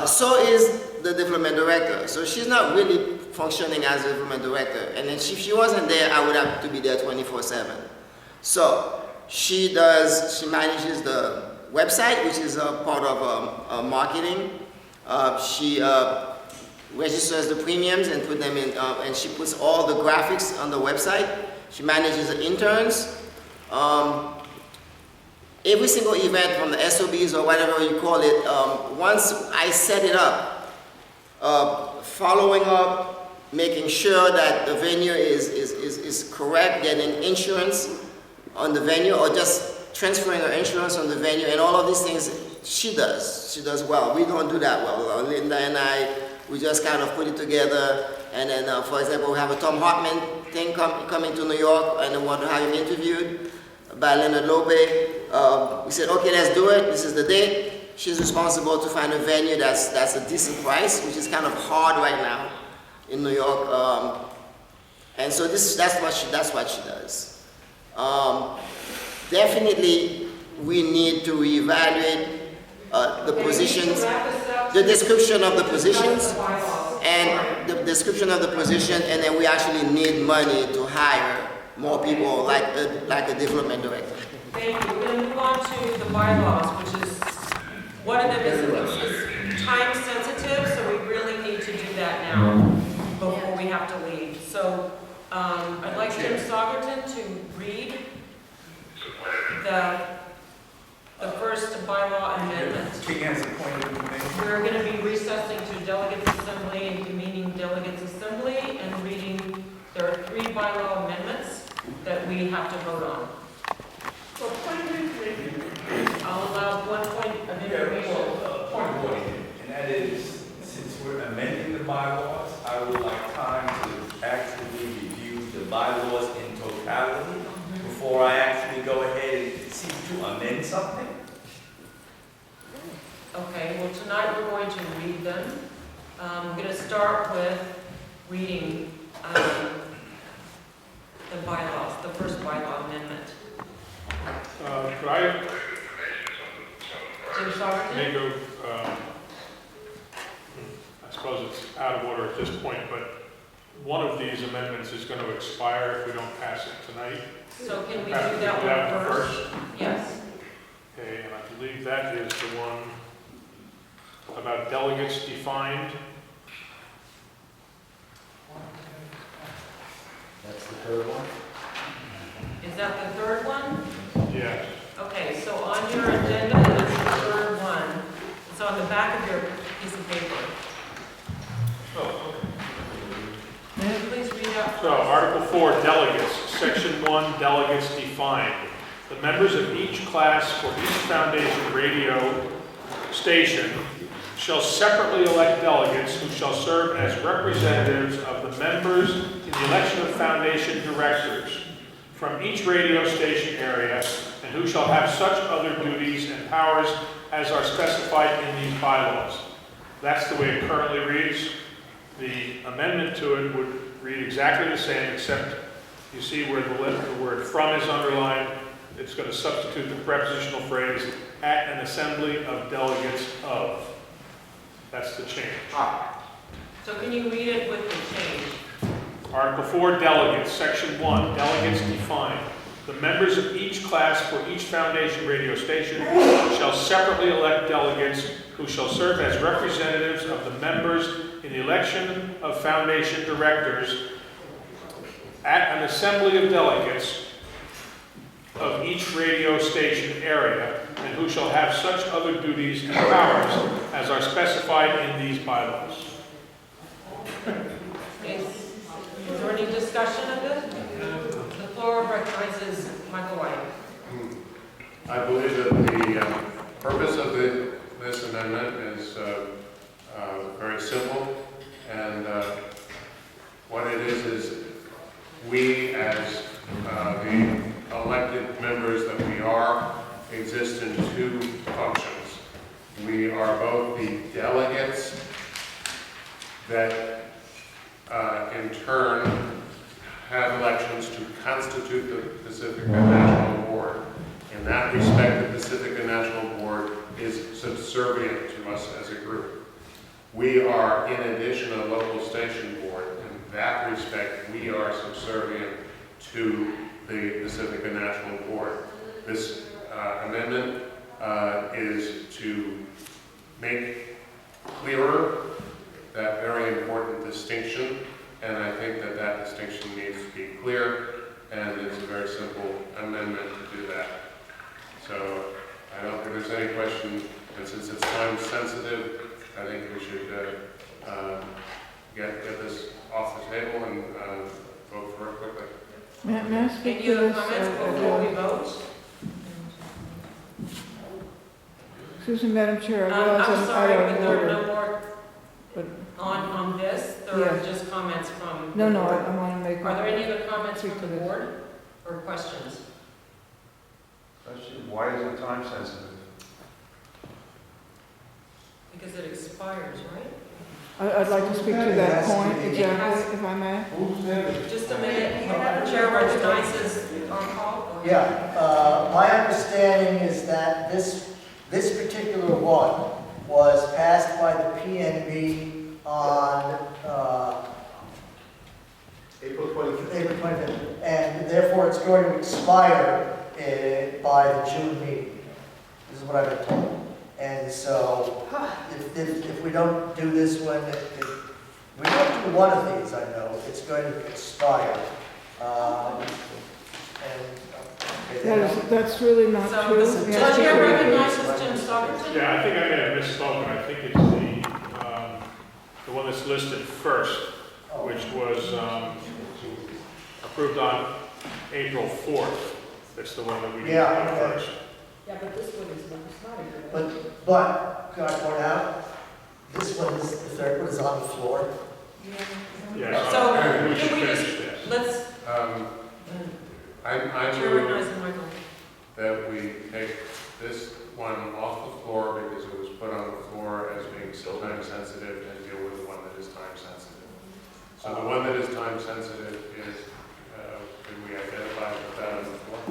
Speaker 13: So is the development director. So she's not really functioning as a development director. And then if she wasn't there, I would have to be there 24/7. So she manages the website, which is a part of marketing. She registers the premiums and put them in, and she puts all the graphics on the website. She manages the interns. Every single event from the SOBs or whatever you call it, once I set it up, following up, making sure that the venue is correct, getting insurance on the venue or just transferring her insurance on the venue and all of these things, she does. She does well. We don't do that well. Linda and I, we just kind of put it together. And then, for example, we have a Tom Hartman thing coming to New York and we want to have him interviewed by Leonard Lobe. We said, okay, let's do it. This is the date. She's responsible to find a venue that's a decent price, which is kind of hard right now in New York. And so that's what she does. Definitely, we need to reevaluate the positions, the description of the positions, and the description of the position, and then we actually need money to hire more people like a development director.
Speaker 1: Thank you. We're going to move on to the bylaws, which is, one of them is time sensitive, so we really need to do that now before we have to leave. So I'd like Tim Saugerton to read the first bylaw amendment.
Speaker 12: King has appointed me.
Speaker 1: We're going to be recessing to delegates assembly and convening delegates assembly and reading, there are 3 bylaw amendments that we have to vote on. I'll allow 1 point of information.
Speaker 12: Point of order, and that is, since we're amending the bylaws, I would like time to actually review the bylaws in totality before I actually go ahead and seek to amend something.
Speaker 1: Okay, well, tonight we're going to read them. I'm going to start with reading the bylaws, the first bylaw amendment.
Speaker 8: Could I
Speaker 1: Jim Somerton?
Speaker 8: make a, I suppose it's out of order at this point, but one of these amendments is going to expire if we don't pass it tonight.
Speaker 1: So can we do
Speaker 8: Perhaps we
Speaker 1: that
Speaker 8: do that
Speaker 1: one first? Yes.
Speaker 8: Okay, and I believe that is the one about delegates defined.
Speaker 9: That's the third one?
Speaker 1: Is that the third one?
Speaker 8: Yes.
Speaker 1: Okay, so on your agenda is the third one. It's on the back of your piece of paper.
Speaker 8: Oh, okay.
Speaker 1: May I please read out?
Speaker 8: So, Article 4, delegates. Section 1, delegates defined. The members of each class for each foundation radio station shall separately elect delegates who shall serve as representatives of the members in the election of foundation directors from each radio station area, and who shall have such other duties and powers as are specified in these bylaws. That's the way it currently reads. The amendment to it would read exactly the same, except you see where the word from is underlined. It's going to substitute the prepositional phrase at an assembly of delegates of. That's the change.
Speaker 1: So can you read it with the change?
Speaker 8: Article 4, delegates. Section 1, delegates defined. The members of each class for each foundation radio station shall separately elect delegates who shall serve as representatives of the members in the election of foundation directors at an assembly of delegates of each radio station area, and who shall have such other duties and powers as are specified in these bylaws.
Speaker 1: Is there any discussion of this? The floor recognizes Michael White.
Speaker 3: I believe that the purpose of this amendment is very simple, and what it is we as the elected members that we are exist in two functions. We are both the delegates that in turn have elections to constitute the Pacifica National Board. In that respect, the Pacifica National Board is subservient to us as a group. We are, in addition, a local station board. In that respect, we are subservient to the Pacifica National Board. This amendment is to make clearer that very important distinction, and I think that that distinction needs to be clear, and it's a very simple amendment to do that. So I don't think there's any question, and since it's time sensitive, I think we should get this off the table and vote for it quickly.
Speaker 14: May I speak
Speaker 1: Can
Speaker 14: to
Speaker 1: you
Speaker 14: this?
Speaker 1: comment before we vote?
Speaker 14: Excuse me, Madam Chair, I realize
Speaker 1: I'm
Speaker 14: I'm
Speaker 1: sorry,
Speaker 14: out
Speaker 1: but
Speaker 14: of
Speaker 1: there are
Speaker 14: order.
Speaker 1: no more
Speaker 14: But,
Speaker 1: on this. There are just comments from
Speaker 14: no,
Speaker 1: the
Speaker 14: no,
Speaker 1: board.
Speaker 14: I want to make.
Speaker 1: Are there any other comments
Speaker 14: Speak
Speaker 1: from
Speaker 14: to
Speaker 1: the
Speaker 14: this.
Speaker 1: board or questions?
Speaker 5: Why is it time sensitive?
Speaker 1: Because it expires, right?
Speaker 14: I'd like to speak to that point,
Speaker 1: It
Speaker 14: exactly,
Speaker 1: has-
Speaker 14: if I may.
Speaker 1: Just a minute. Chair recognizes our call.
Speaker 6: Yeah, my understanding is that this particular one was passed by the PNB on
Speaker 4: April 25th.
Speaker 6: April 25th, and therefore it's going to expire by the June meeting. This is what I've been told. And so, if we don't do this one, if we don't do one of these, I know, it's going to expire.
Speaker 14: That's really not
Speaker 1: So
Speaker 14: true.
Speaker 1: the
Speaker 14: Yes,
Speaker 1: chair
Speaker 14: you-
Speaker 1: recognizes Jim Somerton.
Speaker 8: Yeah, I think I may have misspoken. I think it's the one that's listed first, which was approved on April 4th. That's the one that we did first.
Speaker 1: Yeah, but this one is not a good
Speaker 6: But, can I point out, this one is, the third one is on the floor.
Speaker 8: Yes.
Speaker 1: So,
Speaker 8: we should
Speaker 1: can we
Speaker 8: finish
Speaker 1: just,
Speaker 8: this.
Speaker 1: let's,
Speaker 3: I
Speaker 1: chair
Speaker 3: move
Speaker 1: recognizes Michael.
Speaker 3: that we take this one off the floor because it was put on the floor as being still time sensitive, and deal with the one that is time sensitive. So the one that is time sensitive is, can we identify that on the floor?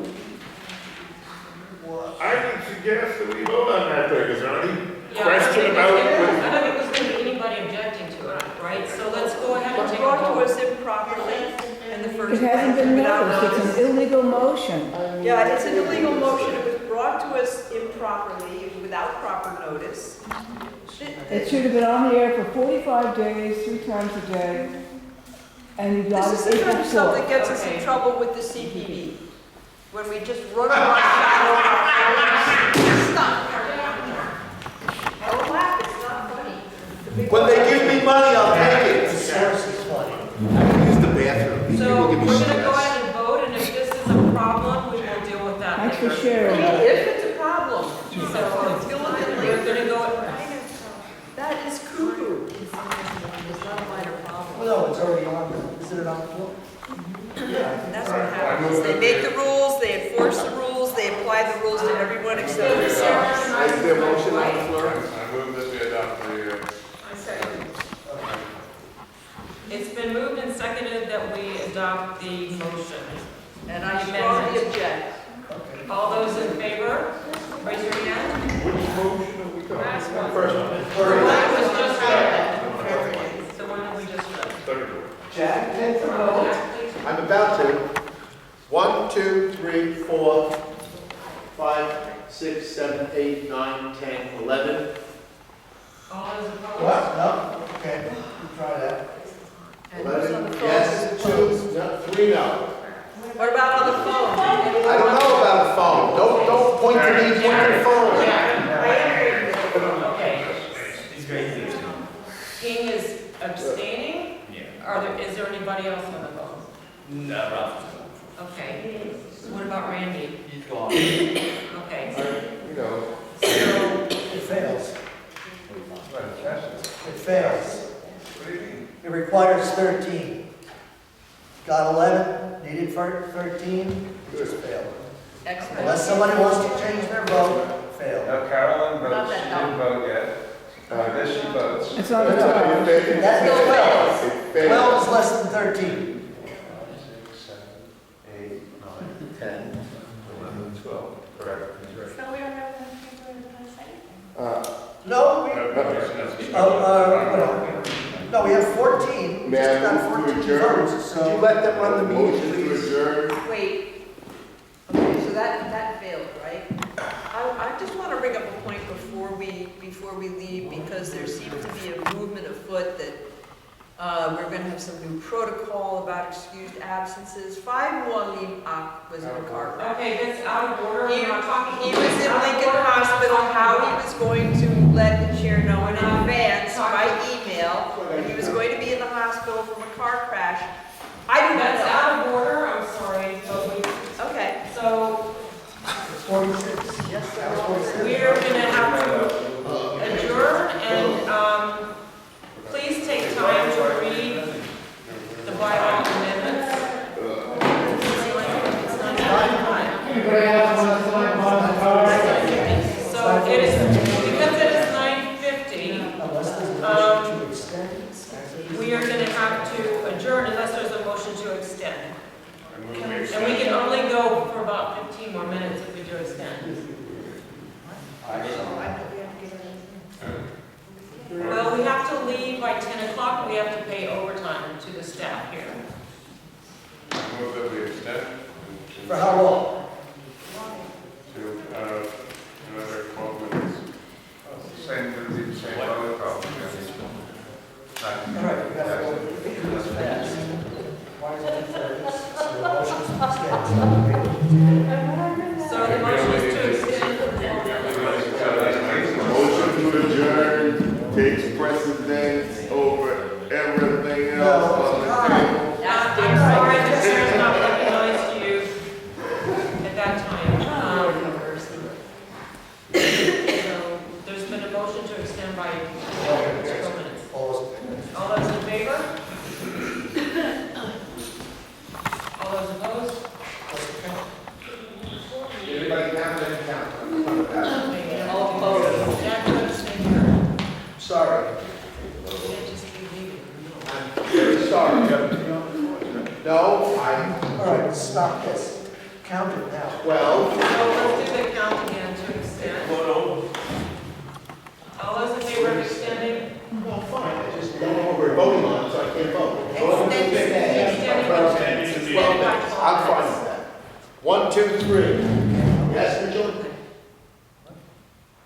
Speaker 11: I would suggest that we vote on that thing. Is there any
Speaker 1: Yeah,
Speaker 11: question about
Speaker 1: I don't
Speaker 11: what?
Speaker 1: think there's going to be anybody objecting to it, right? So let's go ahead and
Speaker 2: What's
Speaker 1: take a
Speaker 2: brought to
Speaker 1: vote.
Speaker 2: us improperly in the first
Speaker 14: It
Speaker 2: place.
Speaker 14: hasn't been
Speaker 2: without
Speaker 14: noticed, it's
Speaker 2: notice.
Speaker 14: an illegal motion.
Speaker 2: Yeah, it's an illegal motion. It was brought to us improperly, without proper notice.
Speaker 14: It should have been on the air for 45 days, 3 times a day, and you got
Speaker 2: This
Speaker 14: it
Speaker 2: is the kind
Speaker 14: April
Speaker 2: of stuff
Speaker 14: 4th.
Speaker 2: that gets us in
Speaker 1: Okay.
Speaker 2: trouble with the CPB. When we just run our shadow on our own stuff. Don't laugh, it's not funny.
Speaker 12: When they give me money, I'll take
Speaker 6: The
Speaker 12: it.
Speaker 6: source is funny.
Speaker 12: Use the bathroom. These
Speaker 1: So
Speaker 12: people
Speaker 1: we're
Speaker 12: give me
Speaker 1: going to
Speaker 12: stress.
Speaker 1: go ahead and vote, and if this is a problem, we will deal with that
Speaker 14: Thanks for
Speaker 1: later.
Speaker 14: sharing.
Speaker 2: If it's a problem.
Speaker 1: So
Speaker 2: Diligently.
Speaker 1: we're going to go,
Speaker 2: That is cuckoo.
Speaker 1: it's not a minor problem.
Speaker 6: Well, no, it's already on, is it on the floor?
Speaker 2: And that's what happens. They make the rules, they enforce the rules, they apply the rules to everyone except themselves.
Speaker 11: Is there a motion on the floor?
Speaker 3: I move that we adopt the,
Speaker 1: It's been moved and seconded that we adopt the motion.
Speaker 2: And I strongly object.
Speaker 1: All those in favor, raise your hand.
Speaker 11: Which motion are we talking about?
Speaker 12: First one.
Speaker 1: The one that was just read. The one that we just read.
Speaker 3: third one.
Speaker 6: Jack, take the vote.
Speaker 1: Jack, please.
Speaker 12: I'm about to. 1, 2, 3, 4, 5, 6, 7, 8, 9, 10, 11.
Speaker 1: All those opposed?
Speaker 6: What? No? Okay, we'll try that.
Speaker 1: And who's on the
Speaker 12: 11,
Speaker 1: phone?
Speaker 12: yes, 2, no, 3, no.
Speaker 2: What about on the phone?
Speaker 12: I don't know about a phone. Don't point to me, point to the phone.
Speaker 1: Okay.
Speaker 12: He's crazy.
Speaker 1: King is abstaining?
Speaker 12: Yeah.
Speaker 1: Is there anybody else on the phone?
Speaker 12: No, Ralph.
Speaker 1: Okay. What about Randy?
Speaker 12: He's gone.
Speaker 1: Okay.
Speaker 11: You know.
Speaker 1: So,
Speaker 6: It fails. It fails.
Speaker 11: What do you mean?
Speaker 6: It requires 13. Got 11, needed for 13, just failed.
Speaker 2: Excellent.
Speaker 6: Unless somebody wants to change their vote, failed.
Speaker 16: Now Carolyn
Speaker 2: Not
Speaker 16: votes,
Speaker 2: that
Speaker 16: she
Speaker 2: dumb.
Speaker 16: didn't vote yet. This she votes.
Speaker 14: It's on the top.
Speaker 6: That's
Speaker 11: It
Speaker 6: 12.
Speaker 11: fails.
Speaker 6: 12 is less than 13.
Speaker 16: 6, 7, 8, 9,
Speaker 12: 10.
Speaker 16: 11, 12. Correct.
Speaker 17: So we don't have enough people to say?
Speaker 6: No, we,
Speaker 3: No,
Speaker 6: no, we have 14.
Speaker 11: May
Speaker 6: Just
Speaker 11: I
Speaker 6: got
Speaker 11: move to
Speaker 6: 14
Speaker 11: adjourn?
Speaker 6: votes,
Speaker 12: Could you
Speaker 6: so.
Speaker 12: let them run the meeting,
Speaker 11: Motion to
Speaker 12: please?
Speaker 11: adjourn.
Speaker 2: Wait. Okay, so that failed, right? I just want to bring up a point before we leave, because there seems to be a movement afoot that we're going to have some new protocol about excused absences. 5-1 Lim Ak was in a car crash.
Speaker 1: okay, that's out of order.
Speaker 2: He
Speaker 1: We're not talking.
Speaker 2: he was in Lincoln Hospital, how he was going to let the chair know in advance by email that he was going to be in the hospital from a car crash. I do not
Speaker 1: That's
Speaker 2: know.
Speaker 1: out of order, I'm sorry.
Speaker 2: Okay.
Speaker 1: So,
Speaker 6: It's 46. Yes, that was 46.
Speaker 1: we're gonna have to adjourn, and, please take time to read the bylaw amendments. It's 9:05.
Speaker 15: Anybody else want to sign on the card?
Speaker 1: So it is, because it is 9:50,
Speaker 6: Unless there's a motion to extend.
Speaker 1: we are gonna have to adjourn unless there's a motion to extend.
Speaker 3: I move we
Speaker 1: And we
Speaker 3: extend.
Speaker 1: can only go for about 15 more minutes if we do extend. Well, we have to leave by 10 o'clock, we have to pay overtime to the staff here.
Speaker 3: I move that we extend.
Speaker 6: For how long?
Speaker 3: To, another 12 minutes.
Speaker 16: Same, would be the same vote, probably.
Speaker 6: All right, we gotta go. This fast. Why is it 30? So the motion's to extend.
Speaker 1: So the motion is to extend.
Speaker 11: Motion to adjourn takes precedence over everything else on the table.
Speaker 1: I'm sorry, the chair's not recognized you at that time. So there's been a motion to extend by 12 minutes. All those in favor? All those opposed?
Speaker 11: Anybody count?
Speaker 1: Okay,
Speaker 4: Sorry. I'm very sorry. No,
Speaker 6: All right, stop this. Count it now.
Speaker 4: 12.
Speaker 1: So let's do the count again to extend. All those in favor of extending?
Speaker 11: Well, fine, I just don't know what we're voting on, so I can't vote. I'm fine with that. 1, 2, 3. Yes, Mitchell?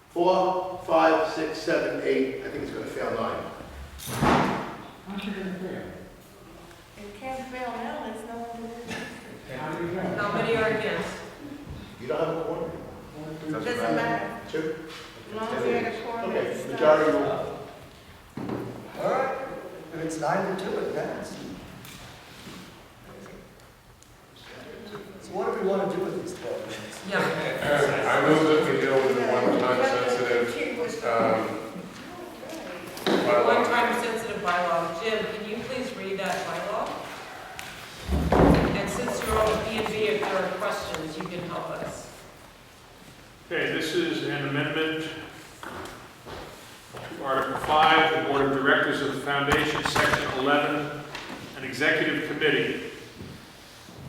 Speaker 11: 4, 5, 6, 7, 8. I think it's going to fail 9.
Speaker 10: It can't fail now, there's no one to
Speaker 1: How many are against?
Speaker 11: You don't have a quorum?
Speaker 10: do. Doesn't matter.
Speaker 11: 2?
Speaker 10: As long as we had a quorum.
Speaker 11: Okay,
Speaker 10: it's done.
Speaker 11: majority rule.
Speaker 6: All right, if it's 9 to 2, it passed. So what do we want to do with these 12 minutes?
Speaker 1: Yeah.
Speaker 3: I move that we deal with the one-time sensitive, bylaw.
Speaker 1: One-time sensitive bylaw. Jim, can you please read that bylaw? And since you're on the P&B, if there are questions, you can help us.
Speaker 8: Okay, this is an amendment to Article 5, the Board of Directors of the Foundation, Section 11, an Executive Committee.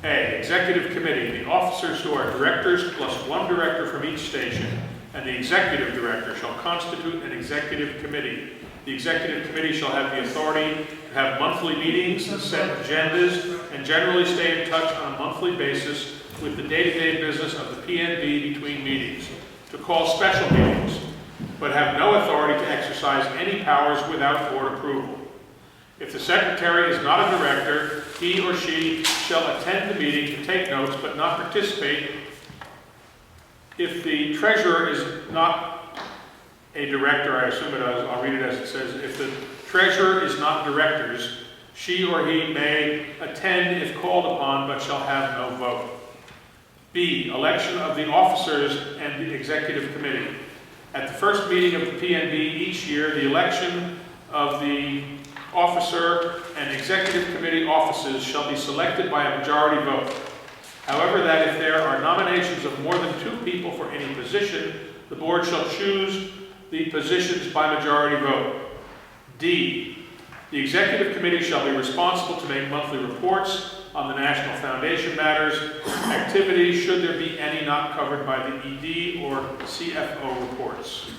Speaker 8: A, Executive Committee, the officers who are directors plus one director from each station, and the Executive Director shall constitute an Executive Committee. The Executive Committee shall have the authority to have monthly meetings, set agendas, and generally stay in touch on a monthly basis with the day-to-day business of the PNB between meetings, to call special meetings, but have no authority to exercise any powers without board approval. If the secretary is not a director, he or she shall attend the meeting to take notes but not participate. If the treasurer is not a director, I assume it is, I'll read it as it says, if the treasurer is not directors, she or he may attend if called upon but shall have no vote. B, election of the officers and the executive committee. At the first meeting of the PNB each year, the election of the officer and executive committee offices shall be selected by a majority vote. However, that if there are nominations of more than 2 people for any position, the board shall choose the positions by majority vote. D, the executive committee shall be responsible to make monthly reports on the National Foundation matters, activities, should there be any not covered by the ED or CFO reports.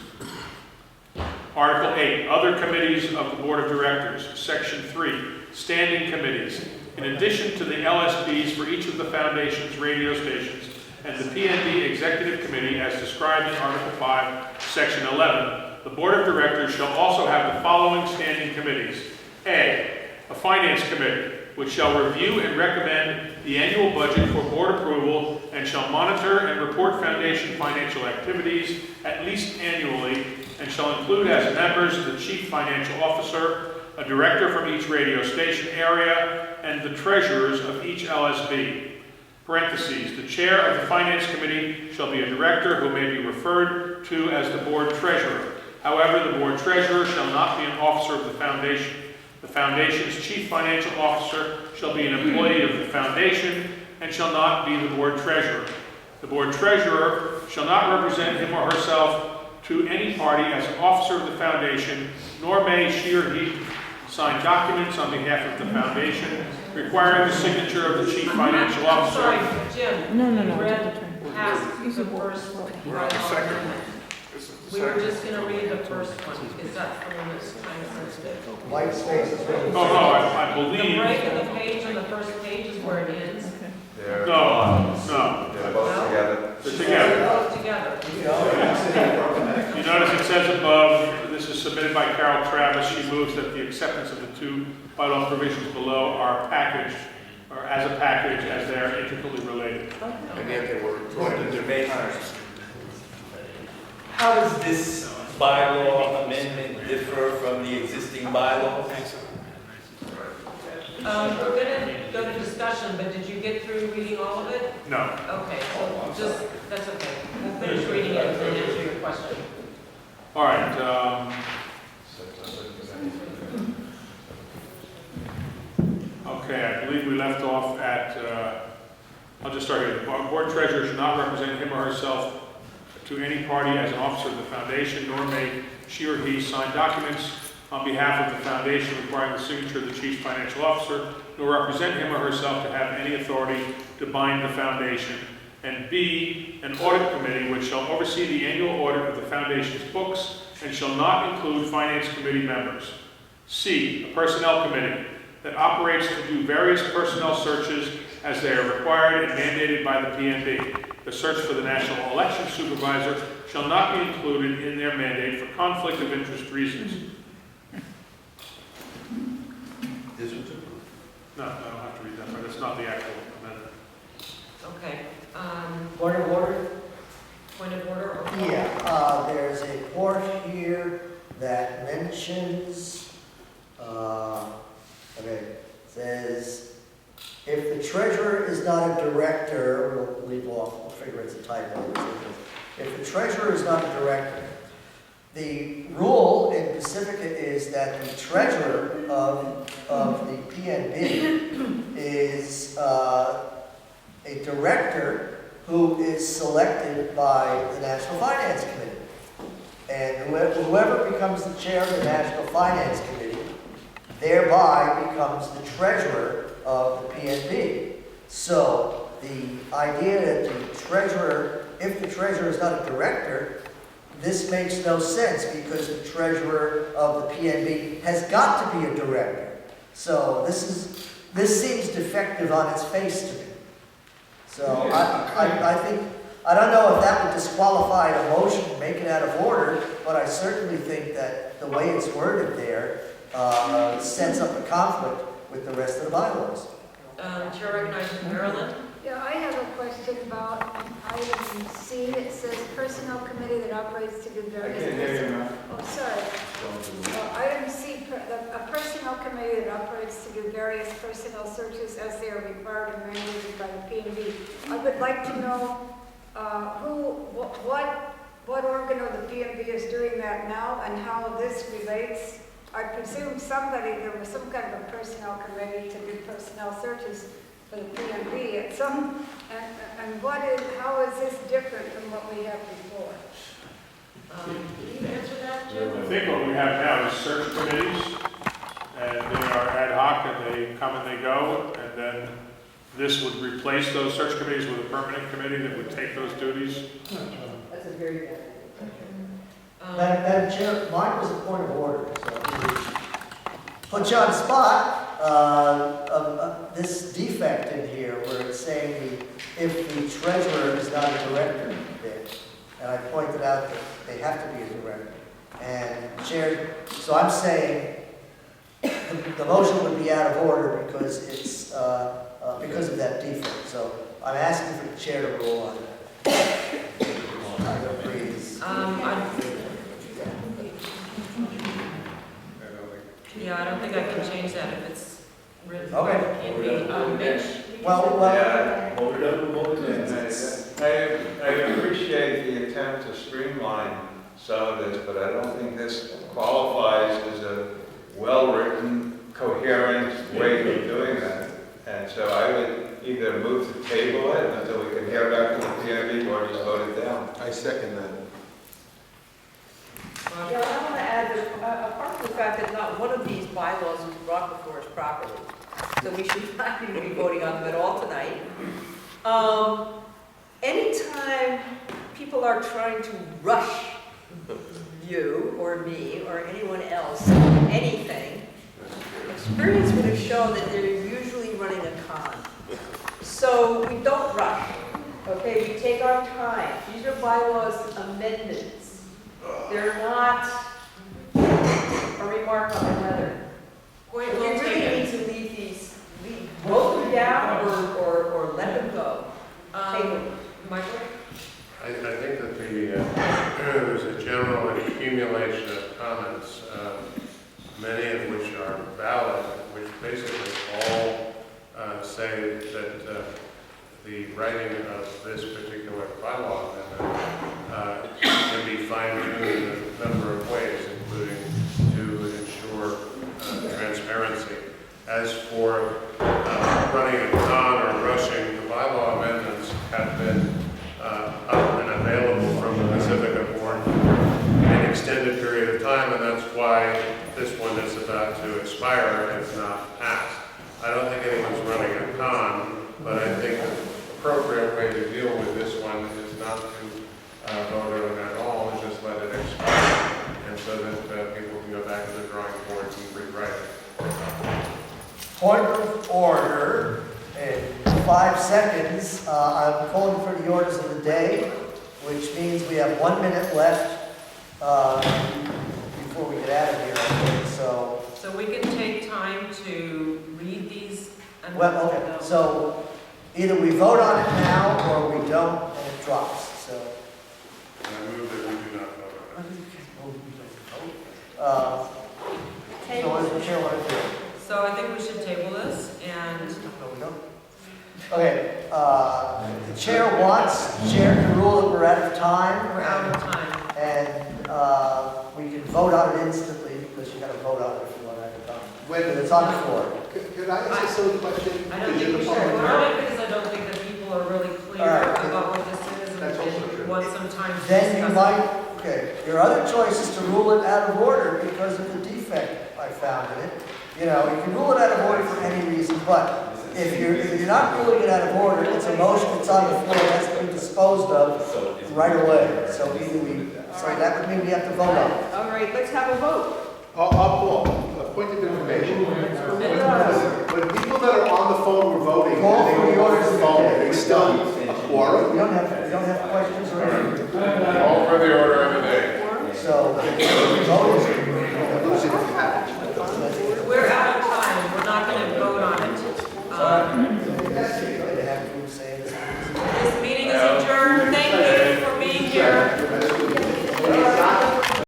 Speaker 8: Article 8, other committees of the Board of Directors. Section 3, standing committees. In addition to the LSBs for each of the Foundation's radio stations and the PNB Executive Committee as described in Article 5, Section 11, the Board of Directors shall also have the following standing committees. A Finance Committee, which shall review and recommend the annual budget for board approval and shall monitor and report Foundation financial activities at least annually and shall include as members the Chief Financial Officer, a director from each radio station area, and the treasurers of each LSB. Parentheses, the chair of the Finance Committee shall be a director who may be referred to as the board treasurer. However, the board treasurer shall not be an officer of the Foundation. The Foundation's Chief Financial Officer shall be an employee of the Foundation and shall not be the board treasurer. The board treasurer shall not represent him or herself to any party as an officer of the Foundation, nor may she or he sign documents on behalf of the Foundation requiring the signature of the Chief Financial Officer.
Speaker 1: Sorry, Jim.
Speaker 14: No.
Speaker 1: You read past the first one.
Speaker 3: We're on the second one. This is the
Speaker 1: We were
Speaker 3: second.
Speaker 1: just going to read the first one. Is that the one that's time sensitive?
Speaker 6: White space is really.
Speaker 8: Oh, no, I
Speaker 1: The
Speaker 8: believe,
Speaker 1: break in the page on the first page is where it ends.
Speaker 16: They're
Speaker 8: no,
Speaker 16: they're both together.
Speaker 8: they're together.
Speaker 1: Both together.
Speaker 8: You notice it says above, this is submitted by Carol Travis. She moves that the acceptance of the 2 bylaw provisions below are packaged, or as a package, as they are intricately related.
Speaker 11: And yet they were
Speaker 12: Point of debate. How does this bylaw amendment differ from the existing bylaws?
Speaker 1: We're going to go to discussion, but did you get through reading all of it?
Speaker 8: No.
Speaker 1: Okay, so just, that's okay. We'll finish reading it and then answer your question.
Speaker 8: All right. Okay, I believe we left off at, I'll just start here. The board treasurer should not represent him or herself to any party as an officer of the Foundation, nor may she or he sign documents on behalf of the foundation requiring the signature of the chief financial officer, nor represent him or herself to have any authority to bind the foundation. And B, an audit committee which shall oversee the annual audit of the foundation's books and shall not include finance committee members. C, a personnel committee that operates to do various personnel searches as they are required and mandated by the PNB. The search for the national election supervisor shall not be included in their mandate for conflict of interest reasons. No, I don't have to read that, but it's not the actual amendment.
Speaker 1: Okay.
Speaker 6: Point of order?
Speaker 1: Point of order? Or
Speaker 6: Yeah, there's a part here that mentions, says, if the treasurer is not a director, we'll leave off, we'll figure it's a typo. If the treasurer is not a director, the rule in Pacifica is that the treasurer of the PNB is a director who is selected by the National Finance Committee. And whoever becomes the chair of the National Finance Committee thereby becomes the treasurer of the PNB. So the idea that the treasurer, if the treasurer is not a director, this makes no sense because the treasurer of the PNB has got to be a director. So this seems defective on its face to me. So I think, I don't know if that would disqualify a motion and make it out of order, but I certainly think that the way it's worded there sets up a conflict with the rest of the bylaws.
Speaker 1: Chair recognizes Marilyn.
Speaker 17: Yeah, I have a question about item C. It says personnel committee that operates to do various.
Speaker 5: I can't hear you, ma'am.
Speaker 17: Oh, sorry. Item C, a personnel committee that operates to do various personnel searches as they are required and mandated by the PNB. I would like to know what organ of the PNB is doing that now and how this relates. I presume there was some kind of a personnel committee to do personnel searches for the PNB at some, and how is this different from what we had before?
Speaker 1: Can you answer that, Jim?
Speaker 8: I think what we have now is search committees, and they are ad hoc, and they come and they go, and then this would replace those search committees with a permanent committee that would take those duties.
Speaker 14: That's a very good idea.
Speaker 6: Madam Chair, mine was a point of order, so put you on the spot. This defect in here where it's saying if the treasurer is not a director bit, and I pointed out that they have to be a director. And Chair, so I'm saying the motion would be out of order because it's because of that defect. So I'm asking for the chair to rule on that.
Speaker 1: Yeah, I don't think I can change that if it's written.
Speaker 6: Okay.
Speaker 1: Mitch?
Speaker 5: I appreciate the attempt to streamline some of this, but I don't think this qualifies as a well-written, coherent way of doing that. And so I would either move to table it until we can hear back from the PNB or just vote it down.
Speaker 4: I second that.
Speaker 18: Yeah, I want to add that apart from the fact that not one of these bylaws was brought before us properly, so we should not even be voting on them at all tonight. Anytime people are trying to rush you or me or anyone else anything, experience would have shown that they're usually running a con. So we don't rush, okay? We take our time. These are bylaws amendments. They're not a remark on the weather. We really need to vote them down or let them go.
Speaker 1: Michael?
Speaker 3: I think that there's a general accumulation of comments, many of which are valid, which basically all say that the writing of this particular bylaw amendment can be fine-tuned in a number of ways, including to ensure transparency. As for running a con or rushing, the bylaw amendments have been up and available from the Pacifica Board for an extended period of this one is about to expire and it's not passed. I don't think anyone's running a con, but I think the appropriate way to deal with this one is not to vote on it at all, and just let it expire, and so that people can go back to the drawing board and rewrite it.
Speaker 6: Point of order, in 5 seconds, I'm calling for the orders of the day, which means we have 1 minute left before we get out of here, I think, so.
Speaker 1: So we can take time to read these?
Speaker 6: Well, okay, so either we vote on it now or we don't and it drops, so.
Speaker 3: And I move that we do not vote on it.
Speaker 6: So what does the chair want to do?
Speaker 1: So I think we should table this and.
Speaker 6: No, we don't. Okay, the chair wants, the chair can rule that we're out of time.
Speaker 1: We're out of time.
Speaker 6: And we can vote on it instantly because you got to vote on it if you want to have it done. But it's on the floor.
Speaker 5: Could I ask a silly question?
Speaker 1: I don't think we should vote on it because I don't think that people are really clear
Speaker 6: All right.
Speaker 1: about what this is and we want some time to
Speaker 6: Then you
Speaker 1: discuss
Speaker 6: might, okay, your other choice is to rule it out of order because of the defect I found in it. You know, you can rule it out of order for any reason, but if you're not ruling it out of order, it's a motion that's on the floor, that's to be disposed of right away. So either that would mean we have to vote on it.
Speaker 18: All right, let's have a vote.
Speaker 5: I'll call, a point of information. When people that are on the phone were voting,
Speaker 6: Call
Speaker 5: and
Speaker 6: for
Speaker 5: they
Speaker 6: the
Speaker 5: were
Speaker 6: orders
Speaker 5: on
Speaker 6: of
Speaker 5: the
Speaker 6: the
Speaker 5: phone,
Speaker 6: day.
Speaker 5: they still a quorum?
Speaker 6: We don't have questions or anything.
Speaker 3: All for the order of the day.
Speaker 6: So, vote is.
Speaker 1: We're out of time. We're not going to vote on it.